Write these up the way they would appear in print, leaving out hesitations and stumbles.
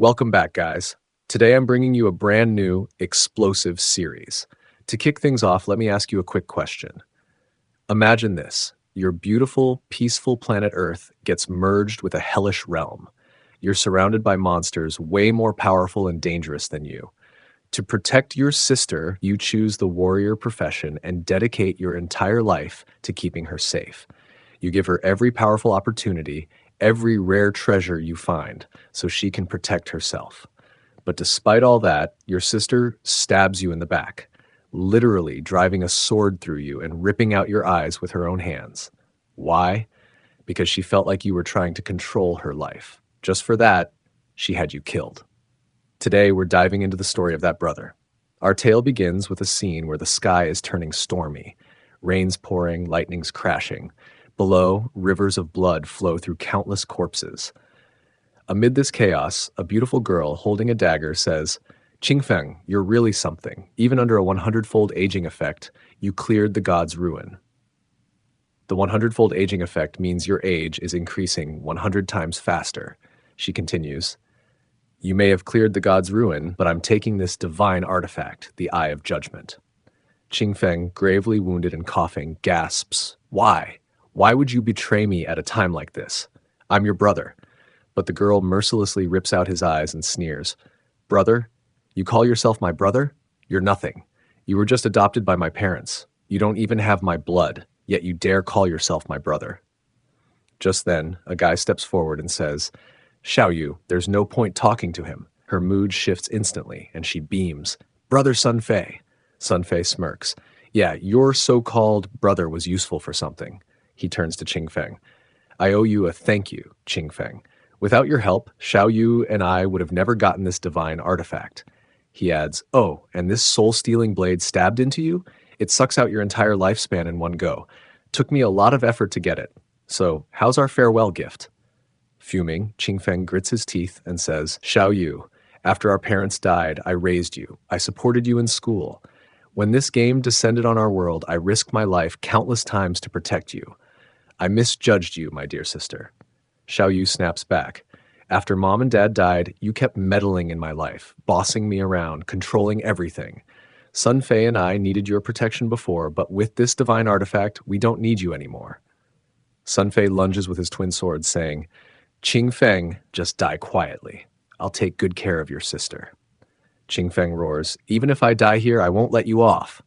Welcome back, guys. Today I'm bringing you a brand new, explosive series. To kick things off, let me ask you a quick question. Imagine this. Your beautiful, peaceful planet Earth gets merged with a hellish realm. You're surrounded by monsters way more powerful and dangerous than you. To protect your sister, you choose the warrior profession and dedicate your entire life to keeping her safe. You give her every powerful opportunity, every rare treasure you find, so she can protect herself. But despite all that, your sister stabs you in the back, literally driving a sword through you and ripping out your eyes with her own hands. Why? Because she felt like you were trying to control her life. Just for that, she had you killed. Today, we're diving into the story of that brother. Our tale begins with a scene where the sky is turning stormy. Rain's pouring, lightning's crashing. Below, rivers of blood flow through countless corpses. Amid this chaos, a beautiful girl holding a dagger says, "Qin Feng, you're really something. Even under a 100-fold aging effect, you cleared the god's ruin." The 100-fold aging effect means your age is increasing 100 times faster. She continues, "You may have cleared the god's ruin, but I'm taking this divine artifact, the Eye of Judgment." Qin Feng, gravely wounded and coughing, gasps, "Why? Why would you betray me at a time like this? I'm your brother." But the girl mercilessly rips out his eyes and sneers, "Brother? You call yourself my brother? You're nothing. You were just adopted by my parents. You don't even have my blood, yet you dare call yourself my brother." Just then, a guy steps forward and says, "Xiao Yu, there's no point talking to him." Her mood shifts instantly, and she beams, "Brother Sun Fei." Sun Fei smirks, "Yeah, your so-called brother was useful for something." He turns to Qin Feng. "I owe you a thank you, Qin Feng. Without your help, Xiao Yu and I would have never gotten this divine artifact." He adds, "Oh, and this soul-stealing blade stabbed into you? It sucks out your entire lifespan in one go. Took me a lot of effort to get it. So, how's our farewell gift?" Fuming, Qin Feng grits his teeth and says, "Xiao Yu, after our parents died, I raised you. I supported you in school. When this game descended on our world, I risked my life countless times to protect you. I misjudged you, my dear sister." Xiao Yu snaps back. "After mom and dad died, you kept meddling in my life, bossing me around, controlling everything. Sun Fei and I needed your protection before, but with this divine artifact, we don't need you anymore." Sun Fei lunges with his twin swords, saying, "Qin Feng, just die quietly. I'll take good care of your sister." Qin Feng roars, "Even if I die here, I won't let you off."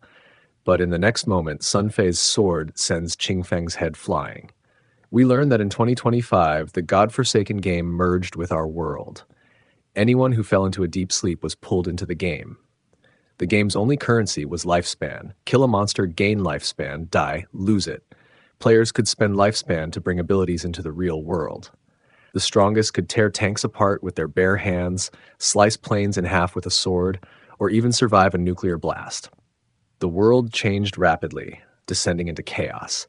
But in the next moment, Sun Fei's sword sends Qin Feng's head flying. We learn that in 2025, the godforsaken game merged with our world. Anyone who fell into a deep sleep was pulled into the game. The game's only currency was lifespan. Kill a monster, gain lifespan, die, lose it. Players could spend lifespan to bring abilities into the real world. The strongest could tear tanks apart with their bare hands, slice planes in half with a sword, or even survive a nuclear blast. The world changed rapidly, descending into chaos.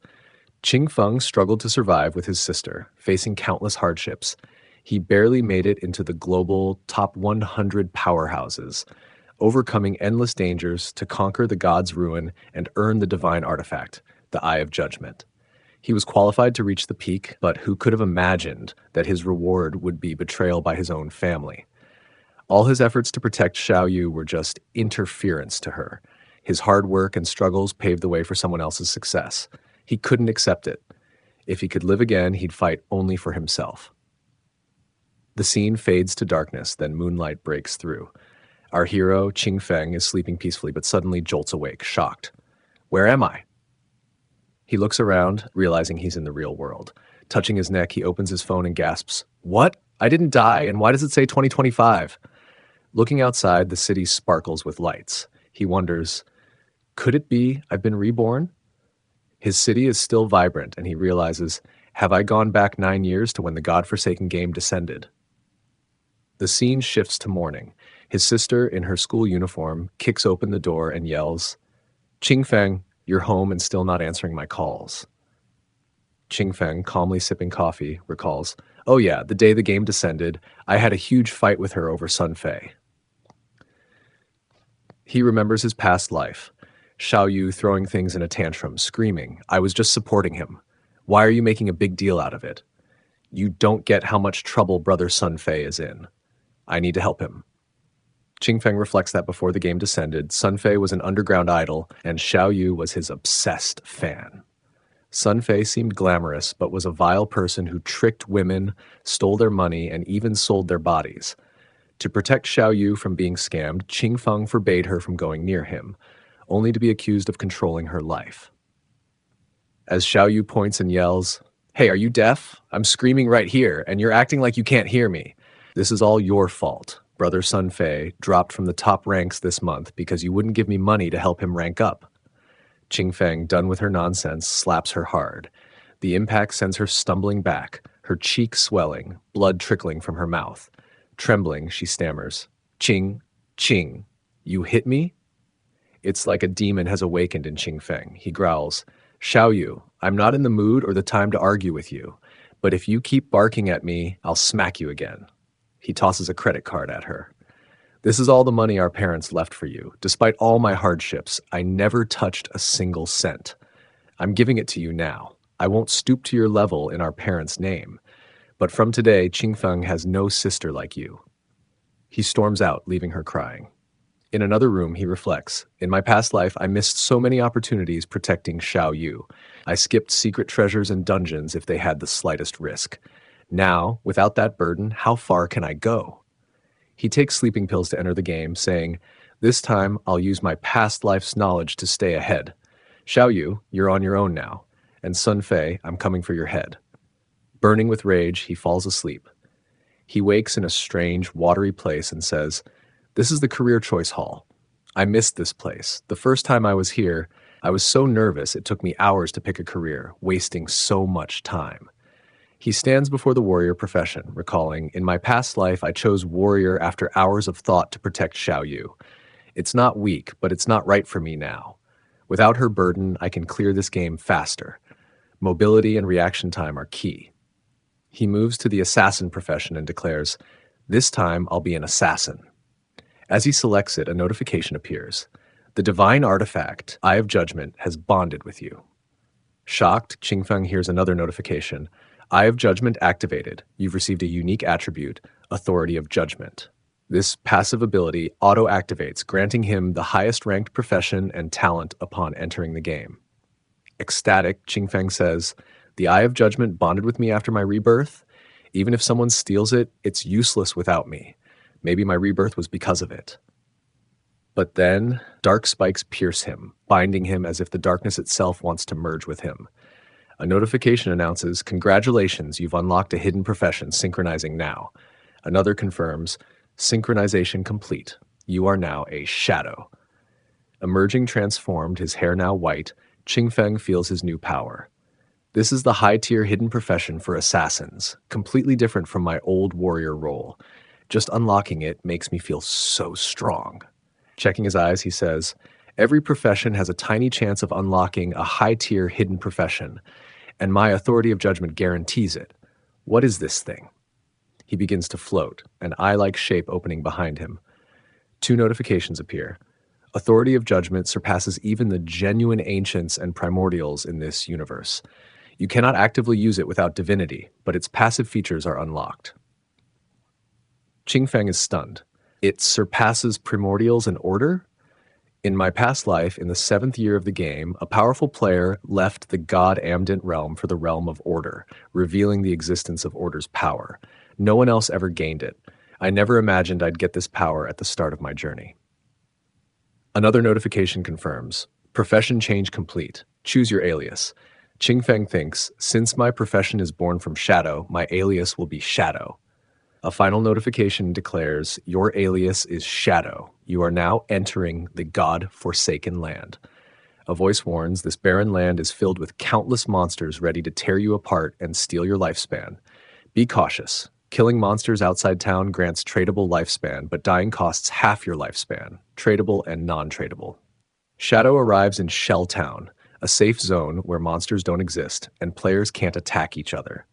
Qin Feng struggled to survive with his sister, facing countless hardships. He barely made it into the global top 100 powerhouses, overcoming endless dangers to conquer the god's ruin and earn the divine artifact, the Eye of Judgment. He was qualified to reach the peak, but who could have imagined that his reward would be betrayal by his own family? All his efforts to protect Xiao Yu were just interference to her. His hard work and struggles paved the way for someone else's success. He couldn't accept it. If he could live again, he'd fight only for himself. The scene fades to darkness, then moonlight breaks through. Our hero, Qin Feng, is sleeping peacefully, but suddenly jolts awake, shocked. "Where am I?" He looks around, realizing he's in the real world. Touching his neck, he opens his phone and gasps, "What? I didn't die, and why does it say 2025? Looking outside, the city sparkles with lights. He wonders, could it be I've been reborn? His city is still vibrant, and he realizes, have I gone back 9 years to when the godforsaken game descended? The scene shifts to morning. His sister, in her school uniform, kicks open the door and yells, "Qin Feng, you're home and still not answering my calls." Qin Feng, calmly sipping coffee, recalls, "Oh yeah, the day the game descended, I had a huge fight with her over Sun Fei." He remembers his past life. Xiao Yu throwing things in a tantrum, screaming, "I was just supporting him. Why are you making a big deal out of it? You don't get how much trouble Brother Sun Fei is in." I need to help him. Qin Feng reflects that before the game descended, Sun Fei was an underground idol, and Xiao Yu was his obsessed fan. Sun Fei seemed glamorous, but was a vile person who tricked women, stole their money, and even sold their bodies. To protect Xiao Yu from being scammed, Qin Feng forbade her from going near him, only to be accused of controlling her life. As Xiao Yu points and yells, "Hey, are you deaf? I'm screaming right here, and you're acting like you can't hear me. This is all your fault. Brother Sun Fei dropped from the top ranks this month because you wouldn't give me money to help him rank up." Qin Feng, done with her nonsense, slaps her hard. The impact sends her stumbling back, her cheek swelling, blood trickling from her mouth. Trembling, she stammers, "Qing, Qing, you hit me?" It's like a demon has awakened in Qin Feng. He growls, "Xiao Yu, I'm not in the mood or the time to argue with you, but if you keep barking at me, I'll smack you again." He tosses a credit card at her. "This is all the money our parents left for you. Despite all my hardships, I never touched a single cent. I'm giving it to you now. I won't stoop to your level in our parents' name. But from today, Qin Feng has no sister like you." He storms out, leaving her crying. In another room, he reflects, "In my past life, I missed so many opportunities protecting Xiao Yu. I skipped secret treasures and dungeons if they had the slightest risk. Now, without that burden, how far can I go?" He takes sleeping pills to enter the game, saying, "This time, I'll use my past life's knowledge to stay ahead. Xiao Yu, you're on your own now. And Sun Fei, I'm coming for your head." Burning with rage, he falls asleep. He wakes in a strange, watery place and says, "This is the career choice hall. I missed this place. The first time I was here, I was so nervous it took me hours to pick a career, wasting so much time." He stands before the warrior profession, recalling, "In my past life, I chose warrior after hours of thought to protect Xiao Yu. It's not weak, but it's not right for me now. Without her burden, I can clear this game faster. Mobility and reaction time are key." He moves to the assassin profession and declares, "This time I'll be an assassin." As he selects it, a notification appears. "The divine artifact, Eye of Judgment, has bonded with you." Shocked, Qin Feng hears another notification. "Eye of Judgment activated. You've received a unique attribute, Authority of Judgment." This passive ability auto-activates, granting him the highest-ranked profession and talent upon entering the game. Ecstatic, Qin Feng says, "The Eye of Judgment bonded with me after my rebirth. Even if someone steals it, it's useless without me. Maybe my rebirth was because of it." But then, dark spikes pierce him, binding him as if the darkness itself wants to merge with him. A notification announces, "Congratulations, you've unlocked a hidden profession, synchronizing now." Another confirms, "Synchronization complete. You are now a shadow." Emerging transformed, his hair now white, Qin Feng feels his new power. "This is the high-tier hidden profession for assassins, completely different from my old warrior role. Just unlocking it makes me feel so strong." Checking his eyes, he says, "Every profession has a tiny chance of unlocking a high-tier hidden profession, and my Authority of Judgment guarantees it. What is this thing?" He begins to float, an eye-like shape opening behind him. Two notifications appear. Authority of Judgment surpasses even the genuine ancients and primordials in this universe. You cannot actively use it without divinity, but its passive features are unlocked. Qin Feng is stunned. It surpasses primordials in order? In my past life, in the 7th year of the game, a powerful player left the god-ambient realm for the realm of order, revealing the existence of order's power. No one else ever gained it. I never imagined I'd get this power at the start of my journey. Another notification confirms, "Profession change complete. Choose your alias." Qin Feng thinks, "Since my profession is born from shadow, my alias will be Shadow." A final notification declares, "Your alias is Shadow. You are now entering the God-forsaken land." A voice warns, "This barren land is filled with countless monsters ready to tear you apart and steal your lifespan. Be cautious. Killing monsters outside town grants tradable lifespan, but dying costs half your lifespan, tradable and non-tradable." Shadow arrives in Shell Town, a safe zone where monsters don't exist and players can't attack each other.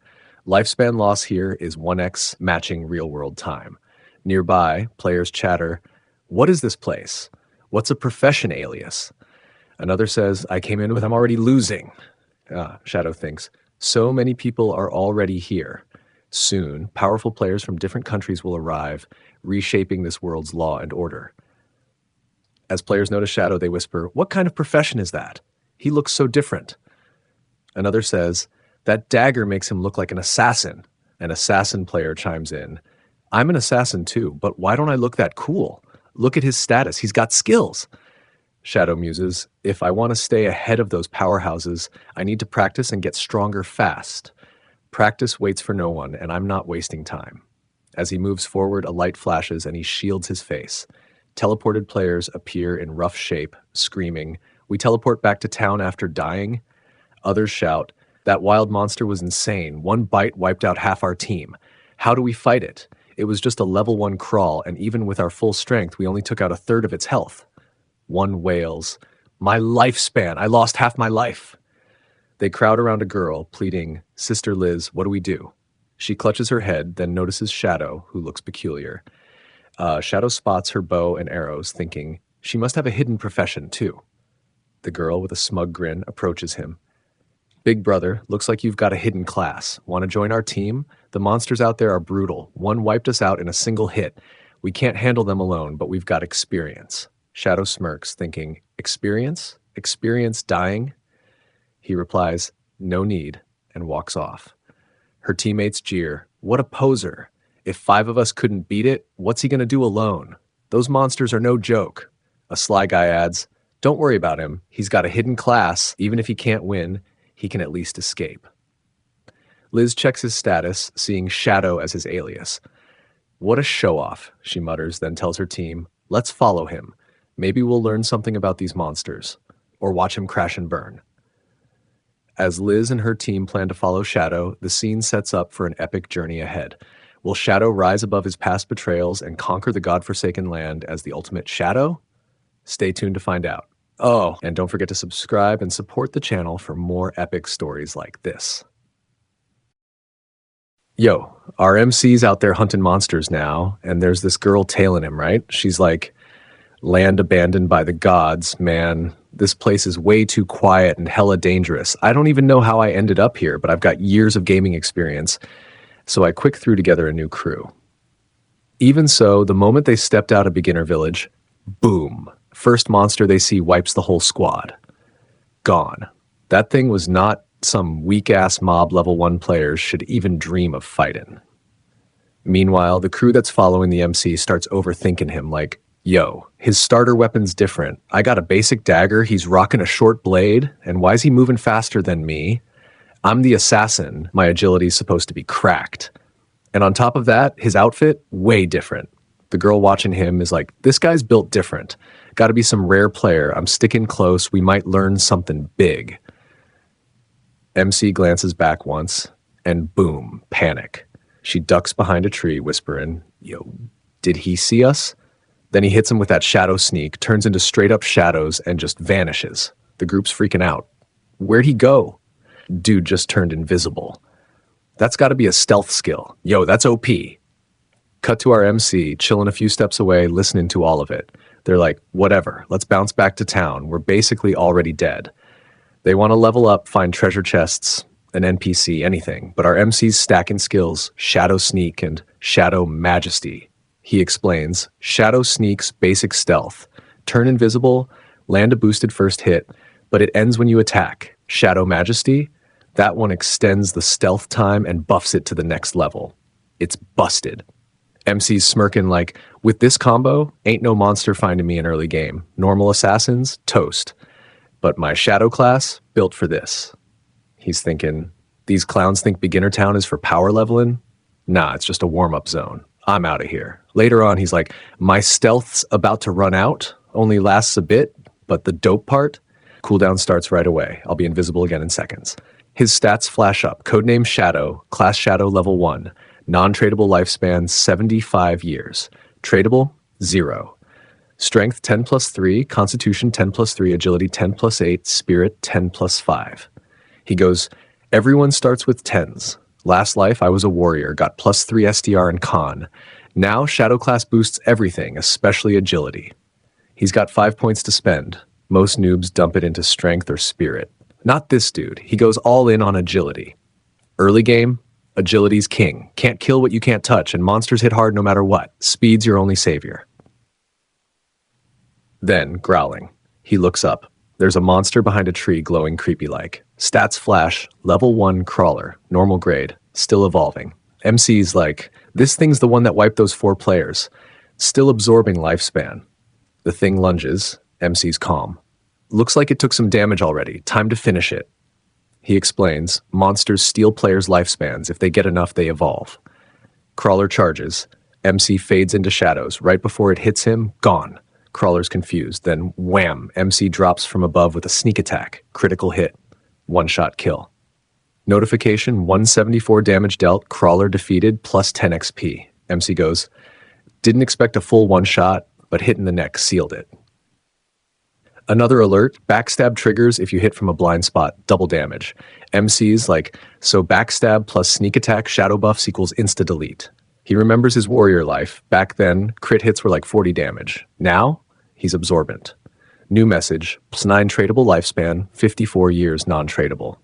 Lifespan loss here is 1x, matching real-world time. Nearby, players chatter, "What is this place? What's a profession alias?" Another says, "I came in with I'm already losing." Shadow thinks, "So many people are already here." Soon, powerful players from different countries will arrive, reshaping this world's law and order. As players notice Shadow, they whisper, "What kind of profession is that? He looks so different." Another says, "That dagger makes him look like an assassin." An assassin player chimes in, "I'm an assassin too, but why don't I look that cool? Look at his status, he's got skills." Shadow muses, "If I want to stay ahead of those powerhouses, I need to practice and get stronger fast. Practice waits for no one, and I'm not wasting time." As he moves forward, a light flashes and he shields his face. Teleported players appear in rough shape, screaming, "We teleport back to town after dying?" Others shout, "That wild monster was insane. One bite wiped out half our team. How do we fight it? It was just a level 1 crawl, and even with our full strength, we only took out a third of its health." One wails, "My lifespan, I lost half my life." They crowd around a girl, pleading, "Sister Liz, what do we do?" She clutches her head, then notices Shadow, who looks peculiar. Shadow spots her bow and arrows, thinking, she must have a hidden profession too. The girl, with a smug grin, approaches him. "Big brother, looks like you've got a hidden class. Want to join our team? The monsters out there are brutal. One wiped us out in a single hit. We can't handle them alone, but we've got experience." Shadow smirks, thinking, "Experience? Experience dying?" He replies, "No need," and walks off. Her teammates jeer, "What a poser. If 5 of us couldn't beat it, what's he going to do alone? Those monsters are no joke." A sly guy adds, "Don't worry about him. He's got a hidden class. Even if he can't win, he can at least escape." Liz checks his status, seeing Shadow as his alias. "What a show-off," she mutters, then tells her team, "Let's follow him. Maybe we'll learn something about these monsters. Or watch him crash and burn." As Liz and her team plan to follow Shadow, the scene sets up for an epic journey ahead. Will Shadow rise above his past betrayals and conquer the godforsaken land as the ultimate Shadow? Stay tuned to find out. Oh, and don't forget to subscribe and support the channel for more epic stories like this. Yo, our MC's out there hunting monsters now, and there's this girl tailing him, right? She's like, "Land abandoned by the gods, man. This place is way too quiet and hella dangerous. I don't even know how I ended up here, but I've got years of gaming experience, so I quick threw together a new crew." Even so, the moment they stepped out of beginner village, boom, first monster they see wipes the whole squad. Gone. That thing was not some weak-ass mob level 1 players should even dream of fighting. Meanwhile, the crew that's following the MC starts overthinking him like, "Yo, his starter weapon's different. I got a basic dagger, he's rocking a short blade, and why is he moving faster than me? I'm the assassin, my agility's supposed to be cracked. And on top of that, his outfit, way different." The girl watching him is like, "This guy's built different. Gotta be some rare player. I'm sticking close, we might learn something big." MC glances back once, and boom, panic. She ducks behind a tree, whispering, "Yo, did he see us?" Then he hits him with that shadow sneak, turns into straight up shadows, and just vanishes. The group's freaking out. Where'd he go? Dude just turned invisible. That's gotta be a stealth skill. Yo, that's OP. Cut to our MC, chilling a few steps away, listening to all of it. They're like, "Whatever, let's bounce back to town. We're basically already dead." They want to level up, find treasure chests, an NPC, anything, but our MC's stacking skills, Shadow Sneak and Shadow Majesty. He explains, Shadow Sneak's basic stealth. Turn invisible, land a boosted first hit, but it ends when you attack. Shadow Majesty, that one extends the stealth time and buffs it to the next level. It's busted. MC's smirking like, "With this combo, ain't no monster finding me in early game. Normal assassins, toast. But my Shadow class, built for this." He's thinking, these clowns think Beginner Town is for power leveling? Nah, it's just a warm-up zone. I'm out of here. Later on, he's like, "My stealth's about to run out, only lasts a bit, but the dope part, cooldown starts right away. I'll be invisible again in seconds." His stats flash up. Codename Shadow, class Shadow level 1. Non-tradable lifespan 75 years. Tradable 0. Strength 10 plus 3, Constitution 10 plus 3, Agility 10 plus 8, Spirit 10 plus 5. He goes, "Everyone starts with 10s. Last life I was a warrior, got plus 3 SDR and Con. Now Shadow class boosts everything, especially agility." He's got 5 points to spend. Most noobs dump it into strength or spirit. Not this dude. He goes all in on agility. Early game, Agility's king. Can't kill what you can't touch, and monsters hit hard no matter what. Speed's your only savior. Then, growling, he looks up. There's a monster behind a tree glowing creepy-like. Stats flash, level 1 crawler, normal grade, still evolving. MC's like, this thing's the one that wiped those 4 players. Still absorbing lifespan. The thing lunges, MC's calm. Looks like it took some damage already, time to finish it. He explains, monsters steal players' lifespans. If they get enough, they evolve. Crawler charges. MC fades into shadows. Right before it hits him, gone. Crawler's confused. Then, wham, MC drops from above with a sneak attack. Critical hit. One-shot kill. Notification, 174 damage dealt. Crawler defeated, plus 10 XP. MC goes, didn't expect a full one-shot, but hit in the neck sealed it. Another alert, backstab triggers if you hit from a blind spot, double damage. MC's like, so backstab plus sneak attack shadow buffs equals insta-delete. He remembers his warrior life. Back then, crit hits were like 40 damage. Now, he's absorbent. New message, +9 tradable lifespan, 54 years non-tradable.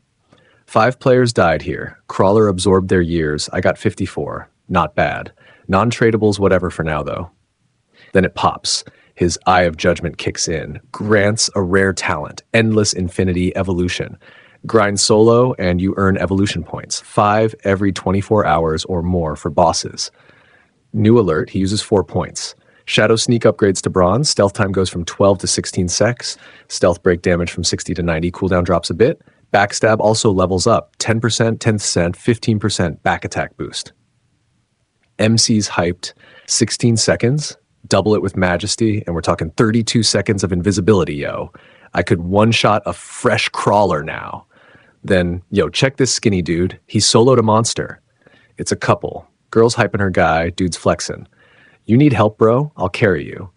5 players died here. Crawler absorbed their years. I got 54. Not bad. Non-tradables whatever for now, though. Then it pops. His eye of judgment kicks in. Grants a rare talent. Endless infinity evolution. Grind solo and you earn evolution points. 5 every 24 hours or more for bosses. New alert, he uses 4 points. Shadow sneak upgrades to bronze. Stealth time goes from 12 to 16 secs. Stealth break damage from 60 to 90. Cooldown drops a bit. Backstab also levels up. 10%, 10%, 15% back attack boost. MC's hyped. 16 seconds. Double it with majesty, and we're talking 32 seconds of invisibility, yo. I could one-shot a fresh crawler now. Then, yo, check this skinny dude. He soloed a monster. It's a couple. Girl's hyping her guy, dude's flexing. You need help, bro? I'll carry you.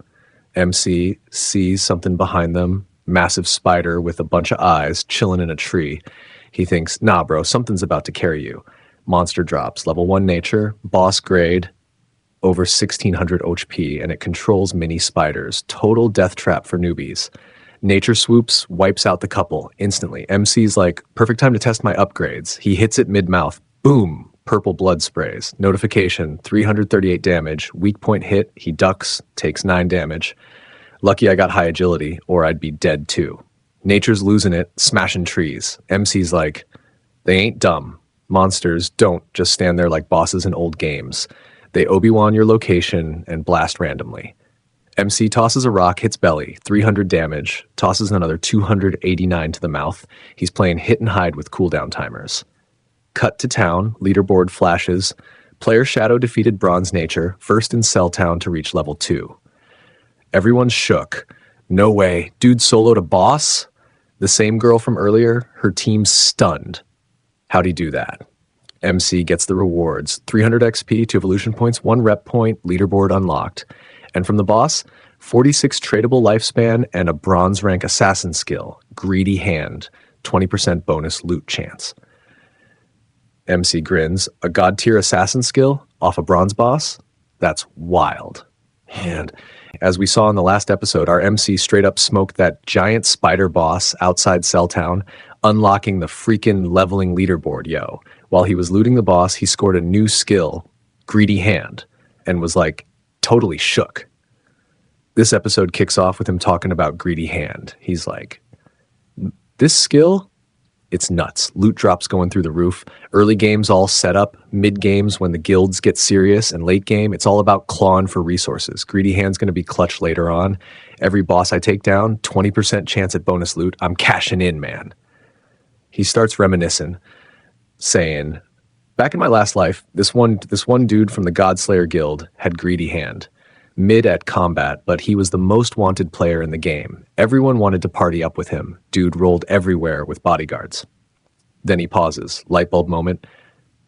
MC sees something behind them. Massive spider with a bunch of eyes chilling in a tree. He thinks, nah, bro, something's about to carry you. Monster drops. Level 1 nature, boss grade, over 1600 HP, and it controls mini spiders. Total death trap for newbies. Nature swoops, wipes out the couple instantly. MC's like, perfect time to test my upgrades. He hits it mid-mouth. Boom! Purple blood sprays. Notification, 338 damage. Weak point hit. He ducks, takes 9 damage. Lucky I got high agility, or I'd be dead too. Nature's losing it, smashing trees. MC's like, they ain't dumb. Monsters don't just stand there like bosses in old games. They Obi-Wan your location and blast randomly. MC tosses a rock, hits belly, 300 damage, tosses another 289 to the mouth. He's playing hit and hide with cooldown timers. Cut to town, leaderboard flashes. Player Shadow defeated Bronze Nature, first in Cell Town to reach level 2. Everyone's shook. No way, dude soloed a boss? The same girl from earlier, her team's stunned. How'd he do that? MC gets the rewards, 300 XP, 2 evolution points, 1 rep point, leaderboard unlocked. And from the boss, 46 tradable lifespan and a bronze rank assassin skill, Greedy Hand, 20% bonus loot chance. MC grins, a god tier assassin skill off a bronze boss? That's wild. And as we saw in the last episode, our MC straight up smoked that giant spider boss outside Cell Town, unlocking the freaking leveling leaderboard, yo. While he was looting the boss, he scored a new skill, Greedy Hand, and was like totally shook. This episode kicks off with him talking about Greedy Hand. He's like, this skill, it's nuts. Loot drops going through the roof. Early games all set up. Mid games when the guilds get serious, and late game, it's all about clawing for resources. Greedy Hand's going to be clutch later on. Every boss I take down, 20% chance at bonus loot. I'm cashing in, man. He starts reminiscing, saying, back in my last life, this one dude from the Godslayer Guild had Greedy Hand. Mid at combat, but he was the most wanted player in the game. Everyone wanted to party up with him. Dude rolled everywhere with bodyguards. Then he pauses. Light bulb moment.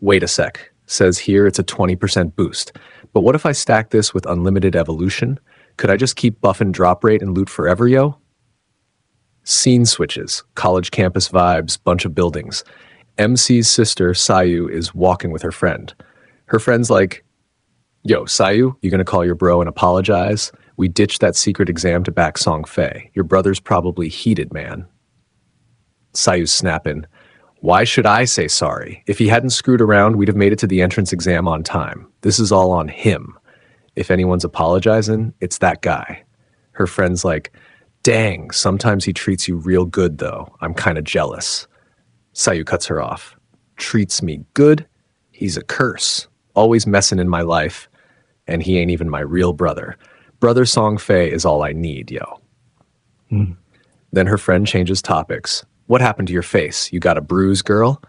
Wait a sec. Says here it's a 20% boost. But what if I stack this with unlimited evolution? Could I just keep buffing drop rate and loot forever, yo? Scene switches. College campus vibes, bunch of buildings. MC's sister, Sayu, is walking with her friend. Her friend's like, yo, Sayu, you gonna call your bro and apologize? We ditched that secret exam to back Song Fei. Your brother's probably heated, man. Sayu's snapping. Why should I say sorry? If he hadn't screwed around, we'd have made it to the entrance exam on time. This is all on him. If anyone's apologizing, it's that guy. Her friend's like, dang, sometimes he treats you real good though. I'm kind of jealous. Sayu cuts her off. Treats me good? He's a curse. Always messing in my life. And he ain't even my real brother. Brother Song Fei is all I need, yo. Then her friend changes topics. What happened to your face? You got a bruise, girl?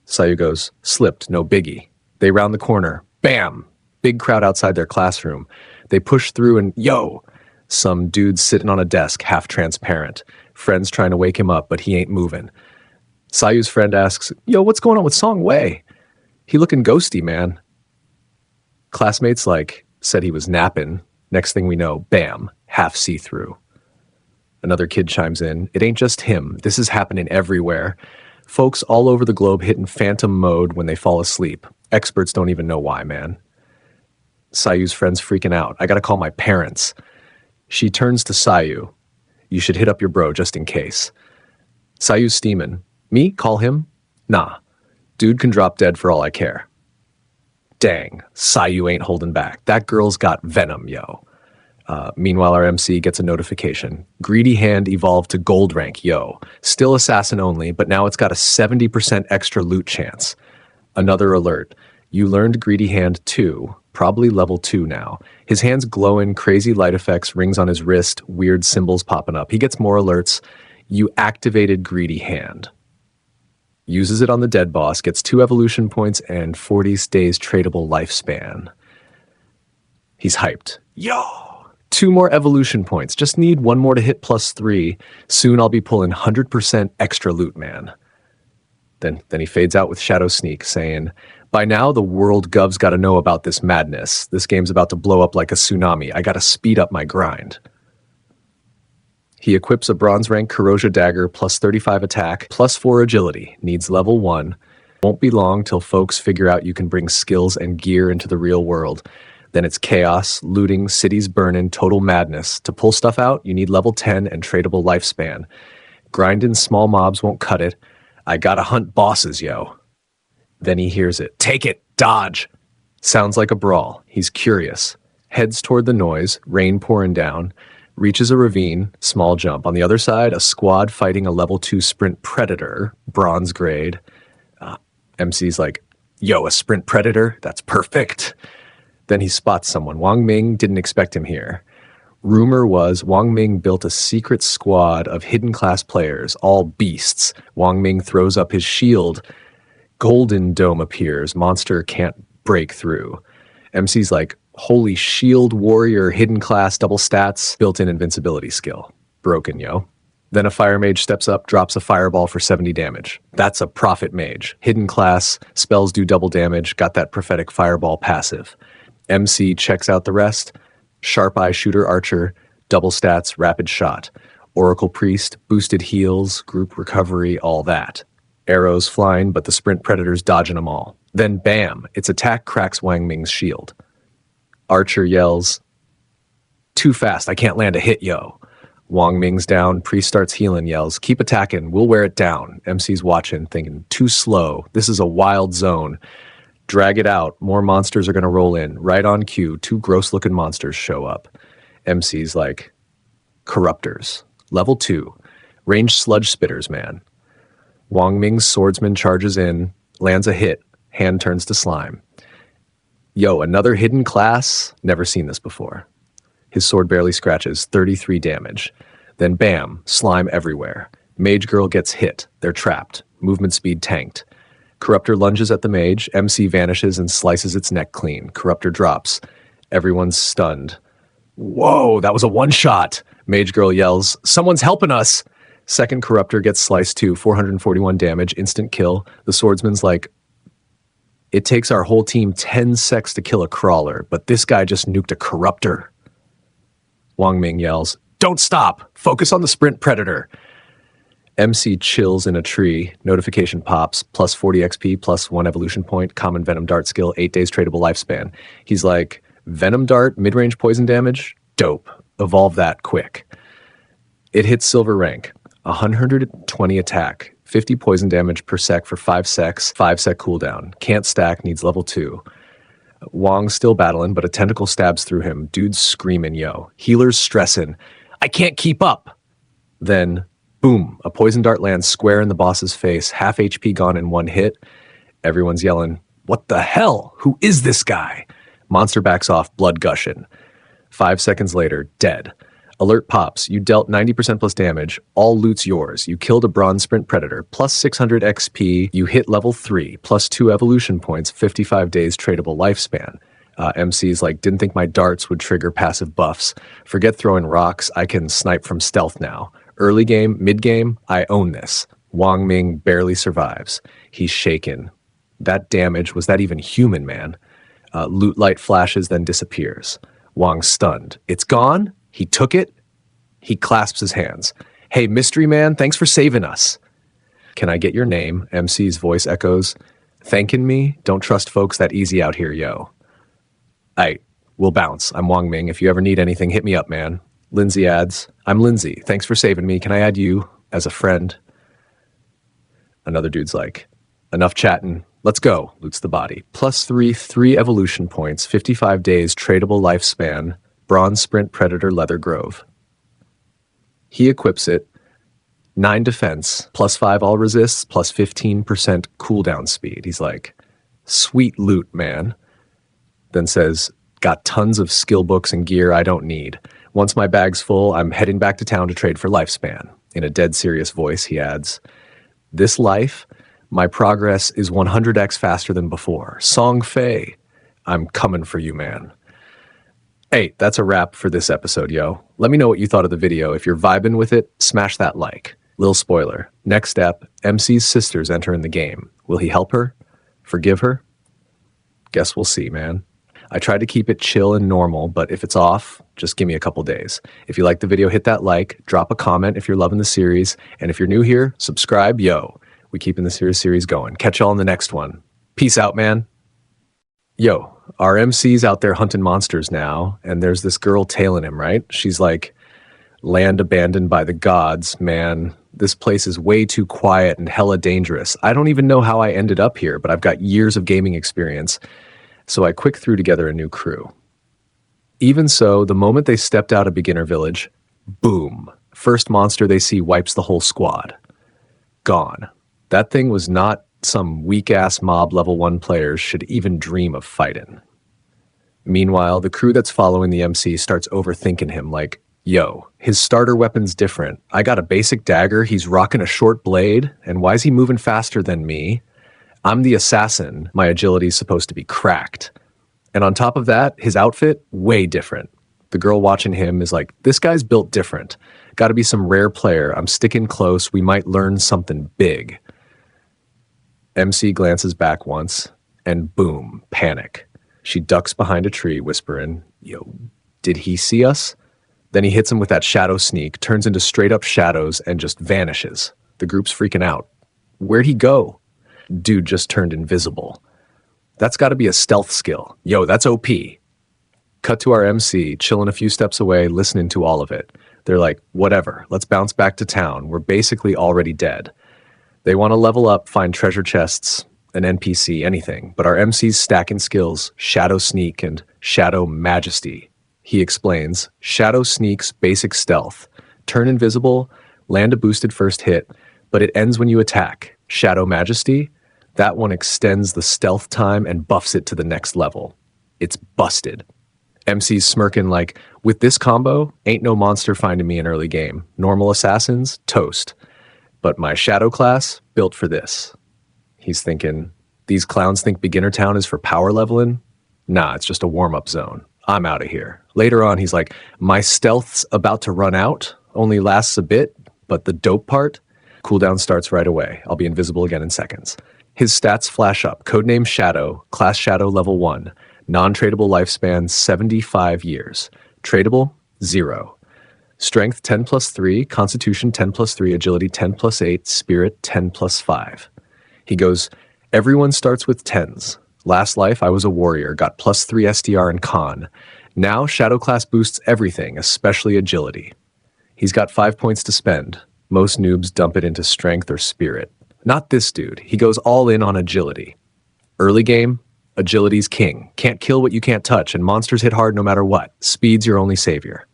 Sayu goes, slipped, no biggie. They round the corner. Bam! Big crowd outside their classroom. They push through and, yo! Some dude's sitting on a desk, half transparent. Friend's trying to wake him up, but he ain't moving. Sayu's friend asks, yo, what's going on with Song Wei? He looking ghosty, man. Classmates said he was napping. Next thing we know, bam, half see-through. Another kid chimes in, it ain't just him. This is happening everywhere. Folks all over the globe hitting phantom mode when they fall asleep. Experts don't even know why, man. Sayu's friend's freaking out. I gotta call my parents. She turns to Sayu. You should hit up your bro just in case. Sayu's steaming. Me? Call him? Nah. Dude can drop dead for all I care. Dang, Sayu ain't holding back. That girl's got venom, yo. Meanwhile, our MC gets a notification. Greedy Hand evolved to gold rank, yo. Still assassin only, but now it's got a 70% extra loot chance. Another alert. You learned Greedy Hand 2, probably level 2 now. His hand's glowing, crazy light effects, rings on his wrist, weird symbols popping up. He gets more alerts. You activated Greedy Hand. Uses it on the dead boss, gets 2 evolution points and 40 days tradable lifespan. He's hyped. Yo! 2 more evolution points. Just need 1 more to hit +3. Soon I'll be pulling 100% extra loot, man. Then he fades out with Shadow Sneak, saying, by now the world gov's got to know about this madness. This game's about to blow up like a tsunami. I got to speed up my grind. He equips a bronze rank Kuroja dagger, +35 attack, +4 agility. Needs level 1. Won't be long till folks figure out you can bring skills and gear into the real world. Then it's chaos, looting, cities burning, total madness. To pull stuff out, you need level 10 and tradable lifespan. Grinding small mobs won't cut it. I gotta hunt bosses, yo. Then he hears it. Take it! Dodge! Sounds like a brawl. He's curious. Heads toward the noise, rain pouring down. Reaches a ravine, small jump. On the other side, a squad fighting a level 2 sprint predator, bronze grade. MC's like, yo, a sprint predator? That's perfect. Then he spots someone. Wang Ming didn't expect him here. Rumor was Wang Ming built a secret squad of hidden class players, all beasts. Wang Ming throws up his shield. Golden Dome appears. Monster can't break through. MC's like, holy shield warrior, hidden class, double stats, built-in invincibility skill. Broken, yo. Then a fire mage steps up, drops a fireball for 70 damage. That's a prophet mage. Hidden class, spells do double damage, got that prophetic fireball passive. MC checks out the rest. Sharp eye shooter archer, double stats, rapid shot. Oracle priest, boosted heals, group recovery, all that. Arrows flying, but the sprint predator's dodging them all. Then bam, its attack cracks Wang Ming's shield. Archer yells, too fast, I can't land a hit, yo. Wang Ming's down, priest starts healing, yells, keep attacking, we'll wear it down. MC's watching, thinking, too slow, this is a wild zone. Drag it out, more monsters are gonna roll in. Right on cue, 2 gross-looking monsters show up. MC's like, corruptors, level 2, range sludge spitters, man. Wang Ming's swordsman charges in, lands a hit, hand turns to slime. Yo, another hidden class? Never seen this before. His sword barely scratches, 33 damage. Then bam, slime everywhere. Mage girl gets hit, they're trapped. Movement speed tanked. Corruptor lunges at the mage, MC vanishes and slices its neck clean. Corruptor drops. Everyone's stunned. Whoa, that was a one-shot! Mage girl yells, someone's helping us! Second Corruptor gets sliced too, 441 damage, instant kill. The swordsman's like, it takes our whole team 10 secs to kill a crawler, but this guy just nuked a Corruptor. Wang Ming yells, don't stop! Focus on the sprint predator! MC chills in a tree, notification pops, +40 XP, +1 evolution point, common venom dart skill, 8 days tradable lifespan. He's like, venom dart, mid-range poison damage? Dope. Evolve that quick. It hits silver rank, 120 attack, 50 poison damage per sec for 5 secs, 5 sec cooldown. Can't stack, needs level 2. Wong's still battling, but a tentacle stabs through him. Dude's screaming, yo. Healer's stressing. I can't keep up. Then, boom, a poison dart lands square in the boss's face. Half HP gone in one hit. Everyone's yelling, what the hell? Who is this guy? Monster backs off, blood gushing. 5 seconds later, dead. Alert pops. You dealt 90% plus damage. All loot's yours. You killed a bronze sprint predator. Plus 600 XP. You hit level 3. Plus 2 evolution points. 55 days tradable lifespan. MC's like, didn't think my darts would trigger passive buffs. Forget throwing rocks. I can snipe from stealth now. Early game, mid game, I own this. Wang Ming barely survives. He's shaken. That damage, was that even human, man? Loot light flashes, then disappears. Wang's stunned. It's gone? He took it? He clasps his hands. Hey, mystery man, thanks for saving us. Can I get your name? MC's voice echoes. Thanking me? Don't trust folks that easy out here, yo. Aight, we'll bounce. I'm Wang Ming. If you ever need anything, hit me up, man. Lindsay adds, I'm Lindsay. Thanks for saving me. Can I add you as a friend? Another dude's like, enough chatting. Let's go. Loots the body. Plus 3 evolution points, 55 days tradable lifespan, bronze sprint predator leather grove. He equips it, 9 defense, plus 5 all resists, plus 15% cooldown speed. He's like, sweet loot, man. Then says, got tons of skill books and gear I don't need. Once my bag's full, I'm heading back to town to trade for lifespan. In a dead serious voice, he adds, this life, my progress is 100x faster than before. Song Fei, I'm coming for you, man. Hey, that's a wrap for this episode, yo. Let me know what you thought of the video. If you're vibing with it, smash that like. Little spoiler. Next step, MC's sisters enter in the game. Will he help her? Forgive her? Guess we'll see, man. I tried to keep it chill and normal, but if it's off, just give me a couple days. If you like the video, hit that like, drop a comment if you're loving the series, and if you're new here, subscribe, yo. We keeping the series going. Catch y'all in the next one. Peace out, man. Yo, our MC's out there hunting monsters now, and there's this girl tailing him, right? She's like, land abandoned by the gods, man. This place is way too quiet and hella dangerous. I don't even know how I ended up here, but I've got years of gaming experience, so I quick threw together a new crew. Even so, the moment they stepped out of beginner village, boom, first monster they see wipes the whole squad. Gone. That thing was not some weak-ass mob level 1 players should even dream of fighting. Meanwhile, the crew that's following the MC starts overthinking him like, yo, his starter weapon's different. I got a basic dagger, he's rocking a short blade, and why is he moving faster than me? I'm the assassin, my agility's supposed to be cracked. And on top of that, his outfit, way different. The girl watching him is like, this guy's built different. Gotta be some rare player, I'm sticking close, we might learn something big. MC glances back once, and boom, panic. She ducks behind a tree, whispering, yo, did he see us? Then he hits him with that shadow sneak, turns into straight up shadows, and just vanishes. The group's freaking out. Where'd he go? Dude just turned invisible. That's gotta be a stealth skill. Yo, that's OP. Cut to our MC, chilling a few steps away, listening to all of it. They're like, whatever, let's bounce back to town. We're basically already dead. They want to level up, find treasure chests, an NPC, anything, but our MC's stacking skills, Shadow Sneak and Shadow Majesty. He explains, Shadow Sneak's basic stealth, turn invisible, land a boosted first hit, but it ends when you attack. Shadow Majesty, that one extends the stealth time and buffs it to the next level. It's busted. MC's smirking like, with this combo, ain't no monster finding me in early game. Normal assassins, toast. But my shadow class, built for this. He's thinking, these clowns think beginner town is for power leveling? Nah, it's just a warm-up zone. I'm out of here. Later on, he's like, my stealth's about to run out, only lasts a bit, but the dope part, cooldown starts right away. I'll be invisible again in seconds. His stats flash up, codename Shadow, class Shadow level 1, non-tradable lifespan 75 years, tradable 0. Strength 10 plus 3, Constitution 10 plus 3, Agility 10 plus 8, Spirit 10 plus 5. He goes, everyone starts with 10s. Last life, I was a warrior, got plus 3 SDR and Con. Now, Shadow class boosts everything, especially Agility. He's got 5 points to spend. Most noobs dump it into Strength or Spirit. Not this dude. He goes all in on agility. Early game, agility's king. Can't kill what you can't touch, and monsters hit hard no matter what. Speed's your only savior.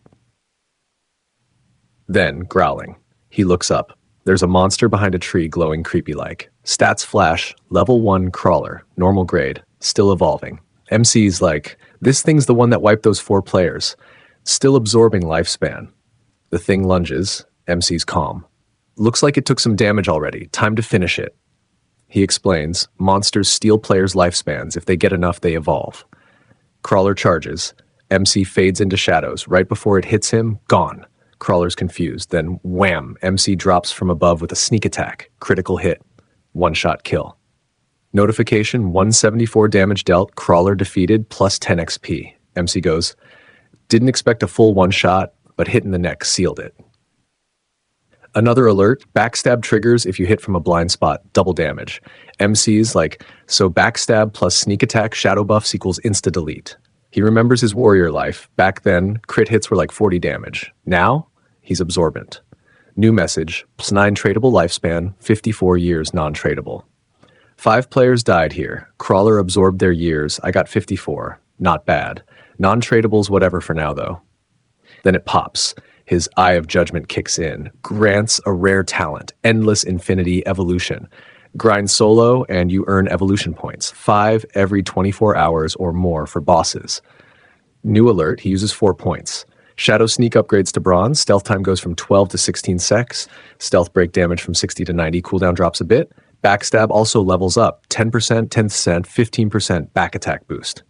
Then, growling, he looks up. There's a monster behind a tree glowing creepy-like. Stats flash, level 1 crawler, normal grade, still evolving. MC's like, this thing's the one that wiped those 4 players. Still absorbing lifespan. The thing lunges, MC's calm. Looks like it took some damage already, time to finish it. He explains, monsters steal players' lifespans. If they get enough, they evolve. Crawler charges. MC fades into shadows. Right before it hits him, gone. Crawler's confused. Then, wham, MC drops from above with a sneak attack. Critical hit. One-shot kill. Notification, 174 damage dealt. Crawler defeated, plus 10 XP. MC goes, didn't expect a full one-shot, but hit in the neck sealed it. Another alert, backstab triggers if you hit from a blind spot, double damage. MC's like, so backstab plus sneak attack shadow buffs equals insta-delete. He remembers his warrior life. Back then, crit hits were like 40 damage. Now, he's absorbent. New message, +9 tradable lifespan, 54 years non-tradable. 5 players died here. Crawler absorbed their years. I got 54. Not bad. Non-tradables whatever for now, though. Then it pops. His eye of judgment kicks in, grants a rare talent, endless infinity evolution. Grind solo and you earn evolution points, 5 every 24 hours or more for bosses. New alert, he uses 4 points. Shadow sneak upgrades to bronze, stealth time goes from 12 to 16 secs, stealth break damage from 60 to 90, cooldown drops a bit. Backstab also levels up, 10%, 10%, 15% back attack boost.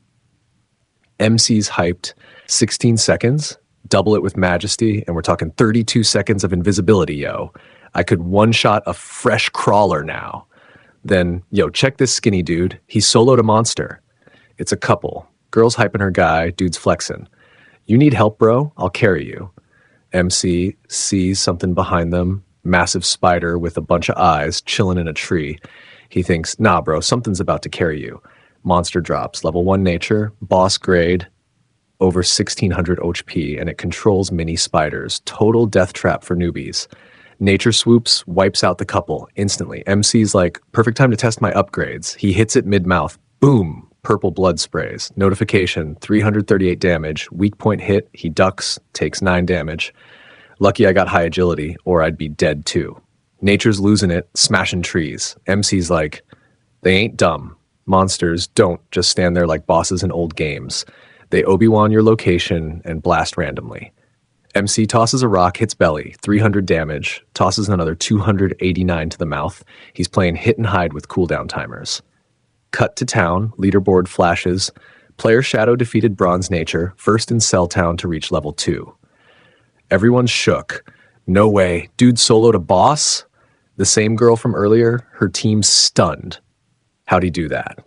MC's hyped, 16 seconds, double it with majesty, and we're talking 32 seconds of invisibility, yo. I could one-shot a fresh crawler now. Then, yo, check this skinny dude. He soloed a monster. It's a couple. Girl's hyping her guy, dude's flexing. You need help, bro? I'll carry you. MC sees something behind them, massive spider with a bunch of eyes chilling in a tree. He thinks, nah, bro, something's about to carry you. Monster drops, level 1 nature, boss grade, over 1600 HP, and it controls mini spiders. Total death trap for newbies. Nature swoops, wipes out the couple instantly. MC's like, perfect time to test my upgrades. He hits it mid-mouth. Boom! Purple blood sprays. Notification, 338 damage. Weak point hit. He ducks, takes 9 damage. Lucky I got high agility, or I'd be dead too. Nature's losing it, smashing trees. MC's like, they ain't dumb. Monsters don't just stand there like bosses in old games. They Obi-Wan your location and blast randomly. MC tosses a rock, hits belly, 300 damage, tosses another 289 to the mouth. He's playing hit and hide with cooldown timers. Cut to town, leaderboard flashes. Player Shadow defeated Bronze Nature, first in Cell Town to reach level 2. Everyone's shook. No way, dude soloed a boss? The same girl from earlier, her team's stunned. How'd he do that?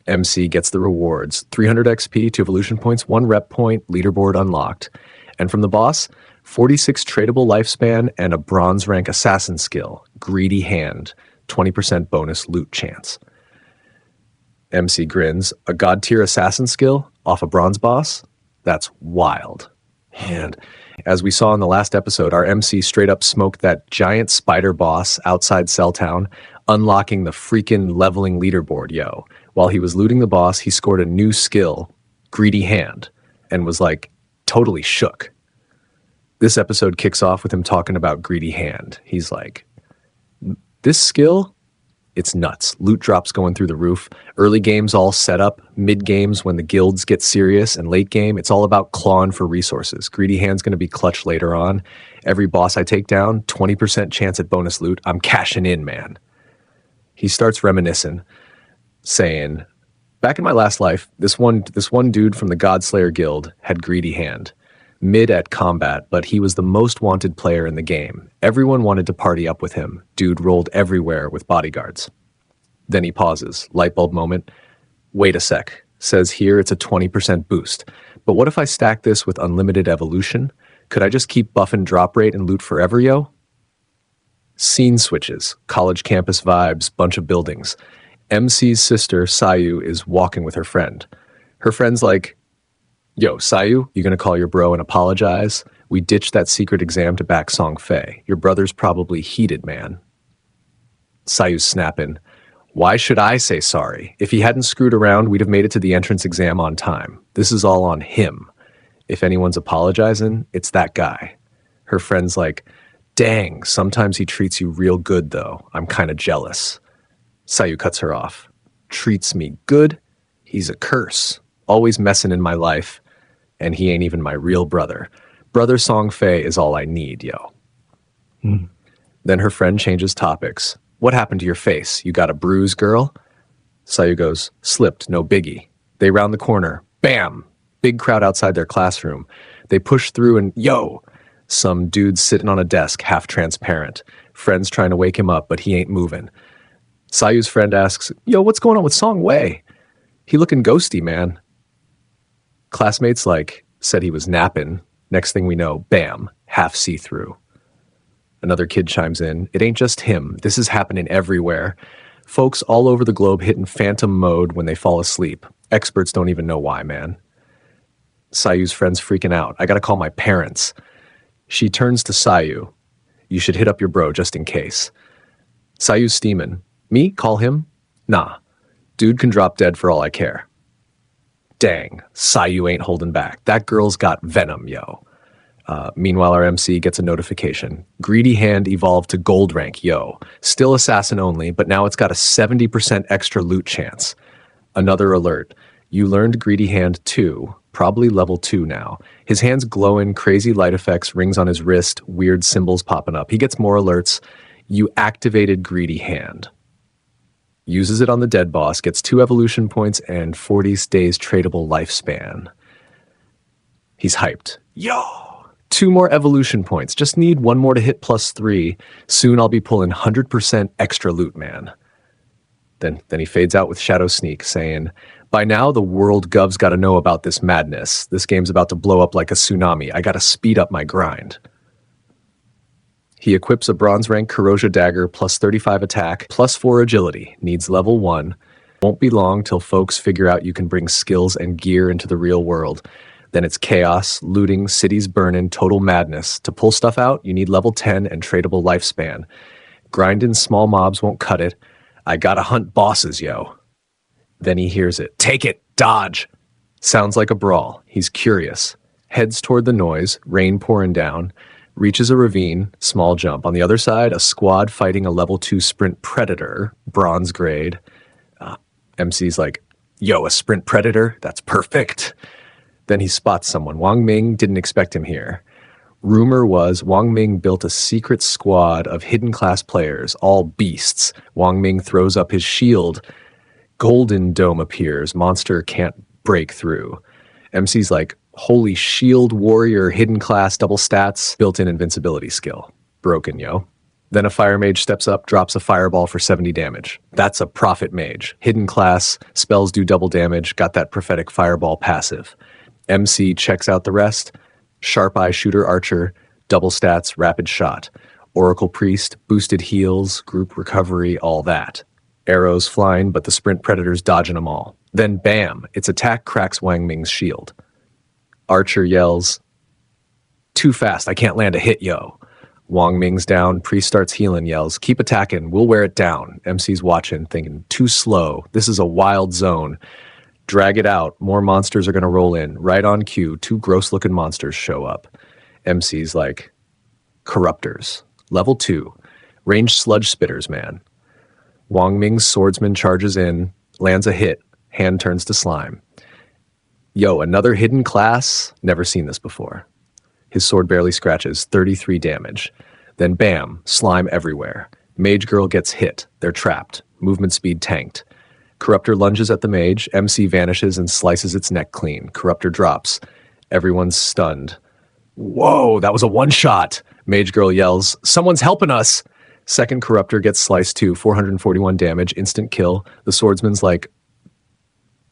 MC gets the rewards, 300 XP, 2 evolution points, 1 rep point, leaderboard unlocked. And from the boss, 46 tradable lifespan and a bronze rank assassin skill, Greedy Hand, 20% bonus loot chance. MC grins, a god tier assassin skill off a bronze boss? That's wild. And as we saw in the last episode, our MC straight up smoked that giant spider boss outside Cell Town, unlocking the freaking leveling leaderboard, yo. While he was looting the boss, he scored a new skill, Greedy Hand, and was like totally shook. This episode kicks off with him talking about Greedy Hand. He's like, this skill, it's nuts. Loot drops going through the roof. Early games all set up. Mid games when the guilds get serious, and late game, it's all about clawing for resources. Greedy Hand's going to be clutch later on. Every boss I take down, 20% chance at bonus loot. I'm cashing in, man. He starts reminiscing, saying, back in my last life, this one dude from the Godslayer Guild had Greedy Hand. Mid at combat, but he was the most wanted player in the game. Everyone wanted to party up with him. Dude rolled everywhere with bodyguards. Then he pauses. Lightbulb moment. Wait a sec. Says here it's a 20% boost. But what if I stack this with unlimited evolution? Could I just keep buffing drop rate and loot forever, yo? Scene switches. College campus vibes. Bunch of buildings. MC's sister, Sayu, is walking with her friend. Her friend's like, yo, Sayu, you gonna call your bro and apologize? We ditched that secret exam to back Song Fei. Your brother's probably heated, man. Sayu's snapping. Why should I say sorry? If he hadn't screwed around, we'd have made it to the entrance exam on time. This is all on him. If anyone's apologizing, it's that guy. Her friend's like, dang, sometimes he treats you real good though. I'm kind of jealous. Sayu cuts her off. Treats me good? He's a curse. Always messing in my life. And he ain't even my real brother. Brother Song Fei is all I need, yo. Then her friend changes topics. What happened to your face? You got a bruise, girl? Sayu goes, slipped, no biggie. They round the corner. Bam! Big crowd outside their classroom. They push through and, yo! Some dude's sitting on a desk, half transparent. Friend's trying to wake him up, but he ain't moving. Sayu's friend asks, yo, what's going on with Song Wei? He looking ghosty, man. Classmates, said he was napping. Next thing we know, bam, half see-through. Another kid chimes in, it ain't just him. This is happening everywhere. Folks all over the globe hitting phantom mode when they fall asleep. Experts don't even know why, man. Sayu's friend's freaking out. I gotta call my parents. She turns to Sayu. You should hit up your bro just in case. Sayu's steaming. Me? Call him? Nah. Dude can drop dead for all I care. Dang, Sayu ain't holding back. That girl's got venom, yo. Meanwhile, our MC gets a notification. Greedy Hand evolved to gold rank, yo. Still assassin only, but now it's got a 70% extra loot chance. Another alert. You learned Greedy Hand 2, probably level 2 now. His hand's glowing, crazy light effects, rings on his wrist, weird symbols popping up. He gets more alerts. You activated Greedy Hand. Uses it on the dead boss, gets 2 evolution points and 40 days tradable lifespan. He's hyped. Yo! 2 more evolution points. Just need 1 more to hit +3. Soon I'll be pulling 100% extra loot, man. Then he fades out with Shadow Sneak, saying, by now the world gov's got to know about this madness. This game's about to blow up like a tsunami. I got to speed up my grind. He equips a bronze rank Kuroja dagger, +35 attack, +4 agility. Needs level 1. Won't be long till folks figure out you can bring skills and gear into the real world. Then it's chaos, looting, cities burning, total madness. To pull stuff out, you need level 10 and tradable lifespan. Grinding small mobs won't cut it. I gotta hunt bosses, yo. Then he hears it. Take it! Dodge! Sounds like a brawl. He's curious. Heads toward the noise, rain pouring down. Reaches a ravine, small jump. On the other side, a squad fighting a level 2 sprint predator, bronze grade. MC's like, yo, a sprint predator? That's perfect. Then he spots someone. Wang Ming didn't expect him here. Rumor was Wang Ming built a secret squad of hidden class players, all beasts. Wang Ming throws up his shield. Golden Dome appears. Monster can't break through. MC's like, holy shield warrior, hidden class, double stats, built-in invincibility skill. Broken, yo. Then a fire mage steps up, drops a fireball for 70 damage. That's a prophet mage. Hidden class, spells do double damage, got that prophetic fireball passive. MC checks out the rest. Sharp eye shooter archer, double stats, rapid shot. Oracle priest, boosted heals, group recovery, all that. Arrows flying, but the sprint predator's dodging them all. Then bam, its attack cracks Wang Ming's shield. Archer yells, too fast, I can't land a hit, yo. Wang Ming's down, priest starts healing, yells, keep attacking, we'll wear it down. MC's watching, thinking, too slow, this is a wild zone. Drag it out, more monsters are gonna roll in. Right on cue, 2 gross-looking monsters show up. MC's like, corruptors, level 2, ranged sludge spitters, man. Wang Ming's swordsman charges in, lands a hit, hand turns to slime. Yo, another hidden class? Never seen this before. His sword barely scratches, 33 damage. Then bam, slime everywhere. Mage girl gets hit, they're trapped. Movement speed tanked. Corruptor lunges at the mage, MC vanishes and slices its neck clean. Corruptor drops. Everyone's stunned. Whoa, that was a one-shot! Mage girl yells, someone's helping us! Second Corruptor gets sliced too, 441 damage, instant kill. The swordsman's like,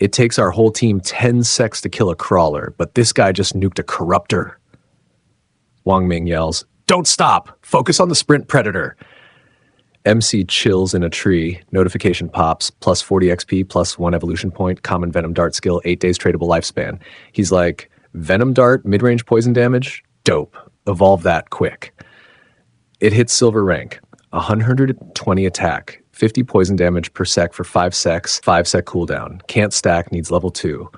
it takes our whole team 10 secs to kill a crawler, but this guy just nuked a Corruptor. Wang Ming yells, don't stop! Focus on the sprint predator! MC chills in a tree. Notification pops. +40 XP, +1 evolution point. Common Venom Dart skill. 8 days tradable lifespan. He's like, Venom Dart, mid-range poison damage? Dope. Evolve that quick. It hits silver rank. 120 attack. 50 poison damage per sec for 5 secs, 5 sec cooldown. Can't stack, needs level 2.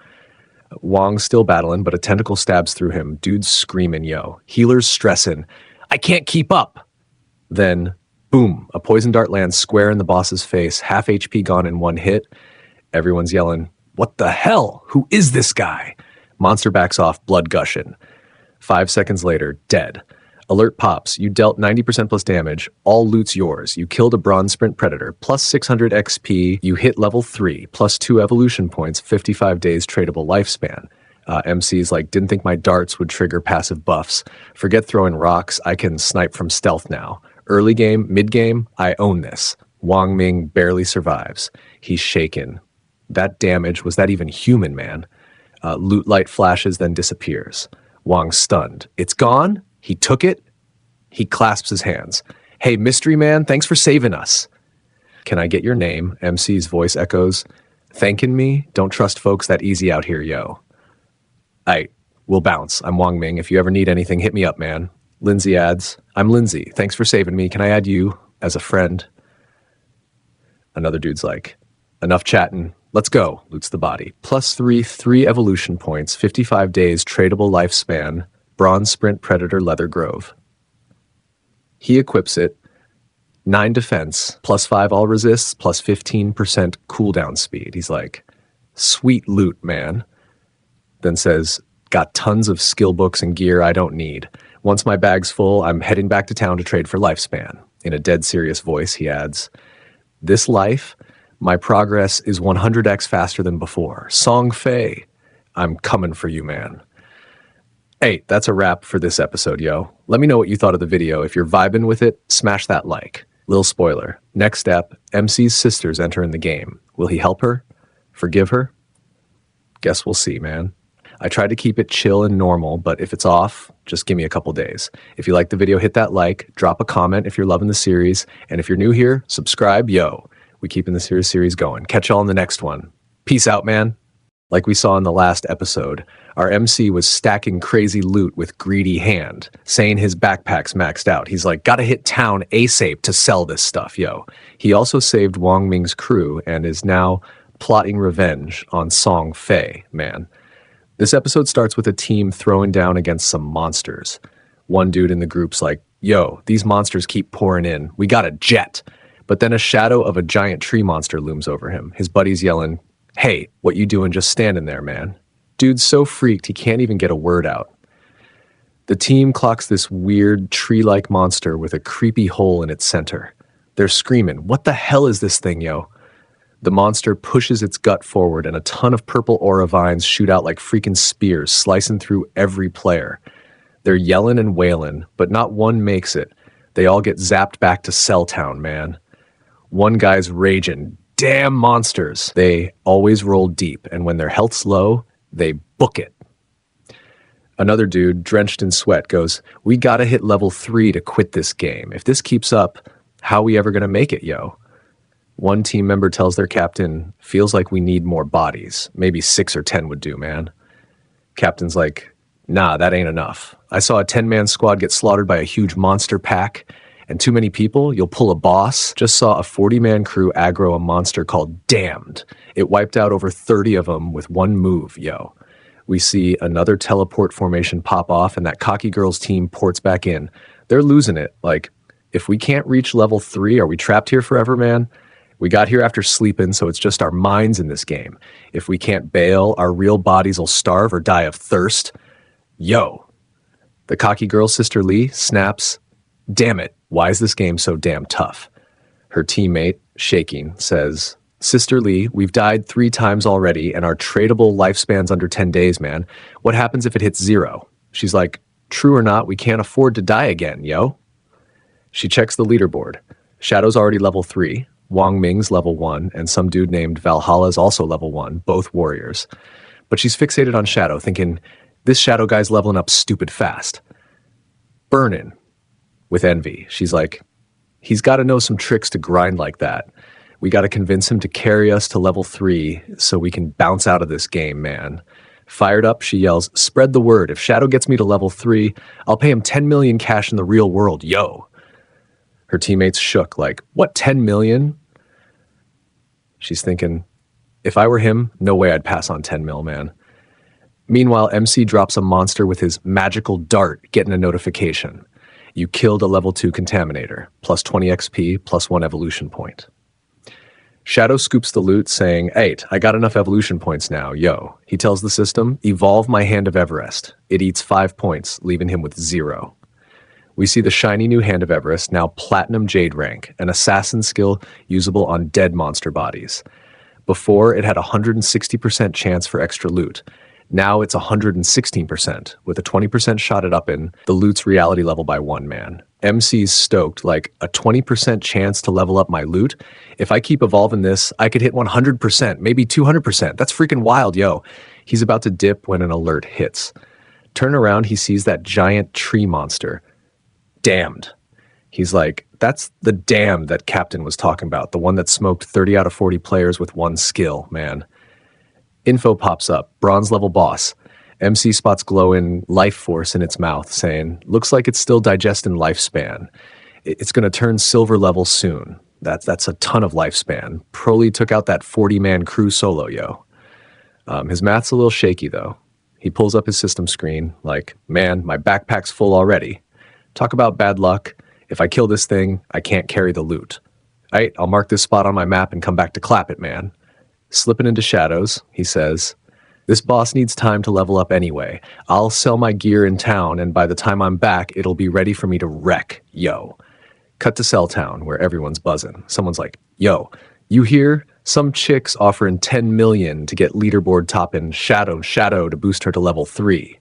Wong's still battling, but a tentacle stabs through him. Dude's screaming, yo. Healer's stressing. I can't keep up. Then, boom, a poison dart lands square in the boss's face. Half HP gone in one hit. Everyone's yelling, what the hell? Who is this guy? Monster backs off, blood gushing. 5 seconds later, dead. Alert pops. You dealt 90% plus damage. All loot's yours. You killed a bronze sprint predator. Plus 600 XP. You hit level 3. Plus 2 evolution points. 55 days tradable lifespan. MC's like, didn't think my darts would trigger passive buffs. Forget throwing rocks. I can snipe from stealth now. Early game, mid game, I own this. Wong Ming barely survives. He's shaken. That damage, was that even human, man? Loot light flashes, then disappears. Wong's stunned. It's gone? He took it. He clasps his hands. Hey, mystery man, thanks for saving us. Can I get your name? MC's voice echoes. Thanking me? Don't trust folks that easy out here, yo. We'll bounce. I'm Wong Ming. If you ever need anything, hit me up, man. Lindsay adds, I'm Lindsay. Thanks for saving me. Can I add you as a friend? Another dude's like, enough chatting. Let's go. Loots the body. Plus 3 evolution points, 55 days tradable lifespan. Bronze Sprint Predator Leather Grove. He equips it, 9 defense, plus 5 all resists, plus 15% cooldown speed. He's like, sweet loot, man. Then says, got tons of skill books and gear I don't need. Once my bag's full, I'm heading back to town to trade for lifespan. In a dead serious voice, he adds, this life, my progress is 100x faster than before. Song Fei, I'm coming for you, man. Hey, that's a wrap for this episode, yo. Let me know what you thought of the video. If you're vibing with it, smash that like. Little spoiler. Next step, MC's sisters enter in the game. Will he help her? Forgive her? Guess we'll see, man. I tried to keep it chill and normal, but if it's off, just give me a couple days. If you like the video, hit that like, drop a comment if you're loving the series, and if you're new here, subscribe, yo. We keeping the series going. Catch y'all in the next one. Peace out, man. Like we saw in the last episode, our MC was stacking crazy loot with greedy hand, saying his backpack's maxed out. He's like, gotta hit town ASAP to sell this stuff, yo. He also saved Wong Ming's crew and is now plotting revenge on Song Fei, man. This episode starts with a team throwing down against some monsters. One dude in the group's like, yo, these monsters keep pouring in. We got a jet. But then a shadow of a giant tree monster looms over him. His buddy's yelling, hey, what you doing just standing there, man? Dude's so freaked he can't even get a word out. The team clocks this weird tree-like monster with a creepy hole in its center. They're screaming, what the hell is this thing, yo? The monster pushes its gut forward and a ton of purple aura vines shoot out like freaking spears, slicing through every player. They're yelling and wailing, but not one makes it. They all get zapped back to Cell Town, man. One guy's raging, damn monsters. They always roll deep, and when their health's low, they book it. Another dude, drenched in sweat, goes, we gotta hit level 3 to quit this game. If this keeps up, how we ever gonna make it, yo? One team member tells their captain, feels like we need more bodies. Maybe 6 or 10 would do, man. Captain's like, nah, that ain't enough. I saw a 10-man squad get slaughtered by a huge monster pack, and too many people, you'll pull a boss. Just saw a 40-man crew aggro a monster called Damned. It wiped out over 30 of them with one move, yo. We see another teleport formation pop off, and that cocky girl's team ports back in. They're losing it. Like, if we can't reach level 3, are we trapped here forever, man? We got here after sleeping, so it's just our minds in this game. If we can't bail, our real bodies will starve or die of thirst. Yo. The cocky girl's sister Lee snaps, damn it, why is this game so damn tough? Her teammate, shaking, says, Sister Lee, we've died 3 times already, and our tradable lifespan's under 10 days, man. What happens if it hits 0? She's like, true or not, we can't afford to die again, yo. She checks the leaderboard. Shadow's already level 3, Wong Ming's level 1, and some dude named Valhalla's also level 1, both warriors. But she's fixated on Shadow, thinking, this Shadow guy's leveling up stupid fast. Burnin' with envy. She's like, he's got to know some tricks to grind like that. We got to convince him to carry us to level 3 so we can bounce out of this game, man. Fired up, she yells, spread the word. If Shadow gets me to level 3, I'll pay him 10 million cash in the real world, yo. Her teammates shook like, what, 10 million? She's thinking, if I were him, no way I'd pass on 10 mil, man. Meanwhile, MC drops a monster with his magical dart, getting a notification. You killed a level 2 contaminator, plus 20 XP, plus 1 evolution point. Shadow scoops the loot, saying, "Hey, I got enough evolution points now, yo." He tells the system, "Evolve my Hand of Everest." It eats 5 points, leaving him with 0. We see the shiny new Hand of Everest, now Platinum Jade rank, an assassin skill usable on dead monster bodies. Before, it had a 160% chance for extra loot. Now it's 116%, with a 20% shot at upping the loot's reality level by 1 man. MC's stoked, like, a 20% chance to level up my loot? If I keep evolving this, I could hit 100%, maybe 200%. That's freaking wild, yo. He's about to dip when an alert hits. Turn around, he sees that giant tree monster. Damned. He's like, that's the damned that Captain was talking about, the one that smoked 30 out of 40 players with 1 skill, man. Info pops up, bronze level boss. MC spots glowing life force in its mouth, saying, looks like it's still digesting lifespan. It's going to turn silver level soon. That's a ton of lifespan. Broly took out that 40-man crew solo, yo. His math's a little shaky, though. He pulls up his system screen, like, man, my backpack's full already. Talk about bad luck. If I kill this thing, I can't carry the loot. Alright, I'll mark this spot on my map and come back to clap it, man. Slipping into shadows, he says, this boss needs time to level up anyway. I'll sell my gear in town, and by the time I'm back, it'll be ready for me to wreck, yo. Cut to Cell Town, where everyone's buzzing. Someone's like, yo, you hear? Some chick's offering 10 million to get leaderboard topping Shadow to boost her to level 3.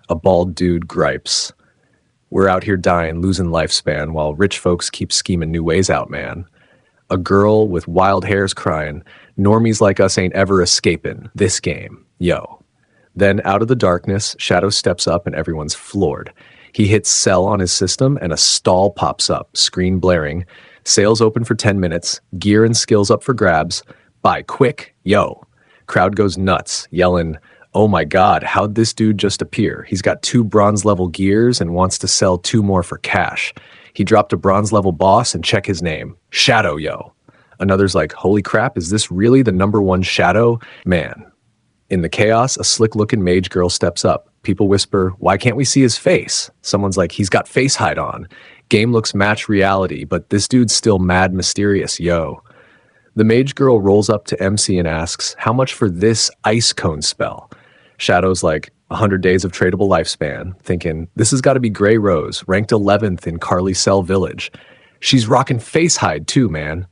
A bald dude gripes. We're out here dying, losing lifespan, while rich folks keep scheming new ways out, man. A girl with wild hairs crying, normies like us ain't ever escaping this game, yo. Then out of the darkness, Shadow steps up and everyone's floored. He hits sell on his system and a stall pops up, screen blaring. Sales open for 10 minutes, gear and skills up for grabs. Buy quick, yo. Crowd goes nuts, yelling, oh my god, how'd this dude just appear? He's got 2 bronze level gears and wants to sell 2 more for cash. He dropped a bronze level boss and check his name. Shadow, yo. Another's like, holy crap, is this really the #1 Shadow? Man. In the chaos, a slick-looking mage girl steps up. People whisper, why can't we see his face? Someone's like, he's got face hide on. Game looks match reality, but this dude's still mad mysterious, yo. The mage girl rolls up to MC and asks, how much for this ice cone spell? Shadow's like, 100 days of tradable lifespan, thinking, this has got to be Grey Rose, ranked 11th in Carly Cell Village. She's rocking face hide too, man.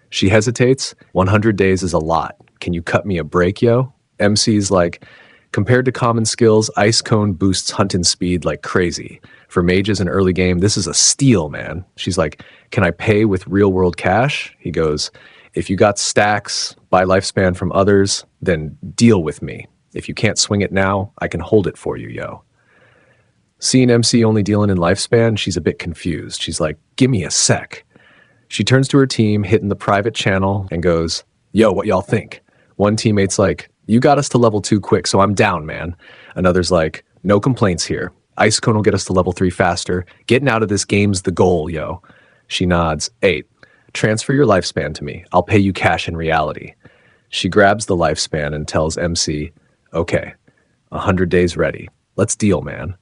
She hesitates. 100 days is a lot. Can you cut me a break, yo? MC's like, compared to common skills, Ice Cone boosts hunting speed like crazy. For mages in early game, this is a steal, man. She's like, can I pay with real-world cash? He goes, if you got stacks, buy lifespan from others, then deal with me. If you can't swing it now, I can hold it for you, yo. Seeing MC only dealing in lifespan, she's a bit confused. She's like, give me a sec. She turns to her team, hitting the private channel, and goes, yo, what y'all think? One teammate's like, you got us to level 2 quick, so I'm down, man. Another's like, no complaints here. Ice Cone will get us to level 3 faster. Getting out of this game's the goal, yo. She nods. 8. Transfer your lifespan to me. I'll pay you cash in reality. She grabs the lifespan and tells MC, okay, 100 days ready. Let's deal, man.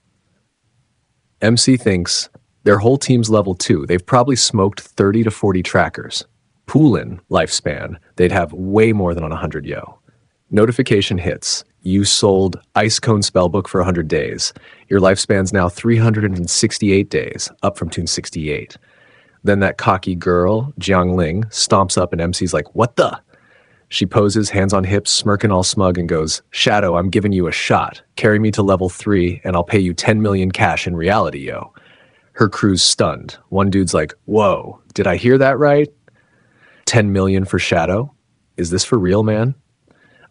MC thinks their whole team's level 2. They've probably smoked 30 to 40 trackers. Poolin' lifespan, they'd have way more than on 100, yo. Notification hits. You sold Ice Cone Spellbook for 100 days. Your lifespan's now 368 days, up from 268. Then that cocky girl, Jiangling, stomps up and MC's like, what the? She poses, hands on hips, smirking all smug and goes, Shadow, I'm giving you a shot. Carry me to level 3 and I'll pay you 10 million cash in reality, yo. Her crew's stunned. One dude's like, whoa, did I hear that right? 10 million for Shadow? Is this for real, man?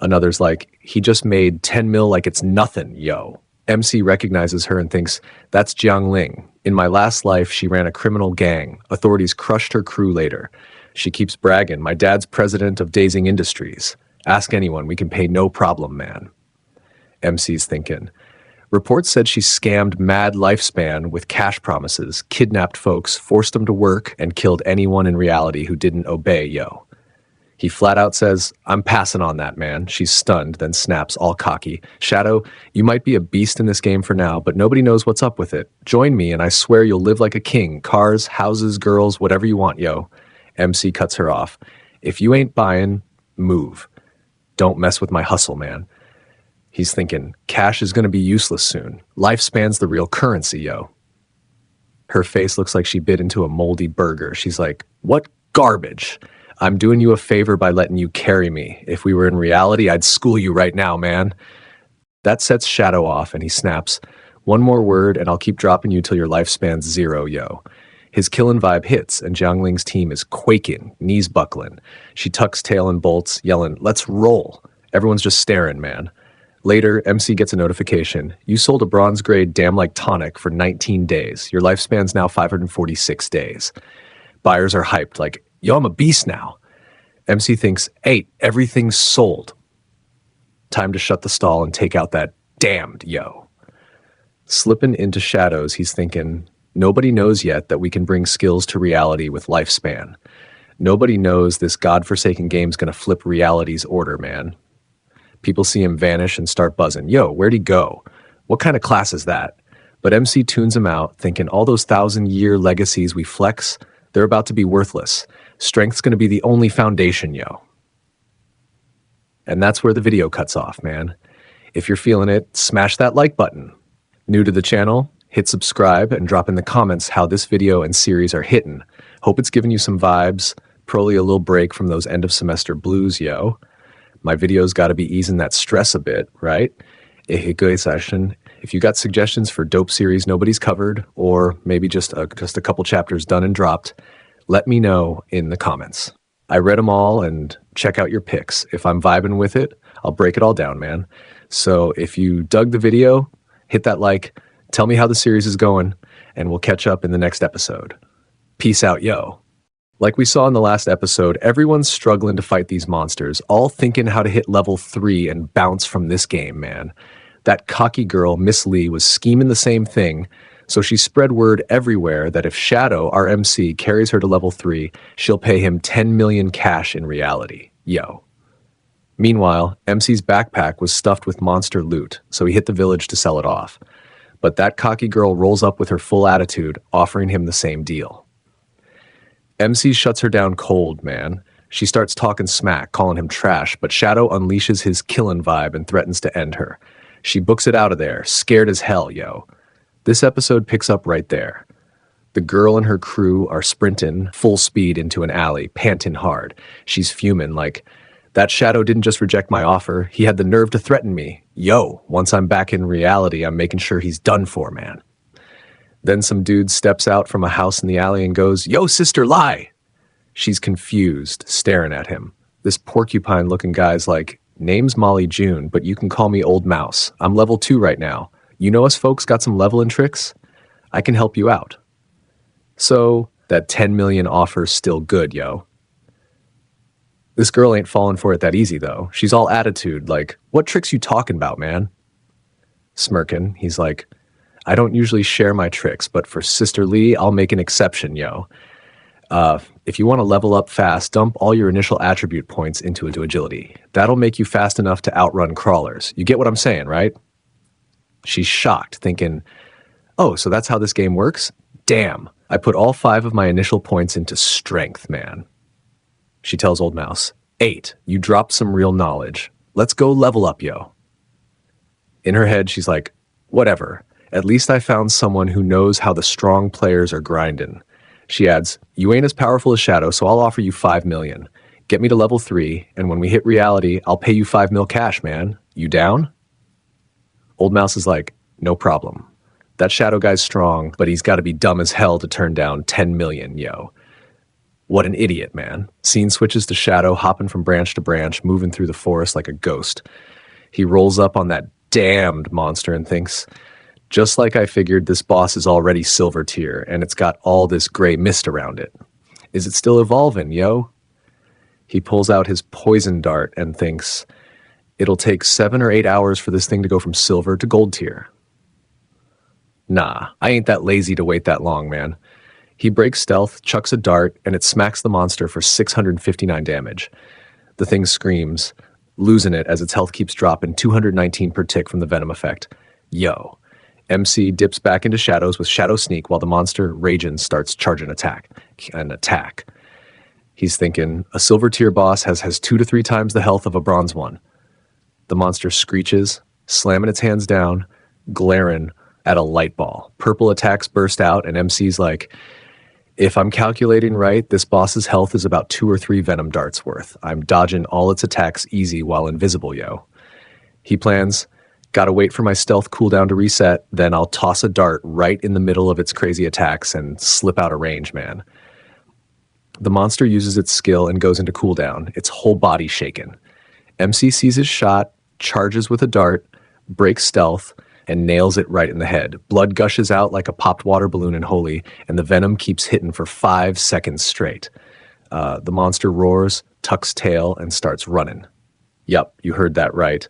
Another's like, he just made 10 mil like it's nothing, yo. MC recognizes her and thinks, that's Jiang Ling. In my last life, she ran a criminal gang. Authorities crushed her crew later. She keeps bragging, my dad's president of Dazing Industries. Ask anyone, we can pay no problem, man. MC's thinking, reports said she scammed mad lifespan with cash promises, kidnapped folks, forced them to work, and killed anyone in reality who didn't obey, yo. He flat out says, I'm passing on that, man. She's stunned, then snaps, all cocky. Shadow, you might be a beast in this game for now, but nobody knows what's up with it. Join me, and I swear you'll live like a king. Cars, houses, girls, whatever you want, yo. MC cuts her off. If you ain't buying, move. Don't mess with my hustle, man. He's thinking, cash is going to be useless soon. Lifespan's the real currency, yo. Her face looks like she bit into a moldy burger. She's like, what garbage? I'm doing you a favor by letting you carry me. If we were in reality, I'd school you right now, man. That sets Shadow off, and he snaps, one more word, and I'll keep dropping you till your lifespan's 0, yo. His killin' vibe hits, and Jiangling's team is quaking, knees buckling. She tucks tail and bolts, yelling, let's roll. Everyone's just staring, man. Later, MC gets a notification. You sold a bronze-grade damn-like tonic for 19 days. Your lifespan's now 546 days. Buyers are hyped, like, yo, I'm a beast now. MC thinks, 8, everything's sold. Time to shut the stall and take out that damned yo. Slipping into shadows, he's thinking, nobody knows yet that we can bring skills to reality with lifespan. Nobody knows this godforsaken game's gonna flip reality's order, man. People see him vanish and start buzzing. Yo, where'd he go? What kind of class is that? But MC tunes him out, thinking all those 1,000-year legacies we flex, they're about to be worthless. Strength's gonna be the only foundation, yo. And that's where the video cuts off, man. If you're feeling it, smash that like button. New to the channel, hit subscribe and drop in the comments how this video and series are hitting. Hope it's giving you some vibes, probably a little break from those end of semester blues, yo. My videos gotta be easing that stress a bit, right? Ihigoi session. If you got suggestions for dope series nobody's covered, or maybe just a couple chapters done and dropped, let me know in the comments. I read them all and check out your picks. If I'm vibing with it, I'll break it all down, man. So if you dug the video, hit that like, tell me how the series is going, and we'll catch up in the next episode. Peace out, yo. Like we saw in the last episode, everyone's struggling to fight these monsters, all thinking how to hit level 3 and bounce from this game, man. That cocky girl, Miss Lee, was scheming the same thing, so she spread word everywhere that if Shadow, our MC, carries her to level 3, she'll pay him 10 million cash in reality. Yo. Meanwhile, MC's backpack was stuffed with monster loot, so he hit the village to sell it off. But that cocky girl rolls up with her full attitude, offering him the same deal. MC shuts her down cold, man. She starts talking smack, calling him trash, but Shadow unleashes his killin' vibe and threatens to end her. She books it out of there, scared as hell, yo. This episode picks up right there. The girl and her crew are sprinting full speed into an alley, panting hard. She's fuming like, that Shadow didn't just reject my offer, he had the nerve to threaten me. Yo, once I'm back in reality, I'm making sure he's done for, man. Then some dude steps out from a house in the alley and goes, yo, sister, lie! She's confused, staring at him. This porcupine-looking guy's like, name's Molly June, but you can call me Old Mouse. I'm level 2 right now. You know us folks got some leveling tricks? I can help you out. So, that 10 million offer's still good, yo. This girl ain't falling for it that easy, though. She's all attitude, like, what tricks you talking about, man? Smirking, he's like, I don't usually share my tricks, but for Sister Lee, I'll make an exception, yo. If you want to level up fast, dump all your initial attribute points into agility. That'll make you fast enough to outrun crawlers. You get what I'm saying, right? She's shocked, thinking, oh, so that's how this game works? Damn, I put all 5 of my initial points into strength, man. She tells Old Mouse, 8, you dropped some real knowledge. Let's go level up, yo. In her head, she's like, whatever. At least I found someone who knows how the strong players are grinding. She adds, you ain't as powerful as Shadow, so I'll offer you 5 million. Get me to level 3, and when we hit reality, I'll pay you 5 mil cash, man. You down? Old Mouse is like, no problem. That Shadow guy's strong, but he's got to be dumb as hell to turn down 10 million, yo. What an idiot, man. Scene switches to Shadow hopping from branch to branch, moving through the forest like a ghost. He rolls up on that damned monster and thinks, just like I figured, this boss is already silver tier, and it's got all this gray mist around it. Is it still evolving, yo? He pulls out his poison dart and thinks, it'll take 7 or 8 hours for this thing to go from silver to gold tier. Nah, I ain't that lazy to wait that long, man. He breaks stealth, chucks a dart, and it smacks the monster for 659 damage. The thing screams, losing it as its health keeps dropping, 219 per tick from the venom effect. Yo. MC dips back into shadows with Shadow Sneak while the monster, raging, starts charging an attack. He's thinking, a silver tier boss has 2 to 3 times the health of a bronze one. The monster screeches, slamming its hands down, glaring at a light ball. Purple attacks burst out, and MC's like, if I'm calculating right, this boss's health is about 2 or 3 venom darts worth. I'm dodging all its attacks easy while invisible, yo. He plans, gotta wait for my stealth cooldown to reset, then I'll toss a dart right in the middle of its crazy attacks and slip out of range, man. The monster uses its skill and goes into cooldown, its whole body shaken. MC sees his shot, charges with a dart, breaks stealth, and nails it right in the head. Blood gushes out like a popped water balloon in Holy, and the venom keeps hitting for 5 seconds straight. The monster roars, tucks tail, and starts running. Yup, you heard that right.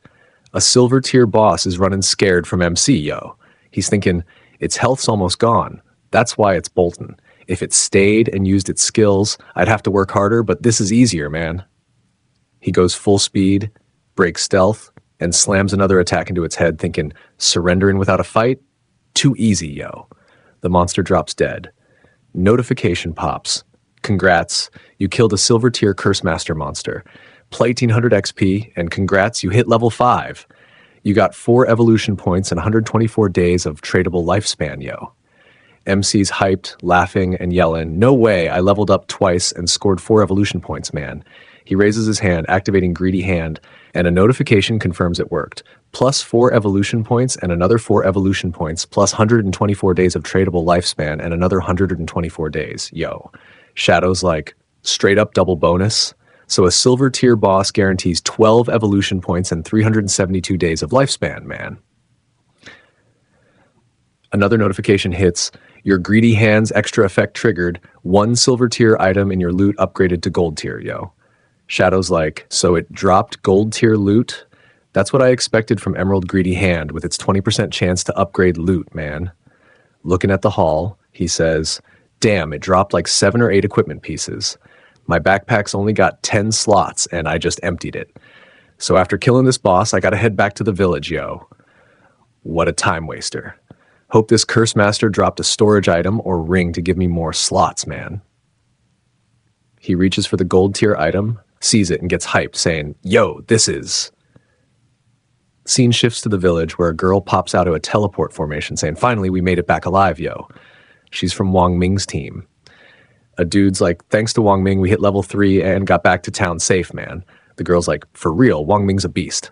A silver tier boss is running scared from MC, yo. He's thinking, its health's almost gone. That's why it's bolting. If it stayed and used its skills, I'd have to work harder, but this is easier, man. He goes full speed, breaks stealth, and slams another attack into its head, thinking, surrendering without a fight? Too easy, yo. The monster drops dead. Notification pops. Congrats, you killed a silver tier Curse Master monster. Play 1800 XP, and congrats, you hit level 5. You got 4 evolution points and 124 days of tradable lifespan, yo. MC's hyped, laughing, and yelling, no way, I leveled up twice and scored 4 evolution points, man. He raises his hand, activating Greedy Hand, and a notification confirms it worked. Plus 4 evolution points and another 4 evolution points, plus 124 days of tradable lifespan and another 124 days. Yo. Shadow's like, straight up double bonus. So a silver tier boss guarantees 12 evolution points and 372 days of lifespan, man. Another notification hits, your Greedy Hands extra effect triggered, 1 silver tier item in your loot upgraded to gold tier, yo. Shadow's like, so it dropped gold tier loot? That's what I expected from Emerald Greedy Hand with its 20% chance to upgrade loot, man. Looking at the haul, he says, damn, it dropped like 7 or 8 equipment pieces. My backpack's only got 10 slots and I just emptied it. So after killing this boss, I gotta head back to the village, yo. What a time waster. Hope this Curse Master dropped a storage item or ring to give me more slots, man. He reaches for the gold tier item, sees it, and gets hyped, saying, yo, this is... Scene shifts to the village where a girl pops out of a teleport formation saying, finally, we made it back alive, yo. She's from Wang Ming's team. A dude's like, thanks to Wang Ming, we hit level 3 and got back to town safe, man. The girl's like, for real, Wang Ming's a beast.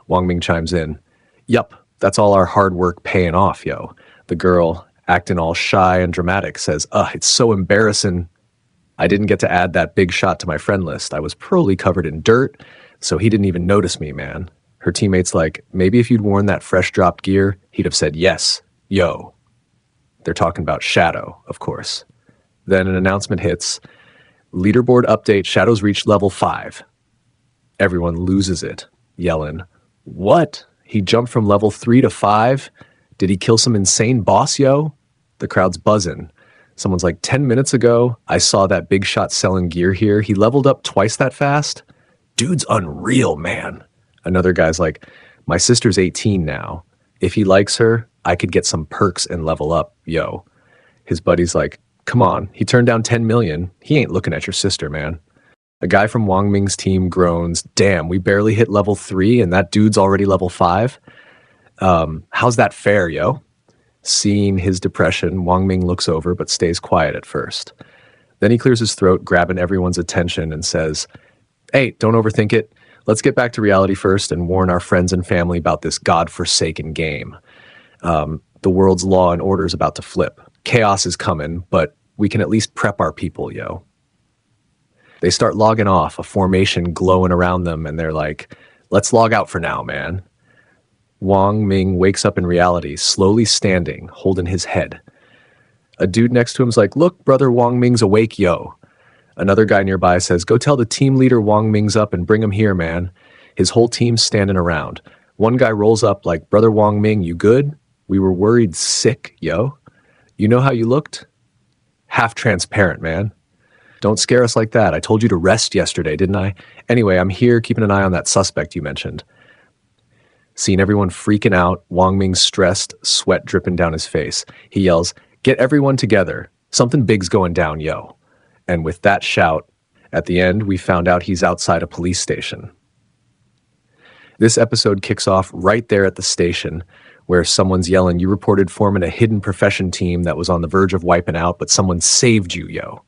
Wang Ming chimes in, yup, that's all our hard work paying off, yo. The girl, acting all shy and dramatic, says, it's so embarrassing. I didn't get to add that big shot to my friend list. I was probably covered in dirt, so he didn't even notice me, man. Her teammate's like, maybe if you'd worn that fresh dropped gear, he'd have said, yes, yo. They're talking about Shadow, of course. Then an announcement hits, leaderboard update, Shadow's reached level 5. Everyone loses it, yelling, what? He jumped from level 3 to 5? Did he kill some insane boss, yo? The crowd's buzzing. Someone's like, 10 minutes ago, I saw that big shot selling gear here. He leveled up twice that fast? Dude's unreal, man. Another guy's like, my sister's 18 now. If he likes her, I could get some perks and level up, yo. His buddy's like, come on, he turned down 10 million. He ain't looking at your sister, man. A guy from Wang Ming's team groans, damn, we barely hit level 3 and that dude's already level 5? How's that fair, yo? Seeing his depression, Wang Ming looks over but stays quiet at first. Then he clears his throat, grabbing everyone's attention and says, hey, don't overthink it. Let's get back to reality first and warn our friends and family about this godforsaken game. The world's law and order is about to flip. Chaos is coming, but we can at least prep our people, yo. They start logging off, a formation glowing around them, and they're like, let's log out for now, man. Wang Ming wakes up in reality, slowly standing, holding his head. A dude next to him's like, look, brother Wang Ming's awake, yo. Another guy nearby says, go tell the team leader Wang Ming's up and bring him here, man. His whole team's standing around. One guy rolls up like, brother Wang Ming, you good? We were worried sick, yo. You know how you looked? Half transparent, man. Don't scare us like that. I told you to rest yesterday, didn't I? Anyway, I'm here keeping an eye on that suspect you mentioned. Seeing everyone freaking out, Wang Ming's stressed, sweat dripping down his face. He yells, "Get everyone together. Something big's going down, yo." And with that shout, at the end, we found out he's outside a police station. This episode kicks off right there at the station, where someone's yelling, "You reported forming a hidden profession team that was on the verge of wiping out, but someone saved you, yo."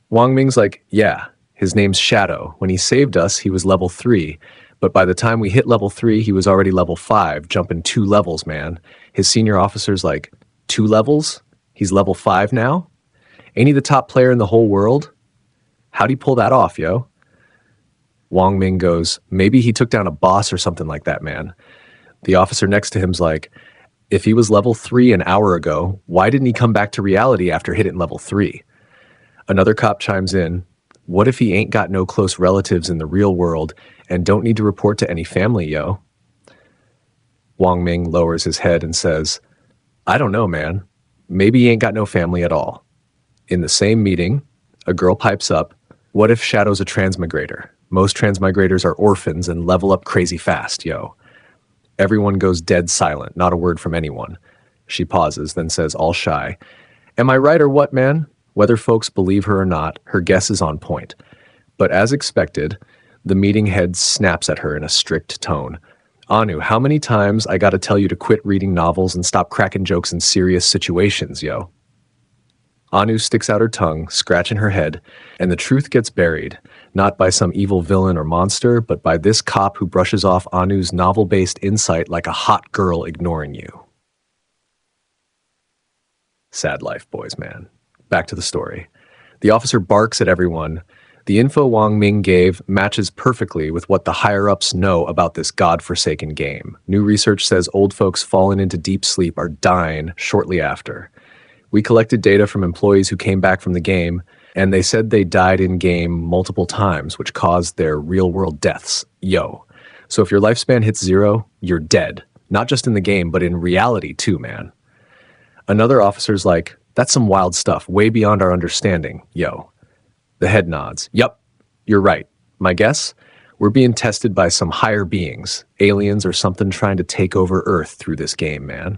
Wang Ming's like, "Yeah, his name's Shadow. When he saved us, he was level 3. But by the time we hit level 3, he was already level 5, jumping 2 levels, man." His senior officer's like, 2 levels? He's level 5 now? Ain't he the top player in the whole world? How'd he pull that off, yo? Wang Ming goes, "Maybe he took down a boss or something like that, man." The officer next to him's like, "If he was level 3 an hour ago, why didn't he come back to reality after hitting level 3? Another cop chimes in, "What if he ain't got no close relatives in the real world and don't need to report to any family, yo?" Wang Ming lowers his head and says, "I don't know, man. Maybe he ain't got no family at all." In the same meeting, a girl pipes up, "What if Shadow's a transmigrator? Most transmigrators are orphans and level up crazy fast, yo." Everyone goes dead silent, not a word from anyone. She pauses, then says, all shy, "Am I right or what, man?" Whether folks believe her or not, her guess is on point. But as expected, the meeting head snaps at her in a strict tone. "Anu, how many times I gotta tell you to quit reading novels and stop cracking jokes in serious situations, yo?" Anu sticks out her tongue, scratching her head, and the truth gets buried, not by some evil villain or monster, but by this cop who brushes off Anu's novel-based insight like a hot girl ignoring you. Sad life, boys, man. Back to the story. The officer barks at everyone. The info Wang Ming gave matches perfectly with what the higher-ups know about this godforsaken game. New research says old folks falling into deep sleep are dying shortly after. We collected data from employees who came back from the game, and they said they died in-game multiple times, which caused their real-world deaths. Yo. So if your lifespan hits 0, you're dead. Not just in the game, but in reality too, man. Another officer's like, "That's some wild stuff, way beyond our understanding, yo." The head nods. "Yup, you're right. My guess? We're being tested by some higher beings, aliens or something trying to take over Earth through this game, man."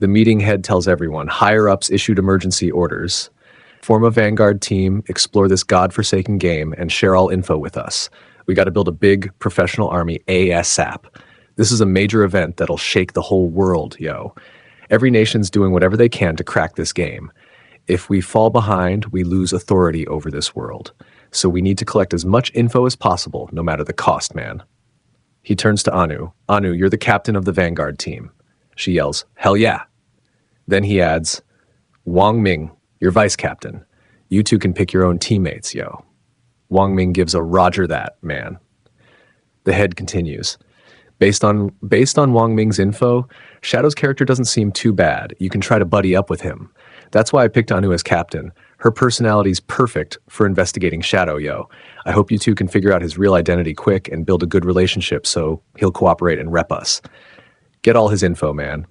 The meeting head tells everyone, higher-ups issued emergency orders. Form a vanguard team, explore this godforsaken game, and share all info with us. We got to build a big professional army ASAP. This is a major event that'll shake the whole world, yo. Every nation's doing whatever they can to crack this game. If we fall behind, we lose authority over this world. So we need to collect as much info as possible, no matter the cost, man. He turns to Anu. "Anu, you're the captain of the vanguard team." She yells, "Hell yeah." Then he adds, "Wang Ming, you're vice captain. You two can pick your own teammates, yo." Wang Ming gives a "Roger that, man." The head continues. Based on Wang Ming's info, Shadow's character doesn't seem too bad. You can try to buddy up with him. That's why I picked Anu as captain. Her personality's perfect for investigating Shadow, yo. I hope you two can figure out his real identity quick and build a good relationship so he'll cooperate and rep us. Get all his info, man.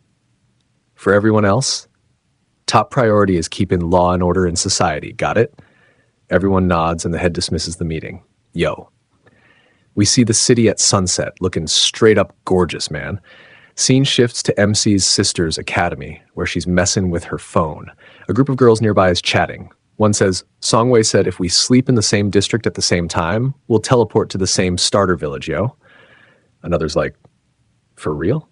For everyone else, top priority is keeping law and order in society. Got it? Everyone nods and the head dismisses the meeting. Yo. We see the city at sunset, looking straight up gorgeous, man. Scene shifts to MC's sister's academy, where she's messing with her phone. A group of girls nearby is chatting. One says, "Songwei said if we sleep in the same district at the same time, we'll teleport to the same starter village, yo." Another's like, "For real?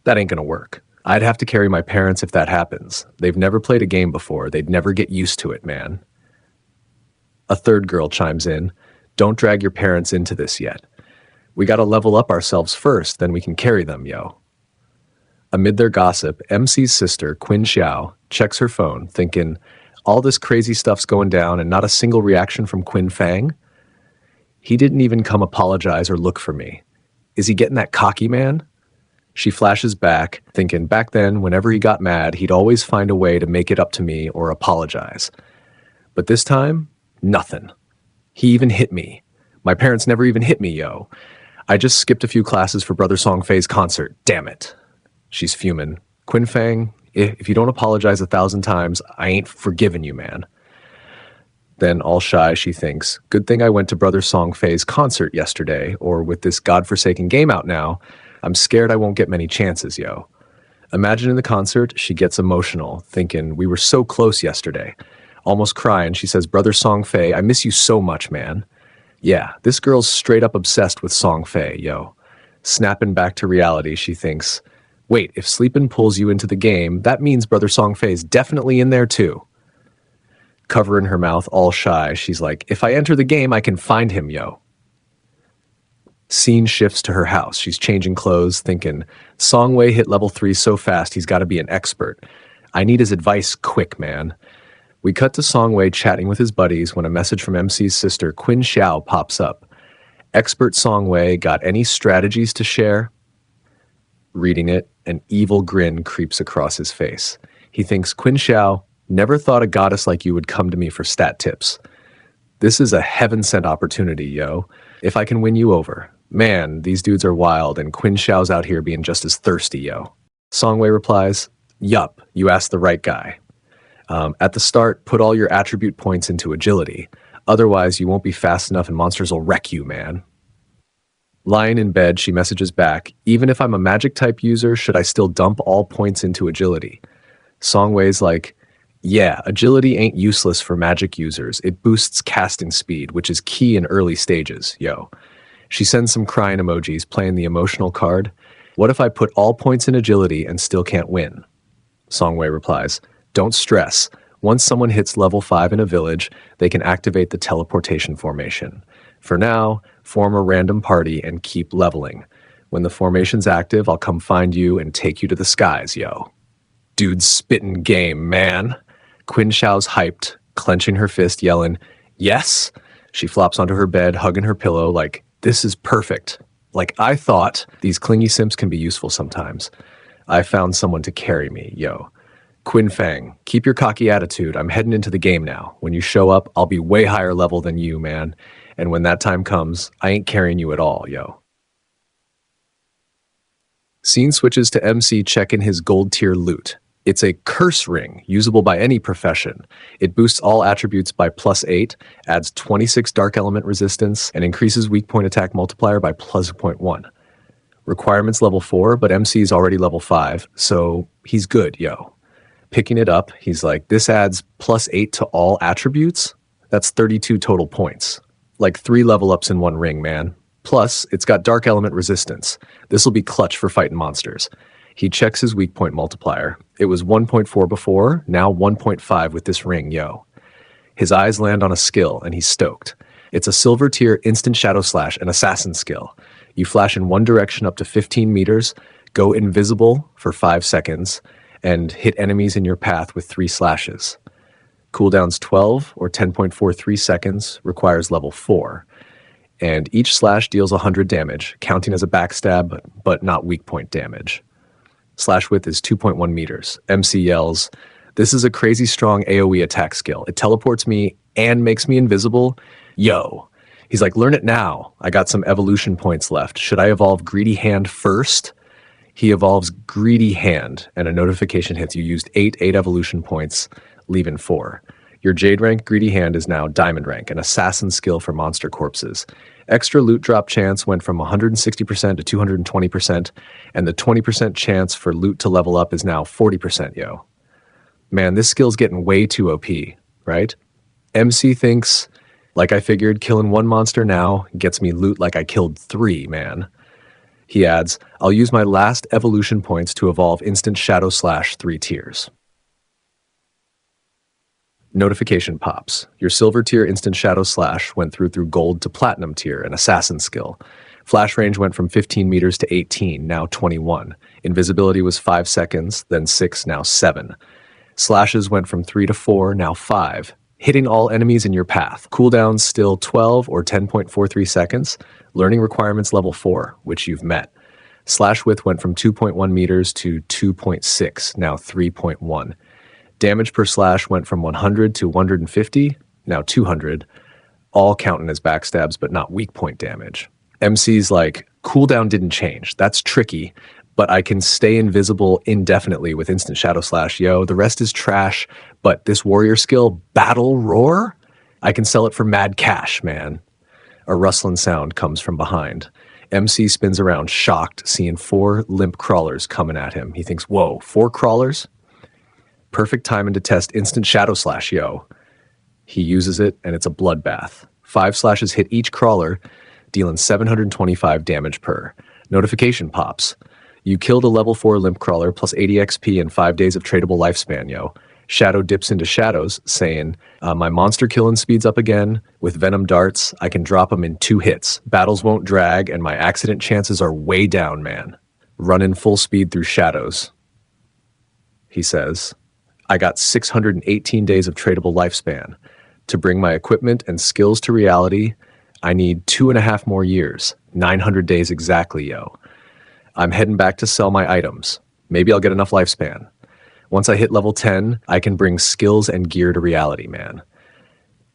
That ain't gonna work. I'd have to carry my parents if that happens. They've never played a game before. They'd never get used to it, man." A third girl chimes in, "Don't drag your parents into this yet. We gotta level up ourselves first, then we can carry them, yo." Amid their gossip, MC's sister, Qin Xiao, checks her phone, thinking, all this crazy stuff's going down and not a single reaction from Qin Feng? He didn't even come apologize or look for me. Is he getting that cocky, man? She flashes back, thinking back then, whenever he got mad, he'd always find a way to make it up to me or apologize. But this time, nothing. He even hit me. My parents never even hit me, yo. I just skipped a few classes for Brother Songfei's concert. Damn it. She's fuming. Qin Feng, If you don't apologize 1,000 times, I ain't forgiving you, man. Then, all shy, she thinks, good thing I went to Brother Song Fei's concert yesterday, or with this godforsaken game out now, I'm scared I won't get many chances, yo. Imagine in the concert, she gets emotional, thinking, we were so close yesterday. Almost crying, she says, Brother Song Fei, I miss you so much, man. Yeah, this girl's straight up obsessed with Song Fei, yo. Snapping back to reality, she thinks, wait, if sleeping pulls you into the game, that means Brother Song Fei's definitely in there too. Covering her mouth, all shy, she's like, if I enter the game, I can find him, yo. Scene shifts to her house. She's changing clothes, thinking, Songwei hit level 3 so fast he's got to be an expert. I need his advice quick, man. We cut to Songwei chatting with his buddies when a message from MC's sister, Qin Xiao, pops up. Expert Songwei, got any strategies to share? Reading it, an evil grin creeps across his face. He thinks, Qin Xiao, never thought a goddess like you would come to me for stat tips. This is a heaven-sent opportunity, yo. If I can win you over. Man, these dudes are wild, and Qin Xiao's out here being just as thirsty, yo. Songwei replies, yup, you asked the right guy. At the start, put all your attribute points into agility. Otherwise, you won't be fast enough and monsters will wreck you, man. Lying in bed, she messages back, even if I'm a magic-type user, should I still dump all points into agility? Songwei's like, yeah, agility ain't useless for magic users. It boosts casting speed, which is key in early stages, yo. She sends some crying emojis, playing the emotional card. What if I put all points in agility and still can't win? Songwei replies, don't stress. Once someone hits level 5 in a village, they can activate the teleportation formation. For now, form a random party and keep leveling. When the formation's active, I'll come find you and take you to the skies, yo. Dude's spittin' game, man. Qin Xiao's hyped, clenching her fist, yelling, yes? She flops onto her bed, hugging her pillow like, this is perfect. Like I thought, these clingy simps can be useful sometimes. I found someone to carry me, yo. Qin Feng, keep your cocky attitude. I'm heading into the game now. When you show up, I'll be way higher level than you, man. And when that time comes, I ain't carrying you at all, yo. Scene switches to MC checking his gold tier loot. It's a curse ring, usable by any profession. It boosts all attributes by +8, adds 26 dark element resistance, and increases weak point attack multiplier by +0.1. Requirements level 4, but MC is already level 5, so he's good, yo. Picking it up, he's like, this adds +8 to all attributes? That's 32 total points. Like 3 level ups in one ring, man. Plus, it's got dark element resistance. This'll be clutch for fighting monsters. He checks his weak point multiplier. It was 1.4 before, now 1.5 with this ring, yo. His eyes land on a skill, and he's stoked. It's a silver tier instant shadow slash, an assassin skill. You flash in one direction up to 15 meters, go invisible for 5 seconds, and hit enemies in your path with 3 slashes. Cooldown's 12 or 10.43 seconds, requires level 4. And each slash deals 100 damage, counting as a backstab, but not weak point damage. Slash width is 2.1 meters. MC yells, this is a crazy strong AoE attack skill. It teleports me and makes me invisible. Yo. He's like, learn it now. I got some evolution points left. Should I evolve Greedy Hand first? He evolves Greedy Hand, and a notification hits. You used 8 evolution points, leaving 4. Your Jade rank Greedy Hand is now Diamond rank, an assassin skill for monster corpses. Extra loot drop chance went from 160% to 220%, and the 20% chance for loot to level up is now 40%, yo. Man, this skill's getting way too OP, right? MC thinks, like I figured, killing 1 monster now gets me loot like I killed 3, man. He adds, I'll use my last evolution points to evolve Instant Shadow Slash 3 tiers. Notification pops. Your silver tier Instant Shadow Slash went through gold to platinum tier, an assassin skill. Flash range went from 15 meters to 18, now 21. Invisibility was 5 seconds, then 6, now 7. Slashes went from 3 to 4, now 5. Hitting all enemies in your path. Cooldowns still 12 or 10.43 seconds. Learning requirements level 4, which you've met. Slash width went from 2.1 meters to 2.6, now 3.1. Damage per slash went from 100 to 150, now 200, all counting as backstabs but not weak point damage. MC's like, cooldown didn't change. That's tricky, but I can stay invisible indefinitely with instant shadow slash. Yo, the rest is trash, but this warrior skill, battle roar, I can sell it for mad cash, man. A rustling sound comes from behind. MC spins around, shocked, seeing 4 limp crawlers coming at him. He thinks, whoa, 4 crawlers? Perfect timing to test instant shadow slash, yo. He uses it, and it's a bloodbath. 5 slashes hit each crawler, dealing 725 damage per. Notification pops. You killed a level 4 limp crawler plus 80 XP and 5 days of tradable lifespan, yo. Shadow dips into shadows, saying, my monster killing speeds up again. With venom darts, I can drop them in 2 hits. Battles won't drag, and my accident chances are way down, man. Running full speed through shadows. He says, I got 618 days of tradable lifespan. To bring my equipment and skills to reality, I need 2.5 more years. 900 days exactly, yo. I'm heading back to sell my items. Maybe I'll get enough lifespan. Once I hit level 10, I can bring skills and gear to reality, man.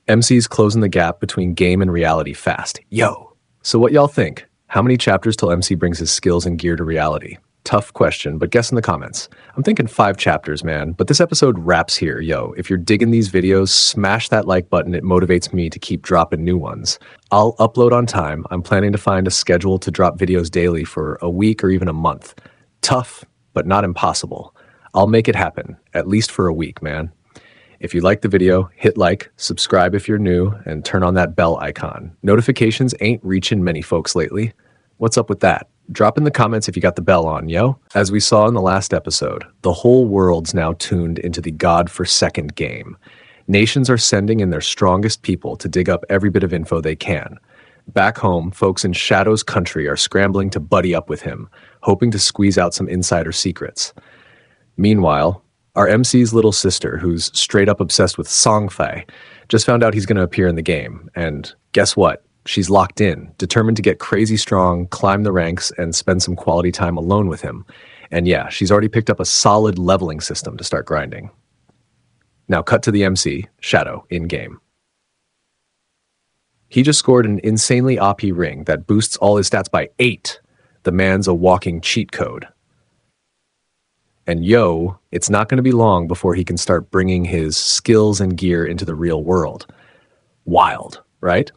MC's closing the gap between game and reality fast. Yo! So what y'all think? How many chapters till MC brings his skills and gear to reality? Tough question, but guess in the comments. I'm thinking 5 chapters, man, but this episode wraps here. Yo, if you're digging these videos, smash that like button. It motivates me to keep dropping new ones. I'll upload on time. I'm planning to find a schedule to drop videos daily for a week or even a month. Tough, but not impossible. I'll make it happen, at least for a week, man. If you like the video, hit like, subscribe if you're new, and turn on that bell icon. Notifications ain't reaching many folks lately. What's up with that? Drop in the comments if you got the bell on, yo. As we saw in the last episode, the whole world's now tuned into the God-forsaken game. Nations are sending in their strongest people to dig up every bit of info they can. Back home, folks in Shadow's country are scrambling to buddy up with him, hoping to squeeze out some insider secrets. Meanwhile, our MC's little sister, who's straight up obsessed with Songfei, just found out he's going to appear in the game. And guess what? She's locked in, determined to get crazy strong, climb the ranks, and spend some quality time alone with him. And yeah, she's already picked up a solid leveling system to start grinding. Now cut to the MC, Shadow, in-game. He just scored an insanely OP ring that boosts all his stats by 8. The man's a walking cheat code. And yo, it's not going to be long before he can start bringing his skills and gear into the real world. Wild, right?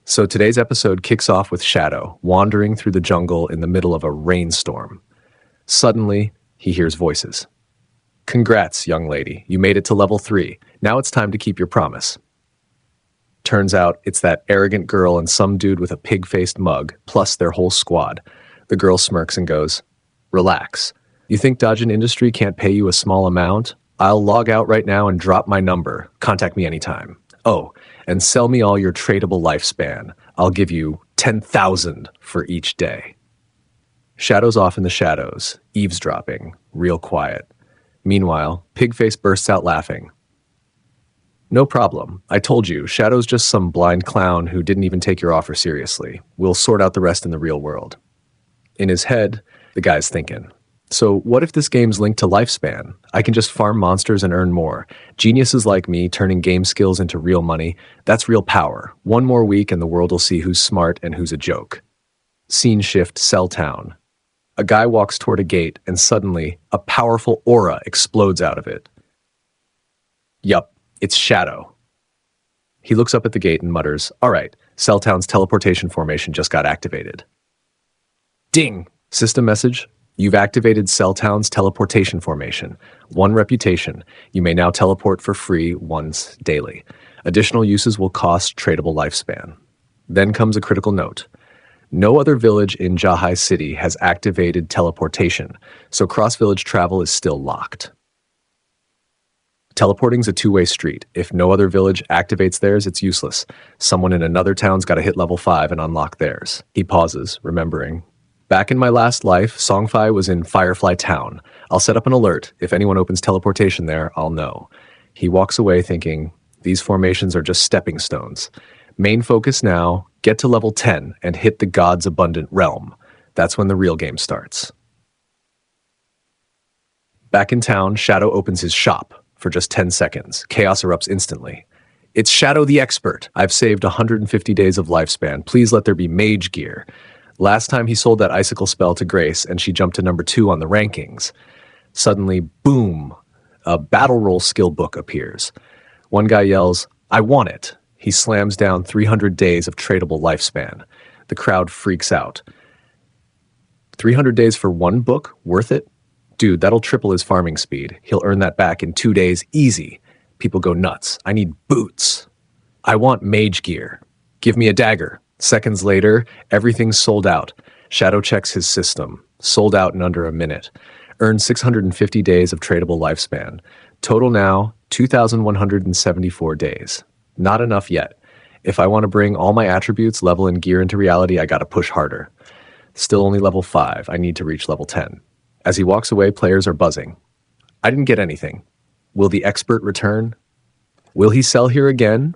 So today's episode kicks off with Shadow wandering through the jungle in the middle of a rainstorm. Suddenly, he hears voices. Congrats, young lady. You made it to level 3. Now it's time to keep your promise. Turns out it's that arrogant girl and some dude with a pig-faced mug, plus their whole squad. The girl smirks and goes, relax. You think Dajin Industry can't pay you a small amount? I'll log out right now and drop my number. Contact me anytime. Oh, and sell me all your tradable lifespan. I'll give you 10,000 for each day. Shadow's off in the shadows, eavesdropping, real quiet. Meanwhile, Pigface bursts out laughing. No problem. I told you, Shadow's just some blind clown who didn't even take your offer seriously. We'll sort out the rest in the real world. In his head, the guy's thinking, so what if this game's linked to lifespan? I can just farm monsters and earn more. Geniuses like me turning game skills into real money, that's real power. 1 more week and the world will see who's smart and who's a joke. Scene shift, Cell Town. A guy walks toward a gate and suddenly a powerful aura explodes out of it. Yup, it's Shadow. He looks up at the gate and mutters, all right, Cell Town's teleportation formation just got activated. Ding! System message. You've activated Cell Town's teleportation formation. 1 reputation. You may now teleport for free once daily. Additional uses will cost tradable lifespan. Then comes a critical note. No other village in Jahai City has activated teleportation, so cross-village travel is still locked. Teleporting's a 2-way street. If no other village activates theirs, it's useless. Someone in another town's got to hit level 5 and unlock theirs. He pauses, remembering. Back in my last life, Songfei was in Firefly Town. I'll set up an alert. If anyone opens teleportation there, I'll know. He walks away thinking, these formations are just stepping stones. Main focus now, get to level 10 and hit the god's abundant realm. That's when the real game starts. Back in town, Shadow opens his shop. For just 10 seconds, chaos erupts instantly. It's Shadow the Expert. I've saved 150 days of lifespan. Please let there be mage gear. Last time he sold that icicle spell to Grace and she jumped to number 2 on the rankings. Suddenly, boom, a battle roll skill book appears. One guy yells, "I want it." He slams down 300 days of tradable lifespan. The crowd freaks out. 300 days for one book? Worth it? Dude, that'll triple his farming speed. He'll earn that back in 2 days easy. People go nuts. I need boots. I want mage gear. Give me a dagger. Seconds later, everything's sold out. Shadow checks his system. Sold out in under a minute. Earned 650 days of tradable lifespan. Total now, 2,174 days. Not enough yet. If I want to bring all my attributes, level, and gear into reality, I gotta push harder. Still only level 5. I need to reach level 10. As he walks away, players are buzzing. I didn't get anything. Will the expert return? Will he sell here again?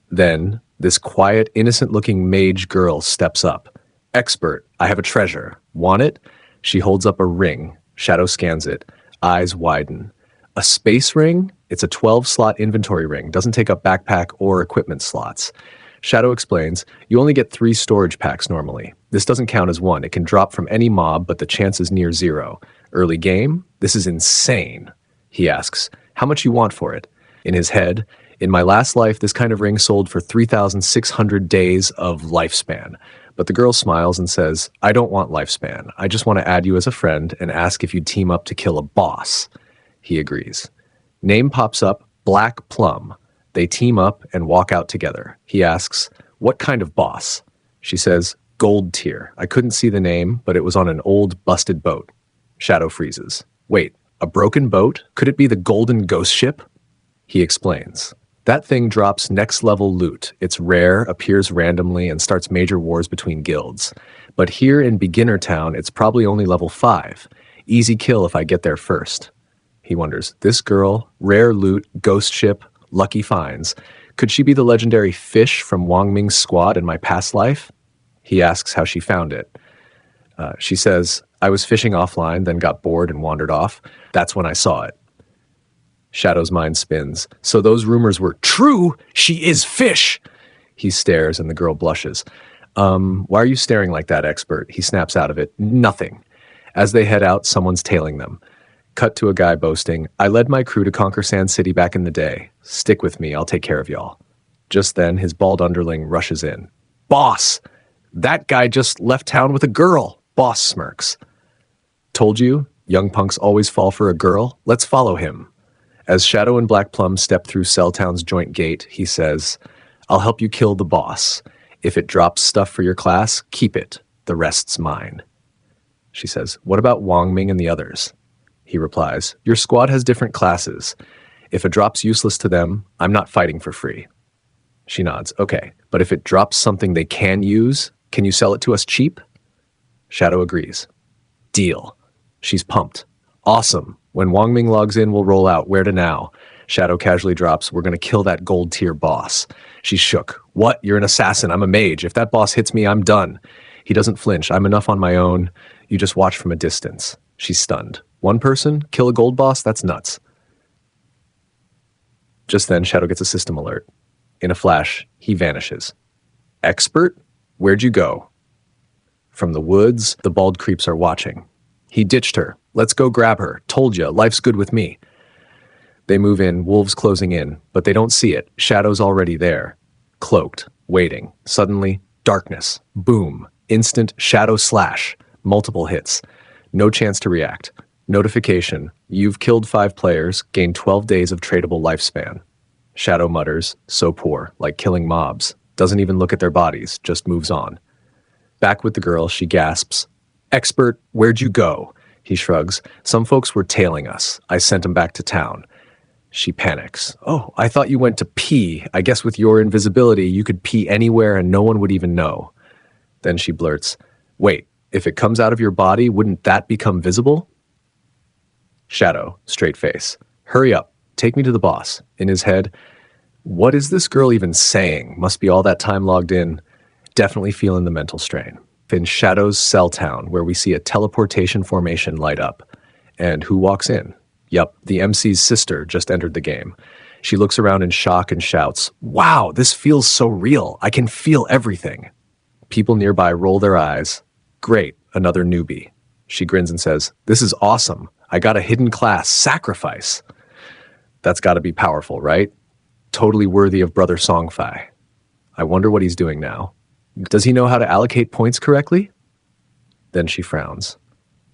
Then, this quiet, innocent-looking mage girl steps up. Expert, I have a treasure. Want it? She holds up a ring. Shadow scans it. Eyes widen. A space ring? It's a 12-slot inventory ring. Doesn't take up backpack or equipment slots. Shadow explains, you only get 3 storage packs normally. This doesn't count as one. It can drop from any mob, but the chance is near 0. Early game? This is insane. He asks, how much you want for it? In his head, in my last life, this kind of ring sold for 3,600 days of lifespan. But the girl smiles and says, I don't want lifespan. I just want to add you as a friend and ask if you'd team up to kill a boss. He agrees. Name pops up, Black Plum. They team up and walk out together. He asks, what kind of boss? She says, gold tier. I couldn't see the name, but it was on an old, busted boat. Shadow freezes. Wait, a broken boat? Could it be the Golden Ghost Ship? He explains. That thing drops next-level loot. It's rare, appears randomly, and starts major wars between guilds. But here in Beginner Town, it's probably only level 5. Easy kill if I get there first. He wonders, this girl, rare loot, ghost ship, lucky finds. Could she be the legendary fish from Wang Ming's squad in my past life? He asks how she found it. She says, I was fishing offline, then got bored and wandered off. That's when I saw it. Shadow's mind spins. So those rumors were true? She is fish! He stares and the girl blushes. Why are you staring like that, expert? He snaps out of it. Nothing. As they head out, someone's tailing them. Cut to a guy boasting, I led my crew to conquer Sand City back in the day. Stick with me, I'll take care of y'all. Just then, his bald underling rushes in. Boss! That guy just left town with a girl. Boss smirks. Told you, young punks always fall for a girl. Let's follow him. As Shadow and Black Plum step through Celltown's joint gate, he says, I'll help you kill the boss. If it drops stuff for your class, keep it. The rest's mine. She says, what about Wang Ming and the others? He replies, your squad has different classes. If it drops useless to them, I'm not fighting for free. She nods, okay, but if it drops something they can use, can you sell it to us cheap? Shadow agrees. Deal. She's pumped. Awesome. When Wang Ming logs in, we'll roll out. Where to now? Shadow casually drops, we're going to kill that gold tier boss. She's shook. What? You're an assassin. I'm a mage. If that boss hits me, I'm done. He doesn't flinch. I'm enough on my own. You just watch from a distance. She's stunned. One person? Kill a gold boss? That's nuts. Just then, Shadow gets a system alert. In a flash, he vanishes. Expert? Where'd you go? From the woods, the bald creeps are watching. He ditched her. Let's go grab her. Told ya, life's good with me. They move in, wolves closing in, but they don't see it. Shadow's already there. Cloaked, waiting. Suddenly, darkness. Boom. Instant shadow slash. Multiple hits. No chance to react. Notification. You've killed 5 players, gained 12 days of tradable lifespan. Shadow mutters, so poor, like killing mobs. Doesn't even look at their bodies, just moves on. Back with the girl, she gasps. Expert, where'd you go? He shrugs. Some folks were tailing us. I sent them back to town. She panics. Oh, I thought you went to pee. I guess with your invisibility, you could pee anywhere and no one would even know. Then she blurts, wait, if it comes out of your body, wouldn't that become visible? Shadow, straight face. Hurry up. Take me to the boss. In his head, what is this girl even saying? Must be all that time logged in. Definitely feeling the mental strain. In Shadow's cell town, where we see a teleportation formation light up. And who walks in? Yup, the MC's sister just entered the game. She looks around in shock and shouts, wow, this feels so real. I can feel everything. People nearby roll their eyes. Great, another newbie. She grins and says, "This is awesome. I got a hidden class, sacrifice." That's gotta be powerful, right? Totally worthy of Brother Songfai. I wonder what he's doing now. Does he know how to allocate points correctly? Then she frowns.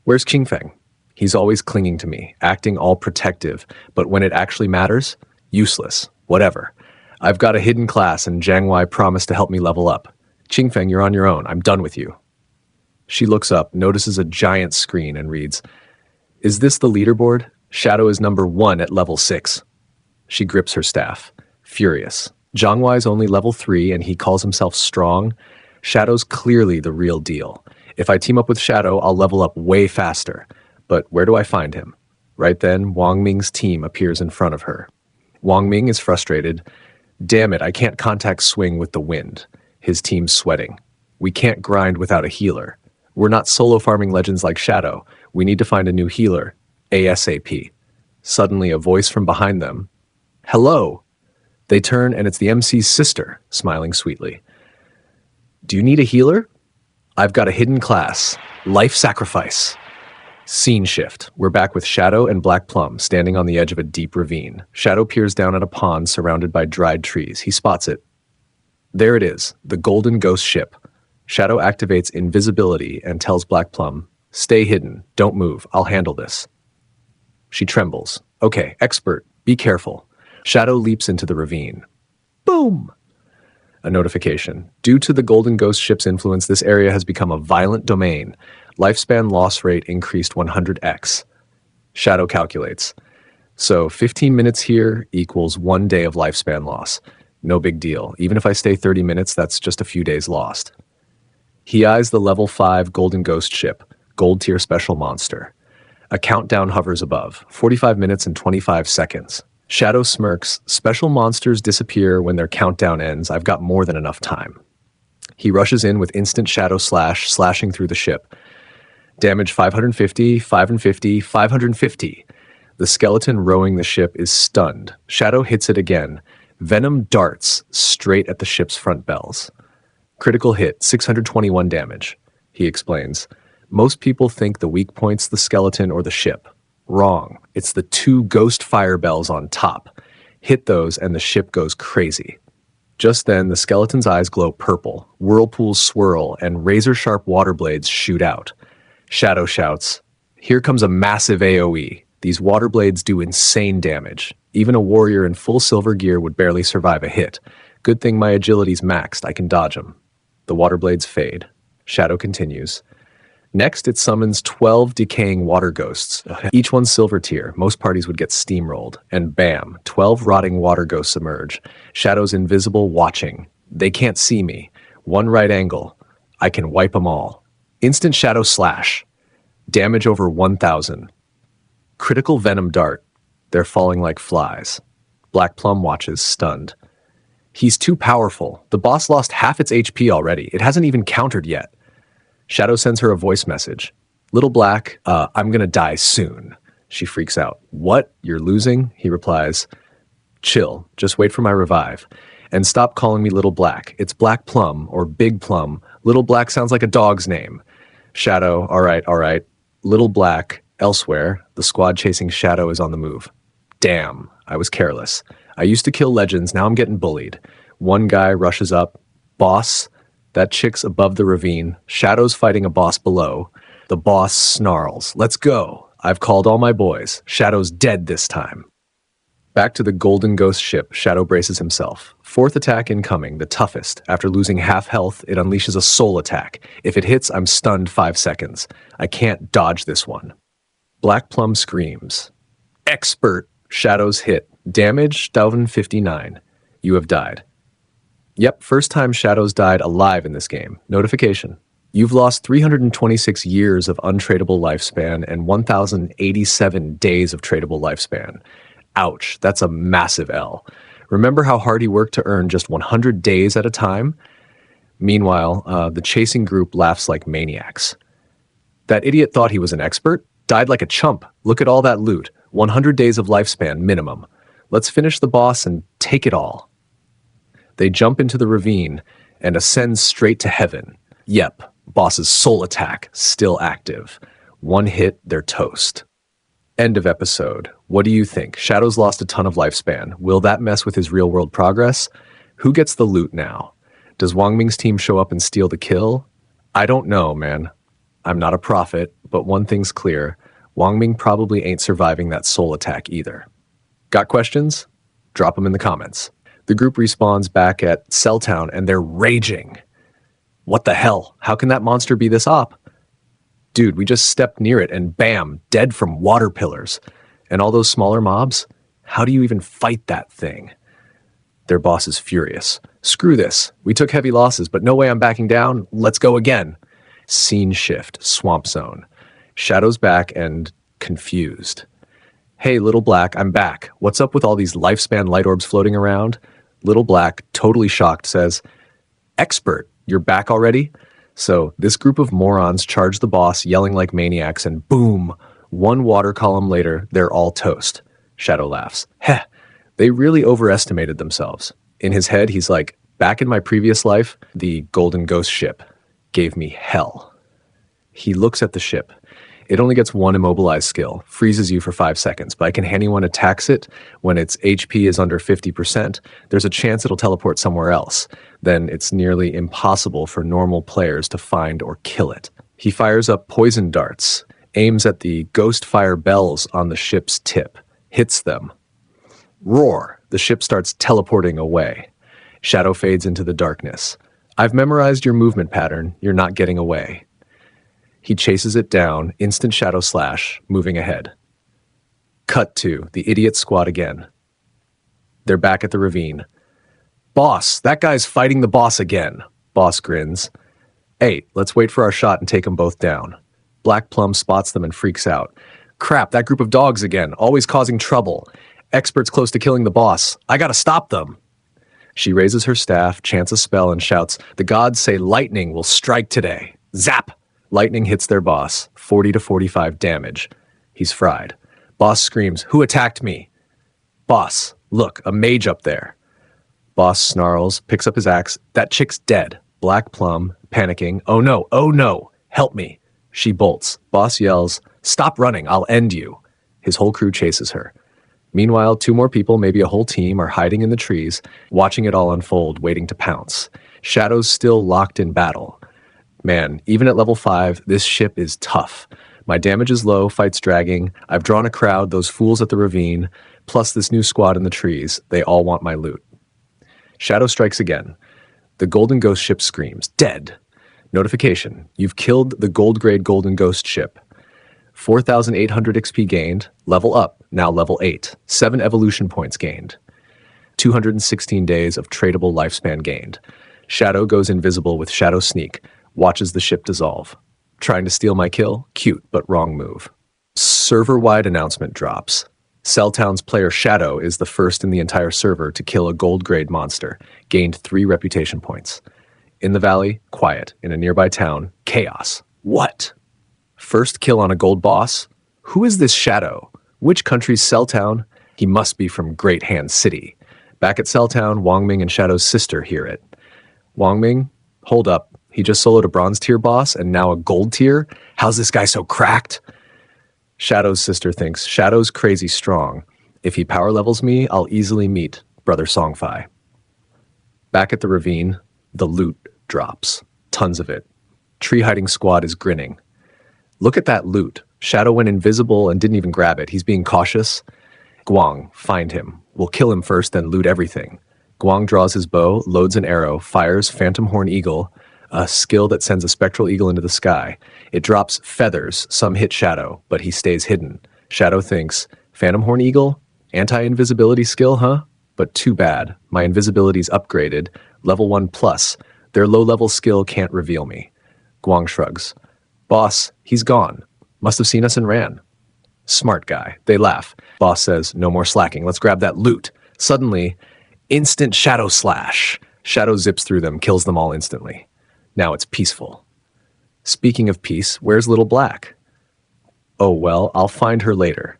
Where's Qin Feng? He's always clinging to me, acting all protective, but when it actually matters, useless. Whatever. I've got a hidden class and Jiang Wei promised to help me level up. Qin Feng, you're on your own. I'm done with you. She looks up, notices a giant screen, and reads, "Is this the leaderboard? Shadow is number 1 at level 6. She grips her staff, furious. Jiang Wei's only level 3 and he calls himself strong. Shadow's clearly the real deal. If I team up with Shadow, I'll level up way faster. But where do I find him? Right then, Wang Ming's team appears in front of her. Wang Ming is frustrated. Damn it, I can't contact swing with the wind. His team's sweating. We can't grind without a healer. We're not solo farming legends like Shadow. We need to find a new healer. ASAP. Suddenly, a voice from behind them. Hello. They turn and it's the MC's sister, smiling sweetly. Do you need a healer? I've got a hidden class. Life sacrifice. Scene shift. We're back with Shadow and Black Plum standing on the edge of a deep ravine. Shadow peers down at a pond surrounded by dried trees. He spots it. There it is, the Golden Ghost ship. Shadow activates invisibility and tells Black Plum, "Stay hidden. Don't move. I'll handle this." She trembles. Okay, expert. Be careful. Shadow leaps into the ravine. Boom! A notification. Due to the Golden Ghost ship's influence, this area has become a violent domain. Lifespan loss rate increased 100x. Shadow calculates. So 15 minutes here equals 1 day of lifespan loss. No big deal. Even if I stay 30 minutes, that's just a few days lost. He eyes the level 5 Golden Ghost ship, gold tier special monster. A countdown hovers above, 45 minutes and 25 seconds. Shadow smirks. Special monsters disappear when their countdown ends. I've got more than enough time. He rushes in with instant shadow slash, slashing through the ship. Damage 550, 550, 550. The skeleton rowing the ship is stunned. Shadow hits it again. Venom darts straight at the ship's front bells. Critical hit, 621 damage. He explains. Most people think the weak point's the skeleton or the ship. Wrong. It's the 2 ghost fire bells on top. Hit those and the ship goes crazy. Just then, the skeleton's eyes glow purple, whirlpools swirl, and razor-sharp water blades shoot out. Shadow shouts, "Here comes a massive AoE. These water blades do insane damage. Even a warrior in full silver gear would barely survive a hit. Good thing my agility's maxed, I can dodge them." The water blades fade. Shadow continues. Next, it summons 12 decaying water ghosts. Each one silver tier. Most parties would get steamrolled. And bam, 12 rotting water ghosts emerge. Shadow's invisible, watching. They can't see me. One right angle. I can wipe them all. Instant shadow slash. Damage over 1,000. Critical venom dart. They're falling like flies. Black Plum watches, stunned. He's too powerful. The boss lost half its HP already. It hasn't even countered yet. Shadow sends her a voice message. Little Black, I'm gonna die soon. She freaks out. What? You're losing? He replies. Chill. Just wait for my revive. And stop calling me Little Black. It's Black Plum or Big Plum. Little Black sounds like a dog's name. Shadow, all right. Little Black, elsewhere. The squad chasing Shadow is on the move. Damn, I was careless. I used to kill legends, now I'm getting bullied. One guy rushes up. Boss? That chick's above the ravine. Shadow's fighting a boss below. The boss snarls. Let's go. I've called all my boys. Shadow's dead this time. Back to the Golden Ghost ship, Shadow braces himself. 4th attack incoming, the toughest. After losing half health, it unleashes a soul attack. If it hits, I'm stunned 5 seconds. I can't dodge this one. Black Plum screams. Expert. Shadow's hit. Damage, 1,059. You have died. Yep, first time Shadows died alive in this game. Notification. You've lost 326 years of untradeable lifespan and 1,087 days of tradable lifespan. Ouch, that's a massive L. Remember how hard he worked to earn just 100 days at a time? Meanwhile, the chasing group laughs like maniacs. That idiot thought he was an expert? Died like a chump. Look at all that loot. 100 days of lifespan minimum. Let's finish the boss and take it all. They jump into the ravine and ascend straight to heaven. Yep, Boss's soul attack, still active. One hit, they're toast. End of episode. What do you think? Shadow's lost a ton of lifespan. Will that mess with his real-world progress? Who gets the loot now? Does Wang Ming's team show up and steal the kill? I don't know, man. I'm not a prophet, but one thing's clear. Wang Ming probably ain't surviving that soul attack either. Got questions? Drop them in the comments. The group respawns back at Cell Town and they're raging. What the hell? How can that monster be this op? Dude, we just stepped near it and bam, dead from water pillars. And all those smaller mobs? How do you even fight that thing? Their boss is furious. Screw this. We took heavy losses, but no way I'm backing down. Let's go again. Scene shift, swamp zone. Shadow's back and confused. Hey, Little Black, I'm back. What's up with all these lifespan light orbs floating around? Little Black, totally shocked, says, Expert, you're back already? So this group of morons charge the boss, yelling like maniacs, and boom, one water column later, they're all toast. Shadow laughs. Heh, they really overestimated themselves. In his head, he's like, back in my previous life, the Golden Ghost ship gave me hell. He looks at the ship. It only gets one immobilized skill, freezes you for 5 seconds, but can anyone attacks it when its HP is under 50%, there's a chance it'll teleport somewhere else. Then it's nearly impossible for normal players to find or kill it. He fires up poison darts, aims at the ghost fire bells on the ship's tip, hits them. Roar! The ship starts teleporting away. Shadow fades into the darkness. I've memorized your movement pattern, you're not getting away. He chases it down, instant shadow slash, moving ahead. Cut to the idiot squad again. They're back at the ravine. Boss, that guy's fighting the boss again. Boss grins. Hey, let's wait for our shot and take them both down. Black Plum spots them and freaks out. Crap, that group of dogs again, always causing trouble. Experts close to killing the boss. I gotta stop them. She raises her staff, chants a spell, and shouts, the gods say lightning will strike today. Zap! Lightning hits their boss, 40 to 45 damage. He's fried. Boss screams, who attacked me? Boss, look, a mage up there. Boss snarls, picks up his axe. That chick's dead. Black Plum, panicking, oh no, help me. She bolts. Boss yells, stop running, I'll end you. His whole crew chases her. Meanwhile, 2 more people, maybe a whole team, are hiding in the trees, watching it all unfold, waiting to pounce. Shadow's still locked in battle. Man, even at level 5, this ship is tough. My damage is low, fight's dragging. I've drawn a crowd, those fools at the ravine, plus this new squad in the trees. They all want my loot. Shadow strikes again. The Golden Ghost ship screams, dead. Notification, you've killed the gold grade Golden Ghost ship. 4,800 XP gained, level up, now level 8. 7 evolution points gained. 216 days of tradable lifespan gained. Shadow goes invisible with Shadow Sneak. Watches the ship dissolve. Trying to steal my kill? Cute, but wrong move. Server-wide announcement drops. Celltown's player Shadow is the first in the entire server to kill a gold-grade monster, gained 3 reputation points. In the valley, quiet. In a nearby town, chaos. What? First kill on a gold boss? Who is this Shadow? Which country's Celltown? He must be from Great Hand City. Back at Celltown, Wang Ming and Shadow's sister hear it. Wang Ming, hold up. He just soloed a bronze tier boss and now a gold tier? How's this guy so cracked? Shadow's sister thinks, Shadow's crazy strong. If he power levels me, I'll easily meet Brother Songfai. Back at the ravine, the loot drops. Tons of it. Tree hiding squad is grinning. Look at that loot. Shadow went invisible and didn't even grab it. He's being cautious. Guang, find him. We'll kill him first, then loot everything. Guang draws his bow, loads an arrow, fires Phantom Horn Eagle, a skill that sends a spectral eagle into the sky. It drops feathers, some hit Shadow, but he stays hidden. Shadow thinks, Phantom Horn Eagle? Anti-invisibility skill, huh? But too bad. My invisibility's upgraded. Level 1 plus. Their low-level skill can't reveal me. Guang shrugs. Boss, he's gone. Must have seen us and ran. Smart guy. They laugh. Boss says, no more slacking. Let's grab that loot. Suddenly, instant shadow slash. Shadow zips through them, kills them all instantly. Now it's peaceful. Speaking of peace, where's Little Black? Oh well, I'll find her later.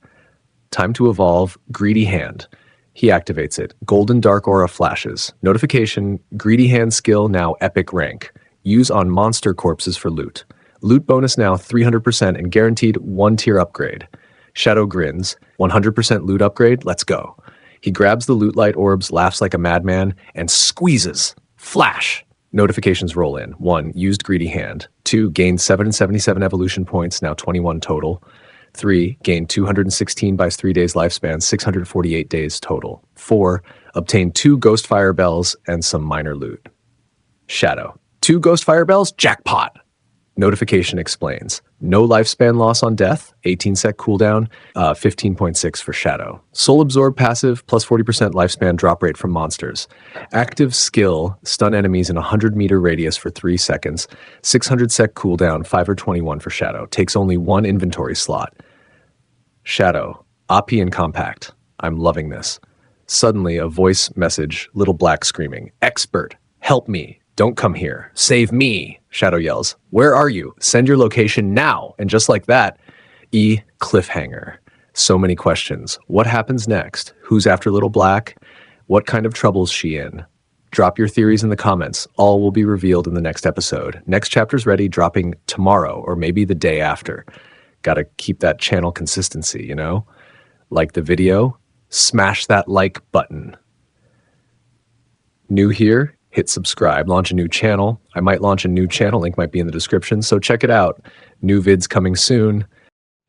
Time to evolve Greedy Hand. He activates it. Golden Dark Aura flashes. Notification, Greedy Hand skill now epic rank. Use on monster corpses for loot. Loot bonus now 300% and guaranteed 1 tier upgrade. Shadow grins. 100% loot upgrade, let's go. He grabs the loot light orbs, laughs like a madman, and squeezes. Flash! Notifications roll in. 1. Used greedy hand. 2. Gained 777 evolution points, now 21 total. 3. Gained 216 buys 3 days lifespan, 648 days total. 4. Obtained 2 ghost fire bells and some minor loot. Shadow. 2 ghost fire bells? Jackpot! Notification explains. No lifespan loss on death, 18 sec cooldown, 15.6 for Shadow. Soul Absorb passive, plus 40% lifespan drop rate from monsters. Active skill, stun enemies in a 100-meter radius for 3 seconds, 600 sec cooldown, 5 or 21 for Shadow. Takes only 1 inventory slot. Shadow, OP and compact. I'm loving this. Suddenly, a voice message, little black screaming, "Expert, help me. Don't come here. Save me," Shadow yells. "Where are you? Send your location now." And just like that, cliffhanger. So many questions. What happens next? Who's after Little Black? What kind of trouble's she in? Drop your theories in the comments. All will be revealed in the next episode. Next chapter's ready, dropping tomorrow or maybe the day after. Gotta keep that channel consistency, you know? Like the video? Smash that like button. New here? Hit subscribe, launch a new channel. I might launch a new channel, link might be in the description, so check it out. New vids coming soon.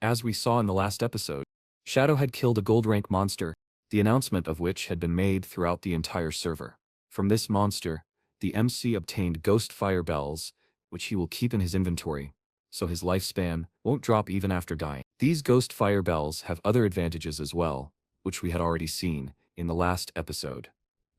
As we saw in the last episode, Shadow had killed a gold rank monster, the announcement of which had been made throughout the entire server. From this monster, the MC obtained ghost fire bells, which he will keep in his inventory, so his lifespan won't drop even after dying. These ghost fire bells have other advantages as well, which we had already seen in the last episode.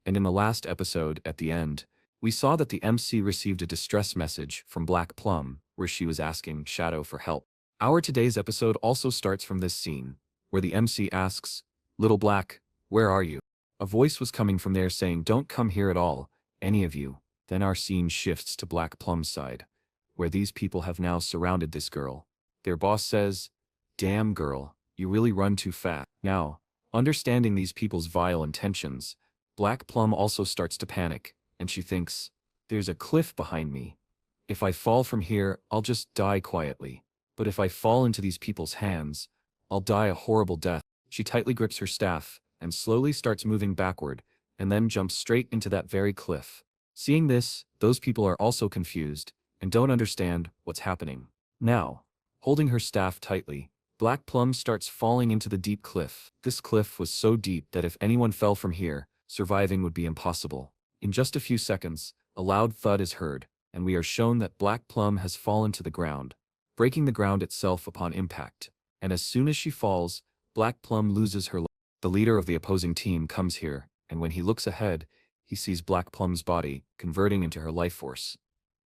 And in the last episode, at the end, we saw that the MC received a distress message from Black Plum, where she was asking Shadow for help. Our today's episode also starts from this scene, where the MC asks, "Little Black, where are you?" A voice was coming from there saying, "Don't come here at all, any of you." Then our scene shifts to Black Plum's side, where these people have now surrounded this girl. Their boss says, "Damn girl, you really run too fast." Now, understanding these people's vile intentions, Black Plum also starts to panic, and she thinks, "There's a cliff behind me. If I fall from here, I'll just die quietly. But if I fall into these people's hands, I'll die a horrible death." She tightly grips her staff, and slowly starts moving backward, and then jumps straight into that very cliff. Seeing this, those people are also confused, and don't understand what's happening. Now, holding her staff tightly, Black Plum starts falling into the deep cliff. This cliff was so deep that if anyone fell from here, surviving would be impossible. In just a few seconds, a loud thud is heard, and we are shown that Black Plum has fallen to the ground, breaking the ground itself upon impact. And as soon as she falls, Black Plum loses her life. The leader of the opposing team comes here, and when he looks ahead, he sees Black Plum's body converting into her life force.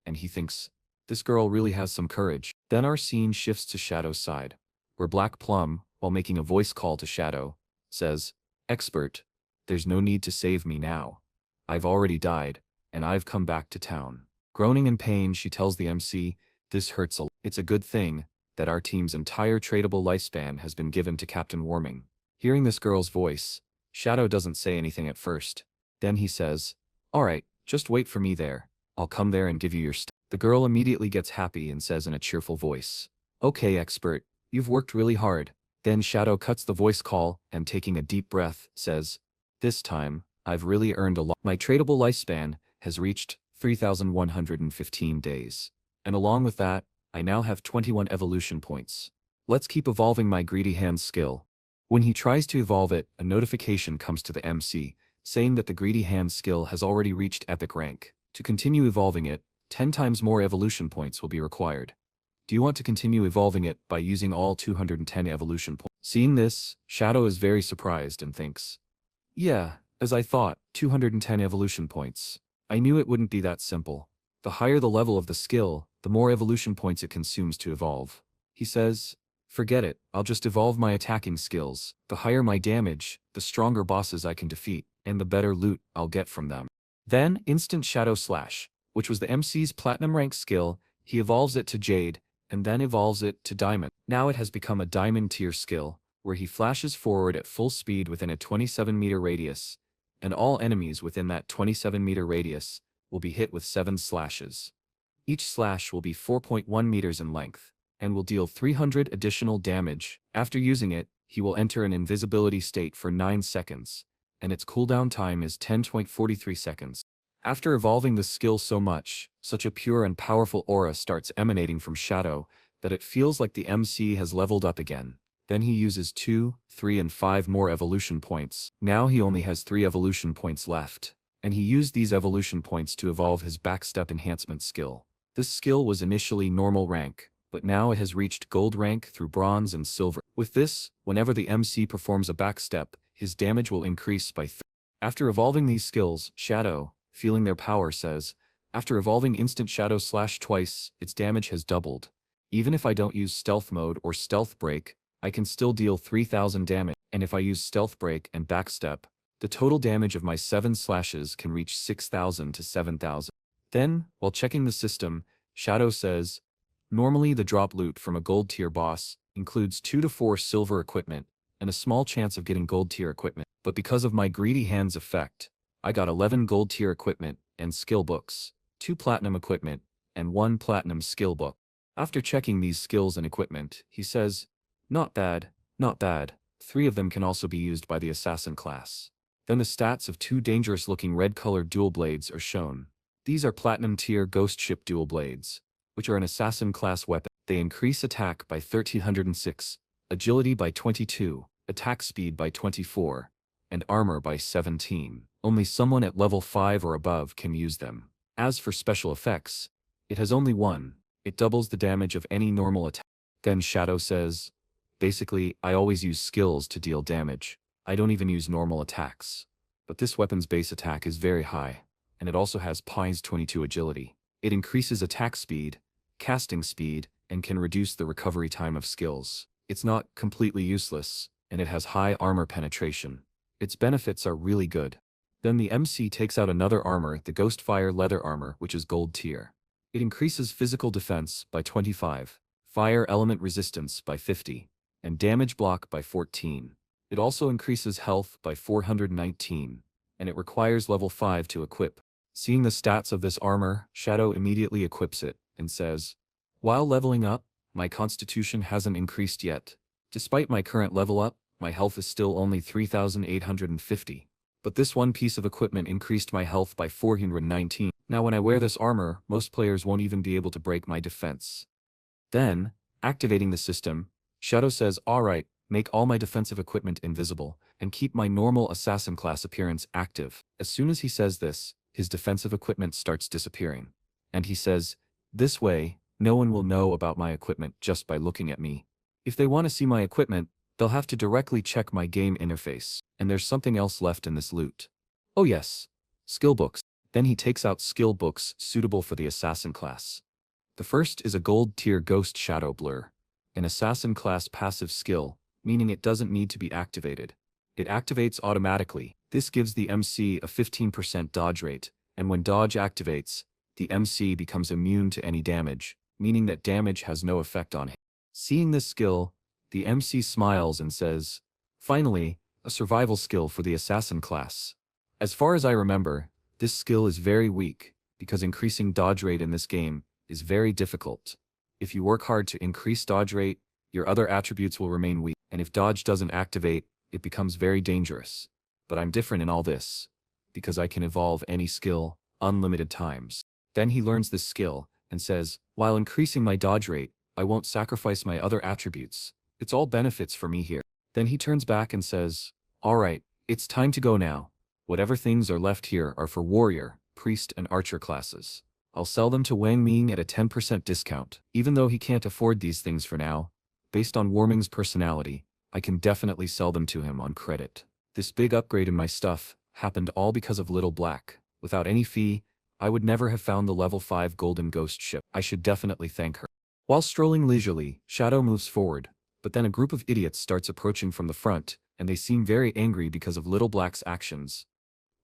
And he thinks, this girl really has some courage. Then our scene shifts to Shadow's side, where Black Plum, while making a voice call to Shadow, says, "Expert, there's no need to save me now. I've already died, and I've come back to town." Groaning in pain, she tells the MC, "This hurts a lot. It's a good thing that our team's entire tradable lifespan has been given to Captain Warming." Hearing this girl's voice, Shadow doesn't say anything at first. Then he says, "Alright, just wait for me there. I'll come there and give you your stuff." The girl immediately gets happy and says in a cheerful voice, "Okay, expert, you've worked really hard." Then Shadow cuts the voice call and, taking a deep breath, says, "This time, I've really earned a lot. My tradable lifespan has reached 3,115 days. And along with that, I now have 21 evolution points. Let's keep evolving my greedy hand skill." When he tries to evolve it, a notification comes to the MC, saying that the greedy hand skill has already reached epic rank. To continue evolving it, 10 times more evolution points will be required. Do you want to continue evolving it by using all 210 evolution points? Seeing this, Shadow is very surprised and thinks, "Yeah, as I thought, 210 evolution points. I knew it wouldn't be that simple. The higher the level of the skill, the more evolution points it consumes to evolve." He says, "Forget it, I'll just evolve my attacking skills. The higher my damage, the stronger bosses I can defeat, and the better loot I'll get from them." Then, Instant Shadow Slash, which was the MC's platinum rank skill, he evolves it to Jade, and then evolves it to Diamond. Now it has become a Diamond tier skill, where he flashes forward at full speed within a 27-meter radius, and all enemies within that 27-meter radius will be hit with 7 slashes. Each slash will be 4.1 meters in length, and will deal 300 additional damage. After using it, he will enter an invisibility state for 9 seconds, and its cooldown time is 10.43 seconds. After evolving the skill so much, such a pure and powerful aura starts emanating from Shadow that it feels like the MC has leveled up again. Then he uses 2, 3 and 5 more evolution points. Now he only has 3 evolution points left, and he used these evolution points to evolve his backstep enhancement skill. This skill was initially normal rank, but now it has reached gold rank through bronze and silver. With this, whenever the MC performs a backstep, his damage will increase by 3. After evolving these skills, Shadow, feeling their power, says, after evolving instant Shadow Slash twice, its damage has doubled. Even if I don't use stealth mode or stealth break, I can still deal 3000 damage, and if I use stealth break and backstep, the total damage of my 7 slashes can reach 6000 to 7000. Then, while checking the system, Shadow says, normally the drop loot from a gold tier boss includes 2 to 4 silver equipment and a small chance of getting gold tier equipment, but because of my greedy hands effect, I got 11 gold tier equipment and skill books, 2 platinum equipment, and 1 platinum skill book. After checking these skills and equipment, he says, not bad, not bad. 3 of them can also be used by the assassin class. Then the stats of 2 dangerous-looking red-colored dual blades are shown. These are platinum tier ghost ship dual blades, which are an assassin class weapon. They increase attack by 1306, agility by 22, attack speed by 24, and armor by 17. Only someone at level 5 or above can use them. As for special effects, it has only one. It doubles the damage of any normal attack. Then Shadow says, basically, I always use skills to deal damage. I don't even use normal attacks. But this weapon's base attack is very high, and it also has + 22 agility. It increases attack speed, casting speed, and can reduce the recovery time of skills. It's not completely useless, and it has high armor penetration. Its benefits are really good. Then the MC takes out another armor, the Ghostfire Leather Armor, which is gold tier. It increases physical defense by 25, fire element resistance by 50, and damage block by 14. It also increases health by 419, and it requires level 5 to equip. Seeing the stats of this armor, Shadow immediately equips it, and says, while leveling up, my constitution hasn't increased yet. Despite my current level up, my health is still only 3850. But this one piece of equipment increased my health by 419. Now when I wear this armor, most players won't even be able to break my defense. Then, activating the system, Shadow says, alright, make all my defensive equipment invisible, and keep my normal assassin class appearance active. As soon as he says this, his defensive equipment starts disappearing. And he says, this way, no one will know about my equipment just by looking at me. If they want to see my equipment, they'll have to directly check my game interface, and there's something else left in this loot. Oh yes, skill books. Then he takes out skill books suitable for the assassin class. The first is a gold tier Ghost Shadow Blur, an assassin class passive skill, meaning it doesn't need to be activated. It activates automatically. This gives the MC a 15% dodge rate, and when dodge activates, the MC becomes immune to any damage, meaning that damage has no effect on him. Seeing this skill, the MC smiles and says, finally, a survival skill for the assassin class. As far as I remember, this skill is very weak, because increasing dodge rate in this game is very difficult. If you work hard to increase dodge rate, your other attributes will remain weak, and if dodge doesn't activate, it becomes very dangerous. But I'm different in all this, because I can evolve any skill, unlimited times. Then he learns this skill, and says, while increasing my dodge rate, I won't sacrifice my other attributes. It's all benefits for me here. Then he turns back and says, alright, it's time to go now. Whatever things are left here are for warrior, priest and archer classes. I'll sell them to Wang Ming at a 10% discount. Even though he can't afford these things for now, based on Warming's personality, I can definitely sell them to him on credit. This big upgrade in my stuff happened all because of Little Black. Without any fee, I would never have found the level 5 golden ghost ship. I should definitely thank her. While strolling leisurely, Shadow moves forward, but then a group of idiots starts approaching from the front, and they seem very angry because of Little Black's actions.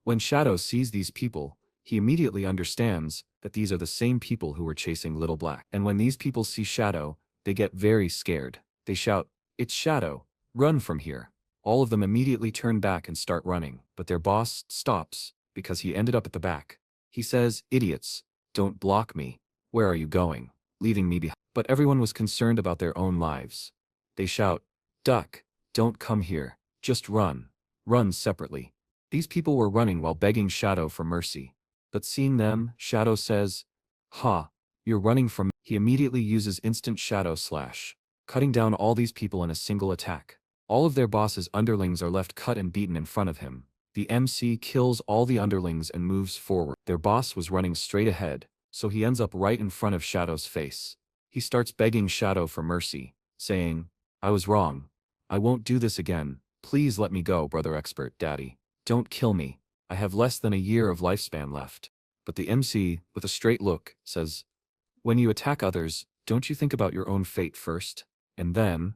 When Shadow sees these people, he immediately understands that these are the same people who were chasing Little Black. And when these people see Shadow, they get very scared. They shout, it's Shadow, run from here. All of them immediately turn back and start running, but their boss stops, because he ended up at the back. He says, idiots, don't block me. Where are you going? Leaving me behind. But everyone was concerned about their own lives. They shout, "Duck, don't come here, just run. Run separately." These people were running while begging Shadow for mercy. But seeing them, Shadow says, "Ha, you're running from." He immediately uses instant Shadow Slash, cutting down all these people in a single attack. All of their boss's underlings are left cut and beaten in front of him. The MC kills all the underlings and moves forward. Their boss was running straight ahead, so he ends up right in front of Shadow's face. He starts begging Shadow for mercy, saying, "I was wrong. I won't do this again. Please let me go, brother expert daddy. Don't kill me. I have less than a year of lifespan left." But the MC, with a straight look, says, "When you attack others, don't you think about your own fate first?" And then,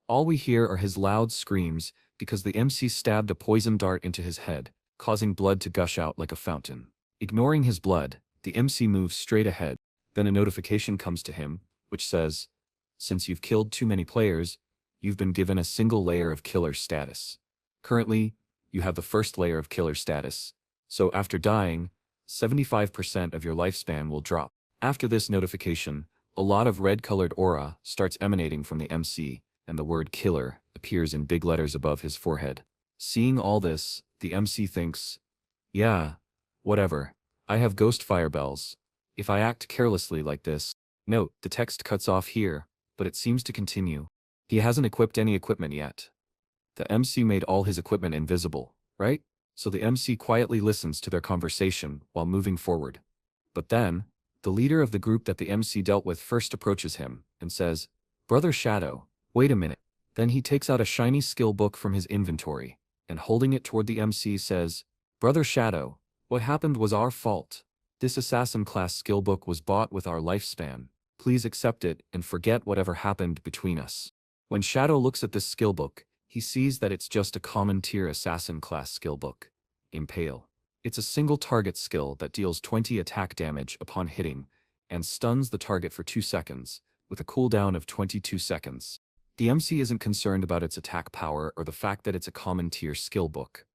all we hear are his loud screams because the MC stabbed a poison dart into his head, causing blood to gush out like a fountain. Ignoring his blood, the MC moves straight ahead. Then a notification comes to him, which says, "Since you've killed too many players, you've been given a single layer of killer status. Currently, you have the first layer of killer status, so after dying, 75% of your lifespan will drop." After this notification, a lot of red-colored aura starts emanating from the MC, and the word killer appears in big letters above his forehead. Seeing all this, the MC thinks, "Yeah, whatever. I have ghost fire bells. If I act carelessly like this." Note, the text cuts off here, but it seems to continue. He hasn't equipped any equipment yet. The MC made all his equipment invisible, right? So the MC quietly listens to their conversation while moving forward. But then, the leader of the group that the MC dealt with first approaches him and says, "Brother Shadow, wait a minute." Then he takes out a shiny skill book from his inventory, and holding it toward the MC says, "Brother Shadow, what happened was our fault. This assassin class skill book was bought with our lifespan. Please accept it and forget whatever happened between us." When Shadow looks at this skill book, he sees that it's just a common tier assassin class skill book. Impale. It's a single target skill that deals 20 attack damage upon hitting, and stuns the target for 2 seconds, with a cooldown of 22 seconds. The MC isn't concerned about its attack power or the fact that it's a common tier skill book.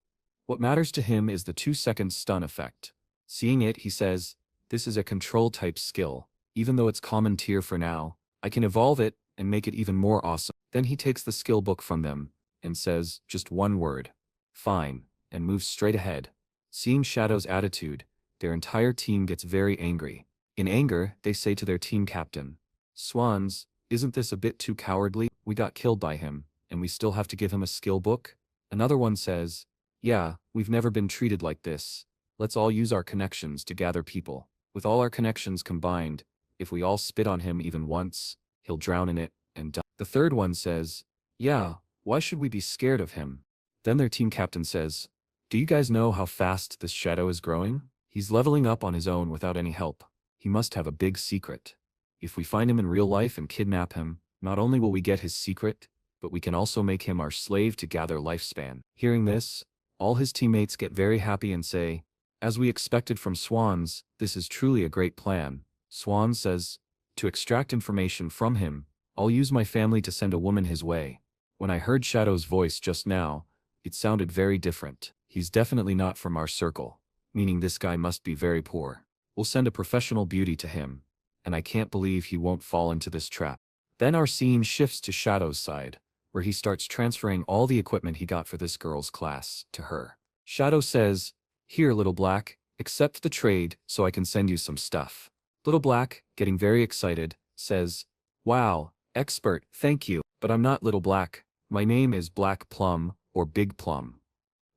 What matters to him is the 2-second stun effect. Seeing it, he says, "This is a control type skill. Even though it's common tier for now, I can evolve it and make it even more awesome." Then he takes the skill book from them and says just one word, "Fine," and moves straight ahead. Seeing Shadow's attitude, their entire team gets very angry. In anger, they say to their team captain, "Swans, isn't this a bit too cowardly? We got killed by him, and we still have to give him a skill book?" Another one says, "Yeah, we've never been treated like this. Let's all use our connections to gather people. With all our connections combined, if we all spit on him even once, he'll drown in it and die." The third one says, "Yeah, why should we be scared of him?" Then their team captain says, "Do you guys know how fast this Shadow is growing? He's leveling up on his own without any help. He must have a big secret. If we find him in real life and kidnap him, not only will we get his secret, but we can also make him our slave to gather lifespan." Hearing this, all his teammates get very happy and say, "As we expected from Swans, this is truly a great plan." Swan says, "To extract information from him, I'll use my family to send a woman his way." When I heard Shadow's voice just now, it sounded very different. He's definitely not from our circle, meaning this guy must be very poor. We'll send a professional beauty to him, and I can't believe he won't fall into this trap. Then our scene shifts to Shadow's side, where he starts transferring all the equipment he got for this girl's class to her. Shadow says, "Here, Little Black, accept the trade so I can send you some stuff." Little Black, getting very excited, says, "Wow, expert, thank you, but I'm not Little Black. My name is Black Plum, or Big Plum."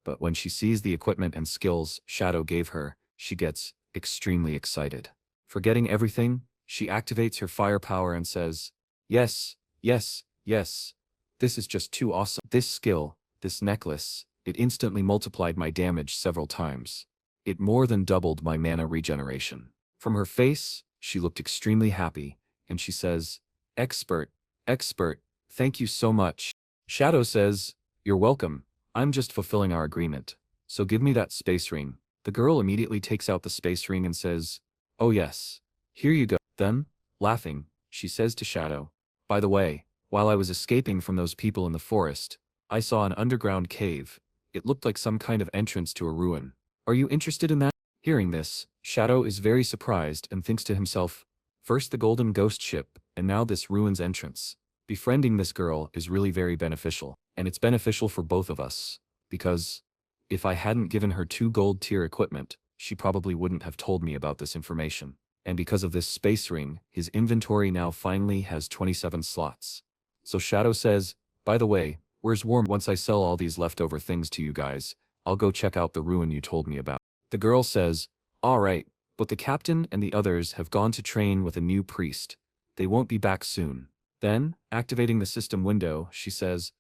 But when she sees the equipment and skills Shadow gave her, she gets extremely excited. Forgetting everything, she activates her firepower and says, "Yes, yes, yes. This is just too awesome. This skill, this necklace, it instantly multiplied my damage several times. It more than doubled my mana regeneration." From her face, she looked extremely happy, and she says, "Expert, expert, thank you so much." Shadow says, "You're welcome. I'm just fulfilling our agreement. So give me that space ring." The girl immediately takes out the space ring and says, "Oh yes. Here you go." Then, laughing, she says to Shadow, "By the way, while I was escaping from those people in the forest, I saw an underground cave. It looked like some kind of entrance to a ruin. Are you interested in that?" Hearing this, Shadow is very surprised and thinks to himself, First the golden ghost ship, and now this ruins entrance. Befriending this girl is really very beneficial, and it's beneficial for both of us, because if I hadn't given her 2 gold tier equipment, she probably wouldn't have told me about this information. And because of this space ring, his inventory now finally has 27 slots. So Shadow says, by the way, where's Warm? Once I sell all these leftover things to you guys, I'll go check out the ruin you told me about. The girl says, alright, but the captain and the others have gone to train with a new priest. They won't be back soon. Then, activating the system window, she says,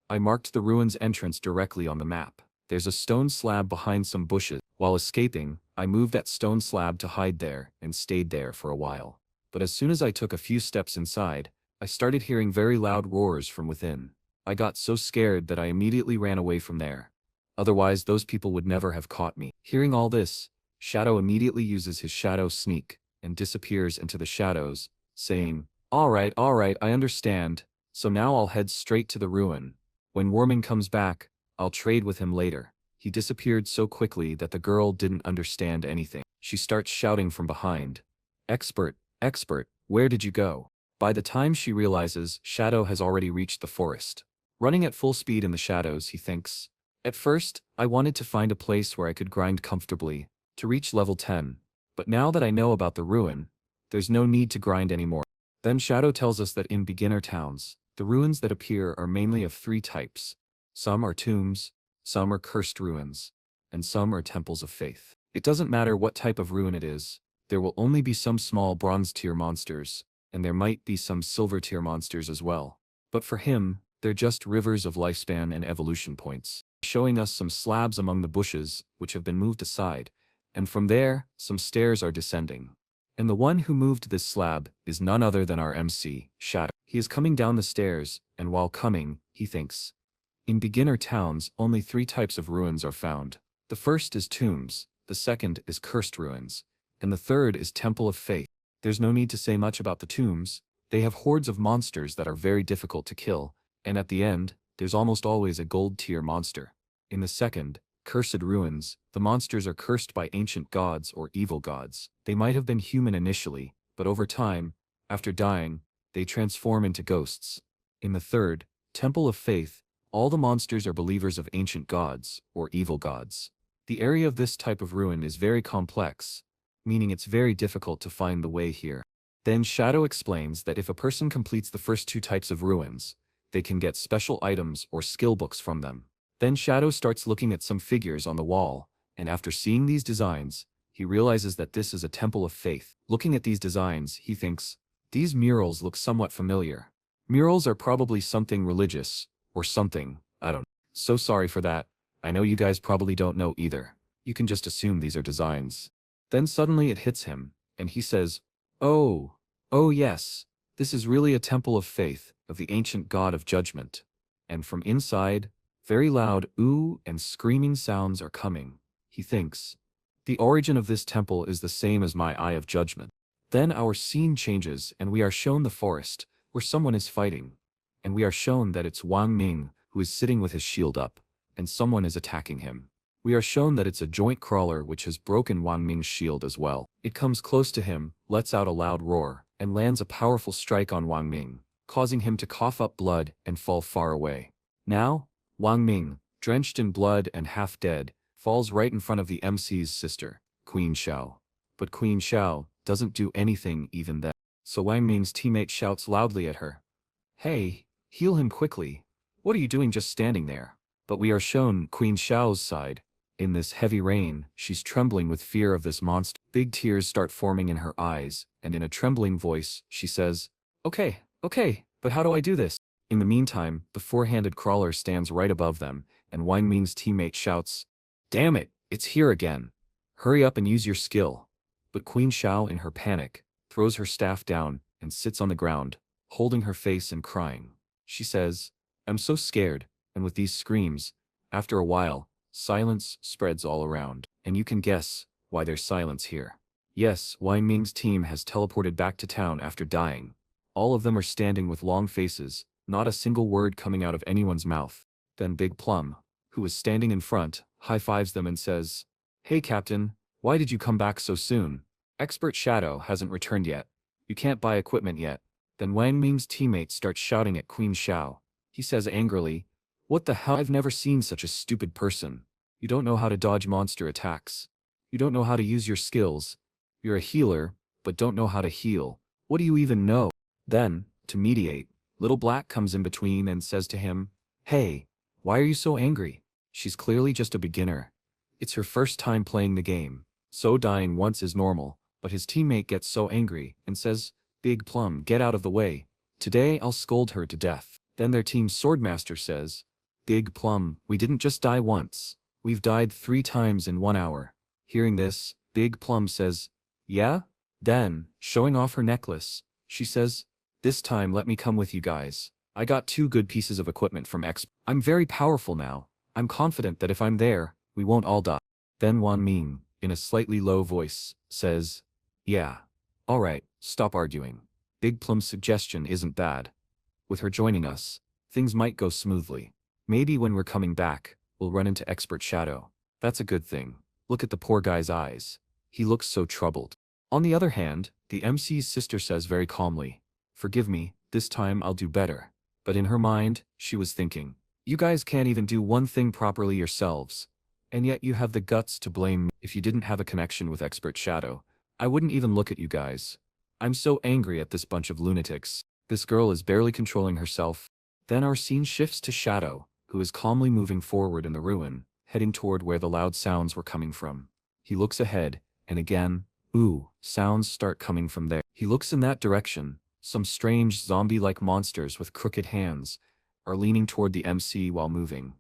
I marked the ruins entrance directly on the map. There's a stone slab behind some bushes. While escaping, I moved that stone slab to hide there and stayed there for a while. But as soon as I took a few steps inside, I started hearing very loud roars from within. I got so scared that I immediately ran away from there. Otherwise, those people would never have caught me. Hearing all this, Shadow immediately uses his shadow sneak and disappears into the shadows, saying, alright, I understand, so now I'll head straight to the ruin. When Warming comes back, I'll trade with him later. He disappeared so quickly that the girl didn't understand anything. She starts shouting from behind, expert, where did you go? By the time she realizes, Shadow has already reached the forest. Running at full speed in the shadows, he thinks, at first, I wanted to find a place where I could grind comfortably, to reach level 10, but now that I know about the ruin, there's no need to grind anymore. Then Shadow tells us that in beginner towns, the ruins that appear are mainly of 3 types. Some are tombs, some are cursed ruins, and some are temples of faith. It doesn't matter what type of ruin it is, there will only be some small bronze tier monsters, and there might be some silver tier monsters as well. But for him, they're just rivers of lifespan and evolution points, showing us some slabs among the bushes which have been moved aside, and from there, some stairs are descending. And the one who moved this slab is none other than our MC, Shadow. He is coming down the stairs, and while coming, he thinks, in beginner towns, only 3 types of ruins are found. The first is tombs, the second is cursed ruins, and the third is temple of faith. There's no need to say much about the tombs. They have hordes of monsters that are very difficult to kill, and at the end, there's almost always a gold tier monster. In the second, cursed ruins, the monsters are cursed by ancient gods or evil gods. They might have been human initially, but over time, after dying, they transform into ghosts. In the third, temple of faith, all the monsters are believers of ancient gods or evil gods. The area of this type of ruin is very complex, meaning it's very difficult to find the way here. Then Shadow explains that if a person completes the first 2 types of ruins, they can get special items or skill books from them. Then Shadow starts looking at some figures on the wall, and after seeing these designs, he realizes that this is a temple of faith. Looking at these designs, he thinks, these murals look somewhat familiar. Murals are probably something religious, or something, I don't know. So sorry for that, I know you guys probably don't know either. You can just assume these are designs. Then suddenly it hits him, and he says, oh yes, this is really a temple of faith, of the ancient god of judgment. And from inside, very loud ooh and screaming sounds are coming. He thinks, the origin of this temple is the same as my eye of judgment. Then our scene changes and we are shown the forest, where someone is fighting. And we are shown that it's Wang Ming, who is sitting with his shield up, and someone is attacking him. We are shown that it's a joint crawler which has broken Wang Ming's shield as well. It comes close to him, lets out a loud roar, and lands a powerful strike on Wang Ming, causing him to cough up blood and fall far away. Now, Wang Ming, drenched in blood and half dead, falls right in front of the MC's sister, Queen Xiao. But Queen Xiao doesn't do anything even then. So Wang Ming's teammate shouts loudly at her, hey, heal him quickly. What are you doing just standing there? But we are shown Queen Xiao's side. In this heavy rain, she's trembling with fear of this monster. Big tears start forming in her eyes, and in a trembling voice, she says, okay, but how do I do this? In the meantime, the 4-handed crawler stands right above them, and Wang Ming's teammate shouts, damn it, it's here again. Hurry up and use your skill. But Queen Xiao, in her panic, throws her staff down and sits on the ground, holding her face and crying. She says, I'm so scared, and with these screams, after a while, silence spreads all around, and you can guess why there's silence here. Yes, Wang Ming's team has teleported back to town after dying. All of them are standing with long faces, not a single word coming out of anyone's mouth. Then Big Plum, who is standing in front, high-fives them and says, hey Captain, why did you come back so soon? Expert Shadow hasn't returned yet. You can't buy equipment yet. Then Wang Ming's teammate starts shouting at Queen Xiao. He says angrily, "What the hell? I've never seen such a stupid person. You don't know how to dodge monster attacks. You don't know how to use your skills. You're a healer, but don't know how to heal. What do you even know?" Then, to mediate, Little Black comes in between and says to him, "Hey, why are you so angry? She's clearly just a beginner. It's her first time playing the game, so dying once is normal." But his teammate gets so angry and says, "Big Plum, get out of the way. Today I'll scold her to death." Then their team's swordmaster says, "Big Plum, we didn't just die once. We've died 3 times in 1 hour." Hearing this, Big Plum says, "Yeah?" Then, showing off her necklace, she says, "This time let me come with you guys. I got 2 good pieces of equipment from X. I'm very powerful now. I'm confident that if I'm there, we won't all die." Then Wan Ming, in a slightly low voice, says, "Yeah. Alright, stop arguing. Big Plum's suggestion isn't bad. With her joining us, things might go smoothly. Maybe when we're coming back, we'll run into Expert Shadow. That's a good thing. Look at the poor guy's eyes. He looks so troubled." On the other hand, the MC's sister says very calmly, "Forgive me, this time I'll do better." But in her mind, she was thinking, "You guys can't even do one thing properly yourselves. And yet you have the guts to blame me. If you didn't have a connection with Expert Shadow, I wouldn't even look at you guys. I'm so angry at this bunch of lunatics. This girl is barely controlling herself." Then our scene shifts to Shadow, who is calmly moving forward in the ruin, heading toward where the loud sounds were coming from. He looks ahead, and again, sounds start coming from there. He looks in that direction. Some strange zombie-like monsters with crooked hands are leaning toward the MC while moving.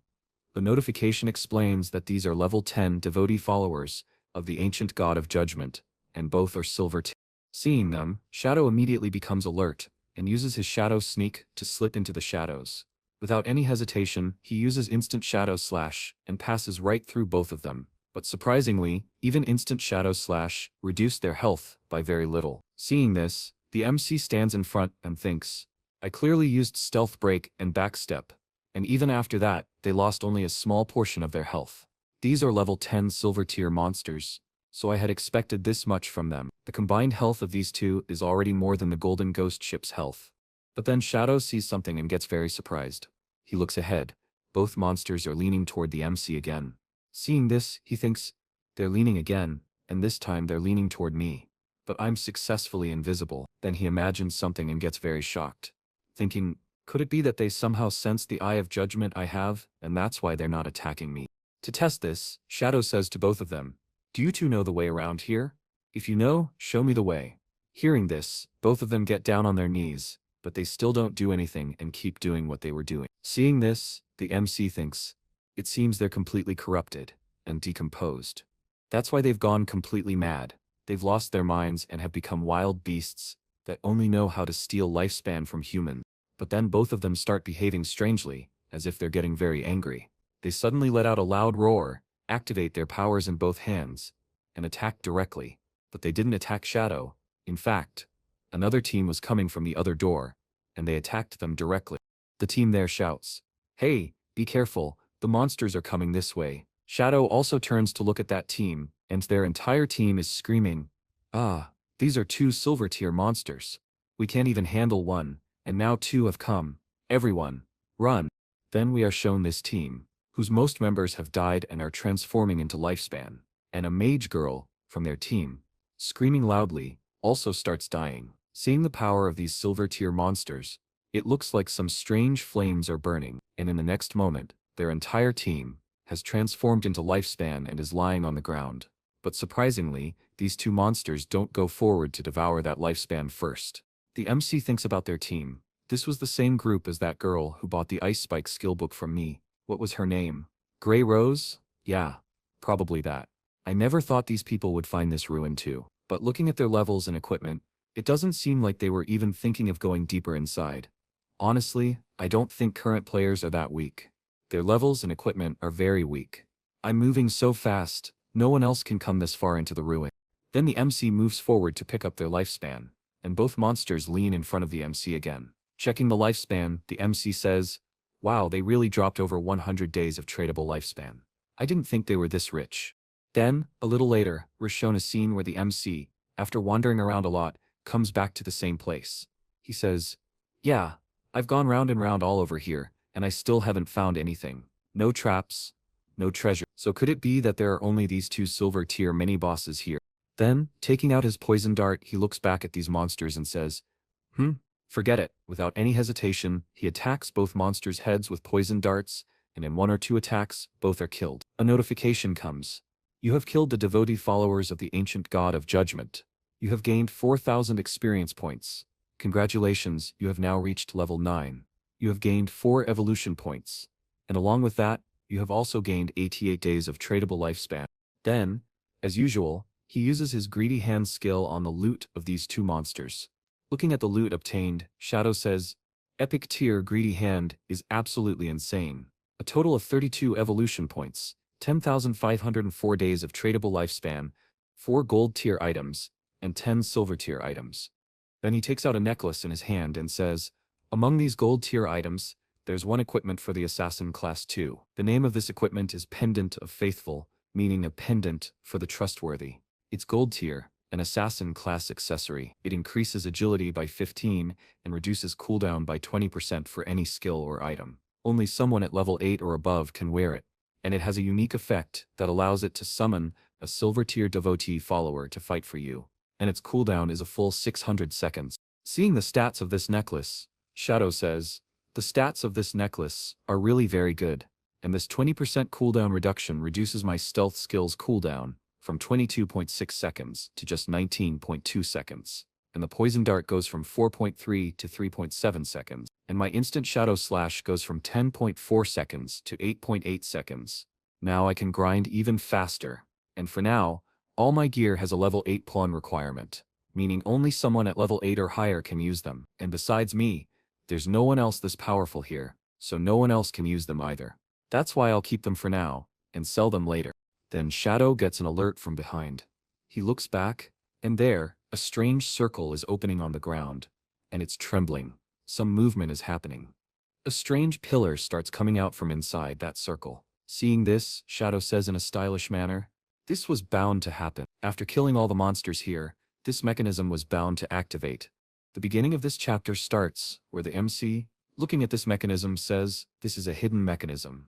The notification explains that these are level 10 devotee followers of the ancient god of judgment, and both are silver. Seeing them, Shadow immediately becomes alert, and uses his shadow sneak to slip into the shadows. Without any hesitation, he uses instant shadow slash, and passes right through both of them. But surprisingly, even instant shadow slash reduced their health by very little. Seeing this, the MC stands in front and thinks, "I clearly used stealth break and backstep, and even after that, they lost only a small portion of their health. These are level 10 silver tier monsters, so I had expected this much from them." The combined health of these two is already more than the Golden Ghost ship's health. But then Shadow sees something and gets very surprised. He looks ahead. Both monsters are leaning toward the MC again. Seeing this, he thinks, "They're leaning again, and this time they're leaning toward me. But I'm successfully invisible." Then he imagines something and gets very shocked, thinking, "Could it be that they somehow sense the eye of judgment I have, and that's why they're not attacking me?" To test this, Shadow says to both of them, "Do you two know the way around here? If you know, show me the way." Hearing this, both of them get down on their knees, but they still don't do anything and keep doing what they were doing. Seeing this, the MC thinks, "It seems they're completely corrupted and decomposed. That's why they've gone completely mad. They've lost their minds and have become wild beasts that only know how to steal lifespan from humans." But then both of them start behaving strangely, as if they're getting very angry. They suddenly let out a loud roar, activate their powers in both hands, and attack directly. But they didn't attack Shadow. In fact, another team was coming from the other door, and they attacked them directly. The team there shouts, "Hey, be careful, the monsters are coming this way." Shadow also turns to look at that team, and their entire team is screaming, "Ah, these are 2 silver tier monsters. We can't even handle one, and now 2 have come. Everyone, run." Then we are shown this team, whose most members have died and are transforming into lifespan, and a mage girl, from their team, screaming loudly, also starts dying. Seeing the power of these silver tier monsters, it looks like some strange flames are burning, and in the next moment, their entire team has transformed into lifespan and is lying on the ground. But surprisingly, these 2 monsters don't go forward to devour that lifespan first. The MC thinks about their team. This was the same group as that girl who bought the Ice Spike skill book from me. What was her name? Grey Rose? Yeah, probably that. I never thought these people would find this ruin too. But looking at their levels and equipment, it doesn't seem like they were even thinking of going deeper inside. Honestly, I don't think current players are that weak. Their levels and equipment are very weak. I'm moving so fast, no one else can come this far into the ruin. Then the MC moves forward to pick up their lifespan, and both monsters lean in front of the MC again. Checking the lifespan, the MC says, "Wow, they really dropped over 100 days of tradable lifespan. I didn't think they were this rich." Then, a little later, we're shown a scene where the MC, after wandering around a lot, comes back to the same place. He says, "Yeah, I've gone round and round all over here, and I still haven't found anything. No traps, no treasure. So could it be that there are only these two silver tier mini-bosses here?" Then, taking out his poison dart, he looks back at these monsters and says, forget it. Without any hesitation, he attacks both monsters' heads with poison darts, and in one or two attacks, both are killed. A notification comes. "You have killed the devotee followers of the ancient god of judgment. You have gained 4,000 experience points. Congratulations, you have now reached level 9. You have gained 4 evolution points. And along with that, you have also gained 88 days of tradable lifespan." Then, as usual, he uses his greedy hand skill on the loot of these two monsters. Looking at the loot obtained, Shadow says, "Epic tier greedy hand is absolutely insane. A total of 32 evolution points, 10,504 days of tradable lifespan, 4 gold tier items, and 10 silver tier items." Then he takes out a necklace in his hand and says, "Among these gold tier items, there's one equipment for the assassin class 2. The name of this equipment is Pendant of Faithful, meaning a pendant for the trustworthy. It's gold tier, an assassin class accessory. It increases agility by 15 and reduces cooldown by 20% for any skill or item. Only someone at level 8 or above can wear it, and it has a unique effect that allows it to summon a silver tier devotee follower to fight for you, and its cooldown is a full 600 seconds. Seeing the stats of this necklace, Shadow says, "The stats of this necklace are really very good, and this 20% cooldown reduction reduces my stealth skills cooldown from 22.6 seconds to just 19.2 seconds, and the poison dart goes from 4.3 to 3.7 seconds, and my instant shadow slash goes from 10.4 seconds to 8.8 seconds. Now I can grind even faster, and for now, all my gear has a level 8 pawn requirement, meaning only someone at level 8 or higher can use them, and besides me, there's no one else this powerful here, so no one else can use them either. That's why I'll keep them for now, and sell them later." Then Shadow gets an alert from behind. He looks back, and there, a strange circle is opening on the ground, and it's trembling. Some movement is happening. A strange pillar starts coming out from inside that circle. Seeing this, Shadow says in a stylish manner, "This was bound to happen. After killing all the monsters here, this mechanism was bound to activate." The beginning of this chapter starts where the MC, looking at this mechanism, says, "This is a hidden mechanism."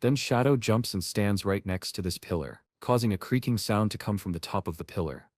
Then Shadow jumps and stands right next to this pillar, causing a creaking sound to come from the top of the pillar.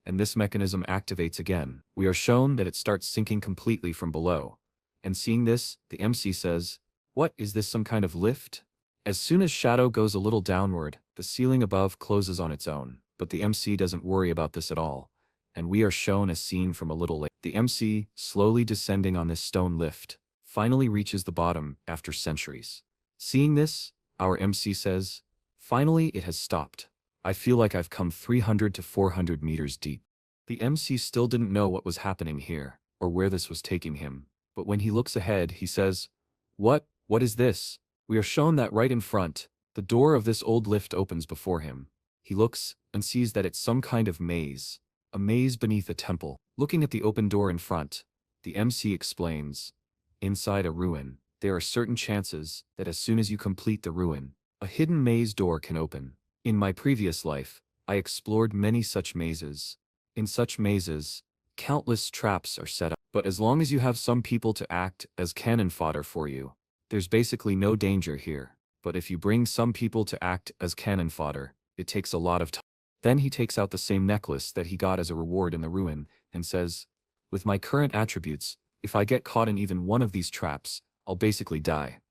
And this mechanism activates again. We are shown that it starts sinking completely from below. And seeing this, the MC says, "What, is this some kind of lift?" As soon as Shadow goes a little downward, the ceiling above closes on its own, but the MC doesn't worry about this at all. And we are shown a scene from a little later. The MC, slowly descending on this stone lift, finally reaches the bottom after centuries. Seeing this, our MC says, "Finally it has stopped. I feel like I've come 300 to 400 meters deep." The MC still didn't know what was happening here, or where this was taking him, but when he looks ahead, he says, What is this?" We are shown that right in front, the door of this old lift opens before him. He looks, and sees that it's some kind of maze. A maze beneath a temple. Looking at the open door in front, the MC explains, "Inside a ruin, there are certain chances that as soon as you complete the ruin, a hidden maze door can open. In my previous life, I explored many such mazes. In such mazes, countless traps are set up. But as long as you have some people to act as cannon fodder for you, there's basically no danger here. But if you bring some people to act as cannon fodder, it takes a lot of time." Then he takes out the same necklace that he got as a reward in the ruin, and says, "With my current attributes, if I get caught in even one of these traps, I'll basically die.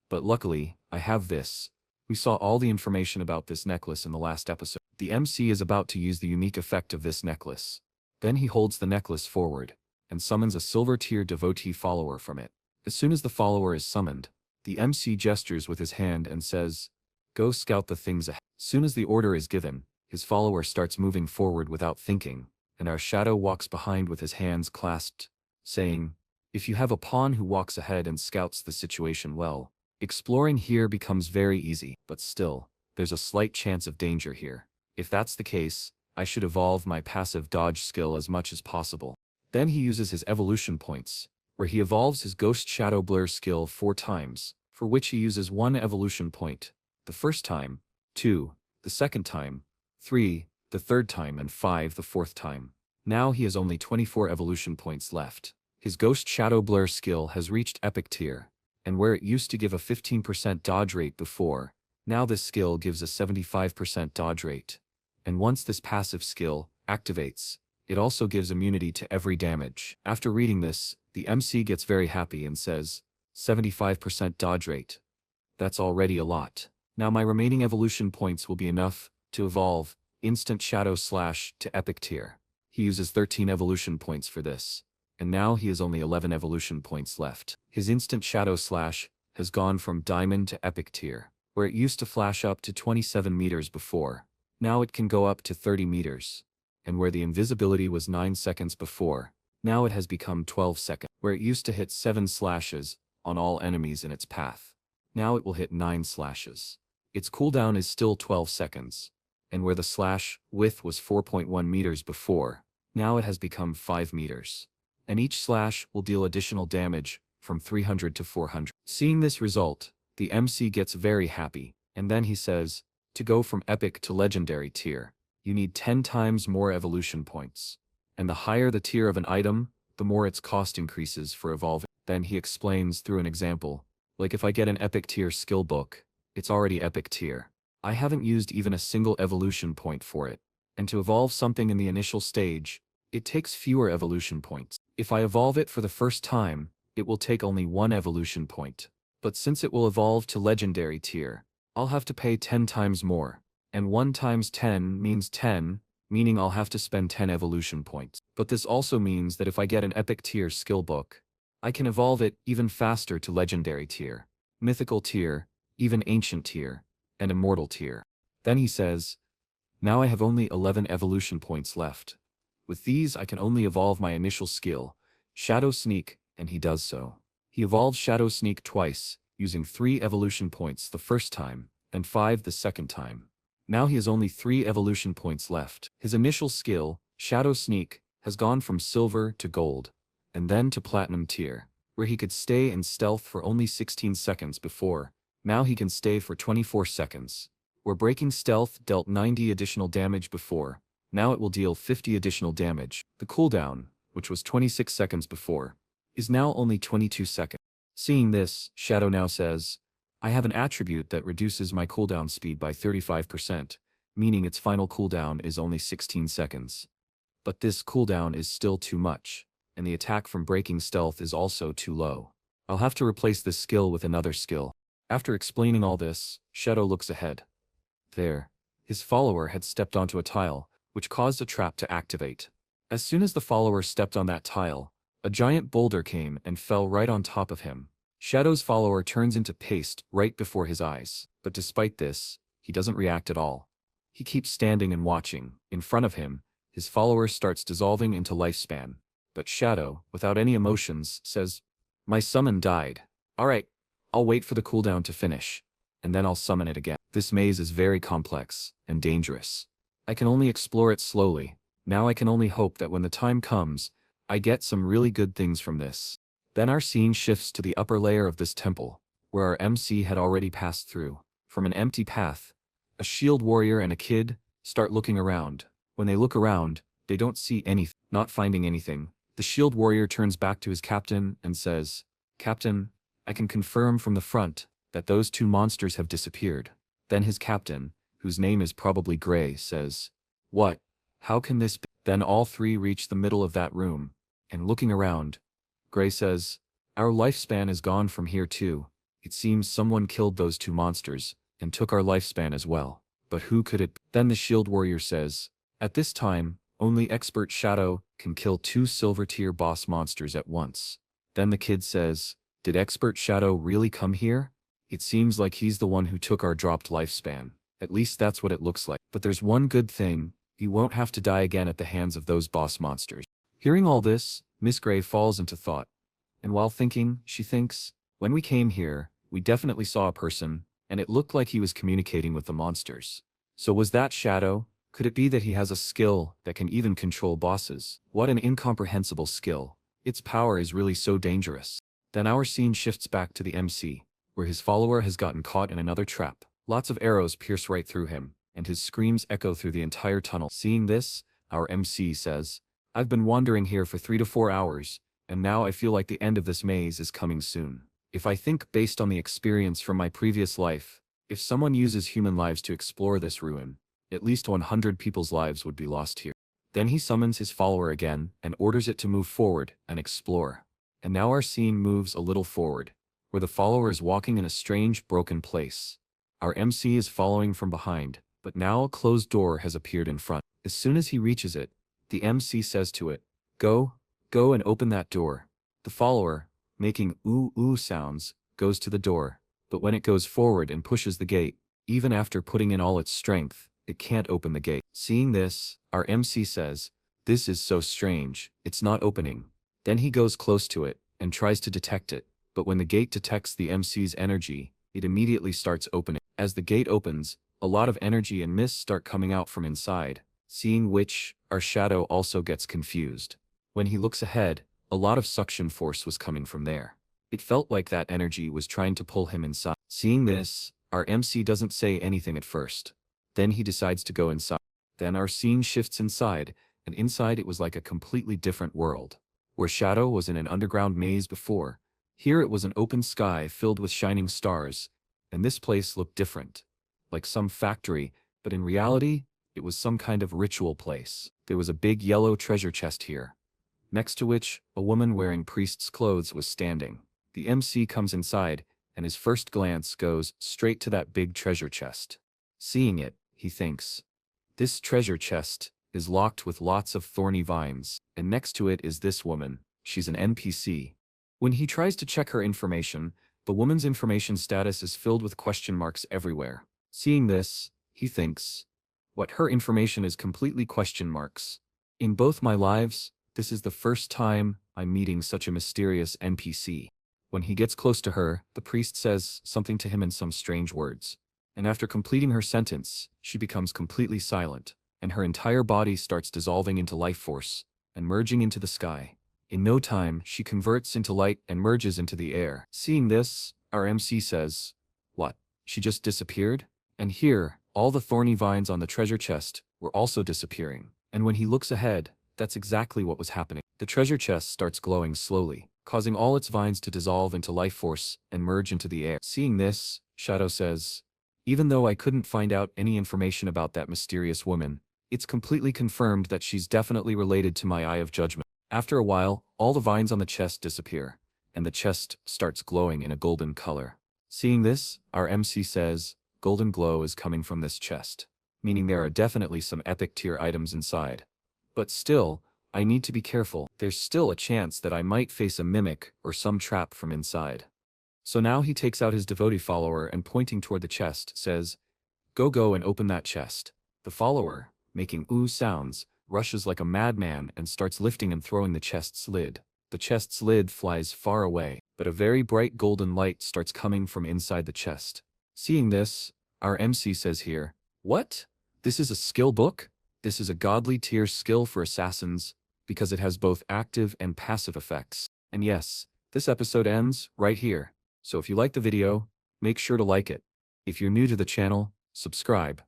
But luckily, I have this." We saw all the information about this necklace in the last episode. The MC is about to use the unique effect of this necklace. Then he holds the necklace forward, and summons a silver tier devotee follower from it. As soon as the follower is summoned, the MC gestures with his hand and says, "Go scout the things ahead." Soon as the order is given, his follower starts moving forward without thinking, and our Shadow walks behind with his hands clasped, saying, "If you have a pawn who walks ahead and scouts the situation well, exploring here becomes very easy, but still, there's a slight chance of danger here. If that's the case, I should evolve my passive dodge skill as much as possible." Then he uses his evolution points, where he evolves his Ghost Shadow Blur skill 4 times, for which he uses 1 evolution point. The first time, 2, the second time, 3, the third time, and 5 the fourth time. Now he has only 24 evolution points left. His Ghost Shadow Blur skill has reached epic tier, and where it used to give a 15% dodge rate before, now this skill gives a 75% dodge rate. And once this passive skill activates, it also gives immunity to every damage. After reading this, the MC gets very happy and says, 75% dodge rate. That's already a lot. Now my remaining evolution points will be enough to evolve Instant Shadow Slash to epic tier. He uses 13 evolution points for this, and now he has only 11 evolution points left. His Instant Shadow Slash has gone from Diamond to epic tier, where it used to flash up to 27 meters before. Now it can go up to 30 meters. And where the invisibility was 9 seconds before, now it has become 12 seconds. Where it used to hit 7 slashes on all enemies in its path, now it will hit 9 slashes. Its cooldown is still 12 seconds. And where the slash width was 4.1 meters before, now it has become 5 meters. And each slash will deal additional damage from 300 to 400. Seeing this result, the MC gets very happy, and then he says, to go from epic to legendary tier, you need 10 times more evolution points. And the higher the tier of an item, the more its cost increases for evolving. Then he explains through an example, like if I get an epic tier skill book, it's already epic tier. I haven't used even a single evolution point for it. And to evolve something in the initial stage, it takes fewer evolution points. If I evolve it for the first time, it will take only 1 evolution point. But since it will evolve to legendary tier, I'll have to pay 10 times more. And 1 times 10 means 10, meaning I'll have to spend 10 evolution points. But this also means that if I get an epic tier skill book, I can evolve it even faster to legendary tier, mythical tier, even ancient tier, and immortal tier. Then he says, now I have only 11 evolution points left. With these I can only evolve my initial skill, Shadow Sneak, and he does so. He evolves Shadow Sneak twice, using 3 evolution points the first time, and 5 the second time. Now he has only 3 evolution points left. His initial skill, Shadow Sneak, has gone from silver to gold, and then to platinum tier, where he could stay in stealth for only 16 seconds before. Now he can stay for 24 seconds. Where breaking stealth dealt 90 additional damage before, now it will deal 50 additional damage. The cooldown, which was 26 seconds before, is now only 22 seconds. Seeing this, Shadow now says, I have an attribute that reduces my cooldown speed by 35%, meaning its final cooldown is only 16 seconds. But this cooldown is still too much, and the attack from breaking stealth is also too low. I'll have to replace this skill with another skill. After explaining all this, Shadow looks ahead. There, his follower had stepped onto a tile, which caused a trap to activate. As soon as the follower stepped on that tile, a giant boulder came and fell right on top of him. Shadow's follower turns into paste right before his eyes, but despite this, he doesn't react at all. He keeps standing and watching. In front of him, his follower starts dissolving into lifespan. But Shadow, without any emotions, says, my summon died. Alright, I'll wait for the cooldown to finish, and then I'll summon it again. This maze is very complex and dangerous. I can only explore it slowly. Now I can only hope that when the time comes, I get some really good things from this. Then our scene shifts to the upper layer of this temple, where our MC had already passed through. From an empty path, a shield warrior and a kid start looking around. When they look around, they don't see anything. Not finding anything, the shield warrior turns back to his captain and says, Captain, I can confirm from the front that those 2 monsters have disappeared. Then his captain, whose name is probably Gray, says, what? How can this be? Then all 3 reach the middle of that room, and looking around, Gray says, our lifespan is gone from here too. It seems someone killed those 2 monsters, and took our lifespan as well. But who could it be? Then the shield warrior says, at this time, only expert Shadow can kill 2 silver tier boss monsters at once. Then the kid says, did expert Shadow really come here? It seems like he's the one who took our dropped lifespan. At least that's what it looks like. But there's one good thing, he won't have to die again at the hands of those boss monsters. Hearing all this, Miss Gray falls into thought. And while thinking, she thinks, when we came here, we definitely saw a person, and it looked like he was communicating with the monsters. So was that Shadow? Could it be that he has a skill that can even control bosses? What an incomprehensible skill. Its power is really so dangerous. Then our scene shifts back to the MC, where his follower has gotten caught in another trap. Lots of arrows pierce right through him, and his screams echo through the entire tunnel. Seeing this, our MC says, I've been wandering here for 3 to 4 hours, and now I feel like the end of this maze is coming soon. If I think based on the experience from my previous life, if someone uses human lives to explore this ruin, at least 100 people's lives would be lost here. Then he summons his follower again and orders it to move forward and explore. And now our scene moves a little forward, where the follower is walking in a strange broken place. Our MC is following from behind, but now a closed door has appeared in front. As soon as he reaches it, the MC says to it, "Go and open that door." The follower, making ooh ooh sounds, goes to the door, but when it goes forward and pushes the gate, even after putting in all its strength, it can't open the gate. Seeing this, our MC says, "This is so strange, it's not opening." Then he goes close to it and tries to detect it, but when the gate detects the MC's energy, it immediately starts opening. As the gate opens, a lot of energy and mist start coming out from inside, seeing which, our shadow also gets confused. When he looks ahead, a lot of suction force was coming from there. It felt like that energy was trying to pull him inside. Seeing this, our MC doesn't say anything at first. Then he decides to go inside. Then our scene shifts inside, and inside it was like a completely different world. Where Shadow was in an underground maze before, here it was an open sky filled with shining stars, and this place looked different. Like some factory, but in reality, it was some kind of ritual place. There was a big yellow treasure chest here, next to which a woman wearing priest's clothes was standing. The MC comes inside, and his first glance goes straight to that big treasure chest. Seeing it, he thinks, "This treasure chest is locked with lots of thorny vines, and next to it is this woman, she's an NPC." When he tries to check her information, the woman's information status is filled with question marks everywhere. Seeing this, he thinks, what, her information is completely question marks. In both my lives, this is the first time I'm meeting such a mysterious NPC. When he gets close to her, the priest says something to him in some strange words. And after completing her sentence, she becomes completely silent, and her entire body starts dissolving into life force and merging into the sky. In no time, she converts into light and merges into the air. Seeing this, our MC says, "What? She just disappeared?" And here, all the thorny vines on the treasure chest were also disappearing. And when he looks ahead, that's exactly what was happening. The treasure chest starts glowing slowly, causing all its vines to dissolve into life force and merge into the air. Seeing this, Shadow says, "Even though I couldn't find out any information about that mysterious woman, it's completely confirmed that she's definitely related to my Eye of Judgment." After a while, all the vines on the chest disappear, and the chest starts glowing in a golden color. Seeing this, our MC says, "Golden glow is coming from this chest," meaning there are definitely some epic tier items inside. But still, I need to be careful. There's still a chance that I might face a mimic or some trap from inside. So now he takes out his devotee follower and pointing toward the chest, says, Go and open that chest." The follower, making ooh sounds, rushes like a madman and starts lifting and throwing the chest's lid. The chest's lid flies far away, but a very bright golden light starts coming from inside the chest. Seeing this, our MC says here, "What? This is a skill book? This is a godly tier skill for assassins, because it has both active and passive effects." And yes, this episode ends right here. So if you like the video, make sure to like it. If you're new to the channel, subscribe.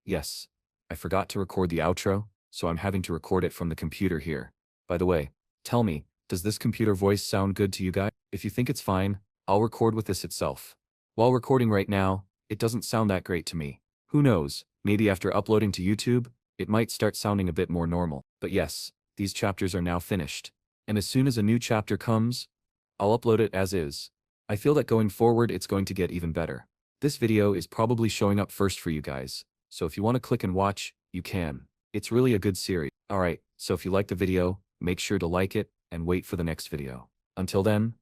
Yes, I forgot to record the outro, so I'm having to record it from the computer here. By the way, tell me, does this computer voice sound good to you guys? If you think it's fine, I'll record with this itself. While recording right now, it doesn't sound that great to me. Who knows, maybe after uploading to YouTube, it might start sounding a bit more normal. But yes, these chapters are now finished. And as soon as a new chapter comes, I'll upload it as is. I feel that going forward it's going to get even better. This video is probably showing up first for you guys, so if you want to click and watch, you can. It's really a good series. Alright, so if you like the video, make sure to like it, and wait for the next video. Until then,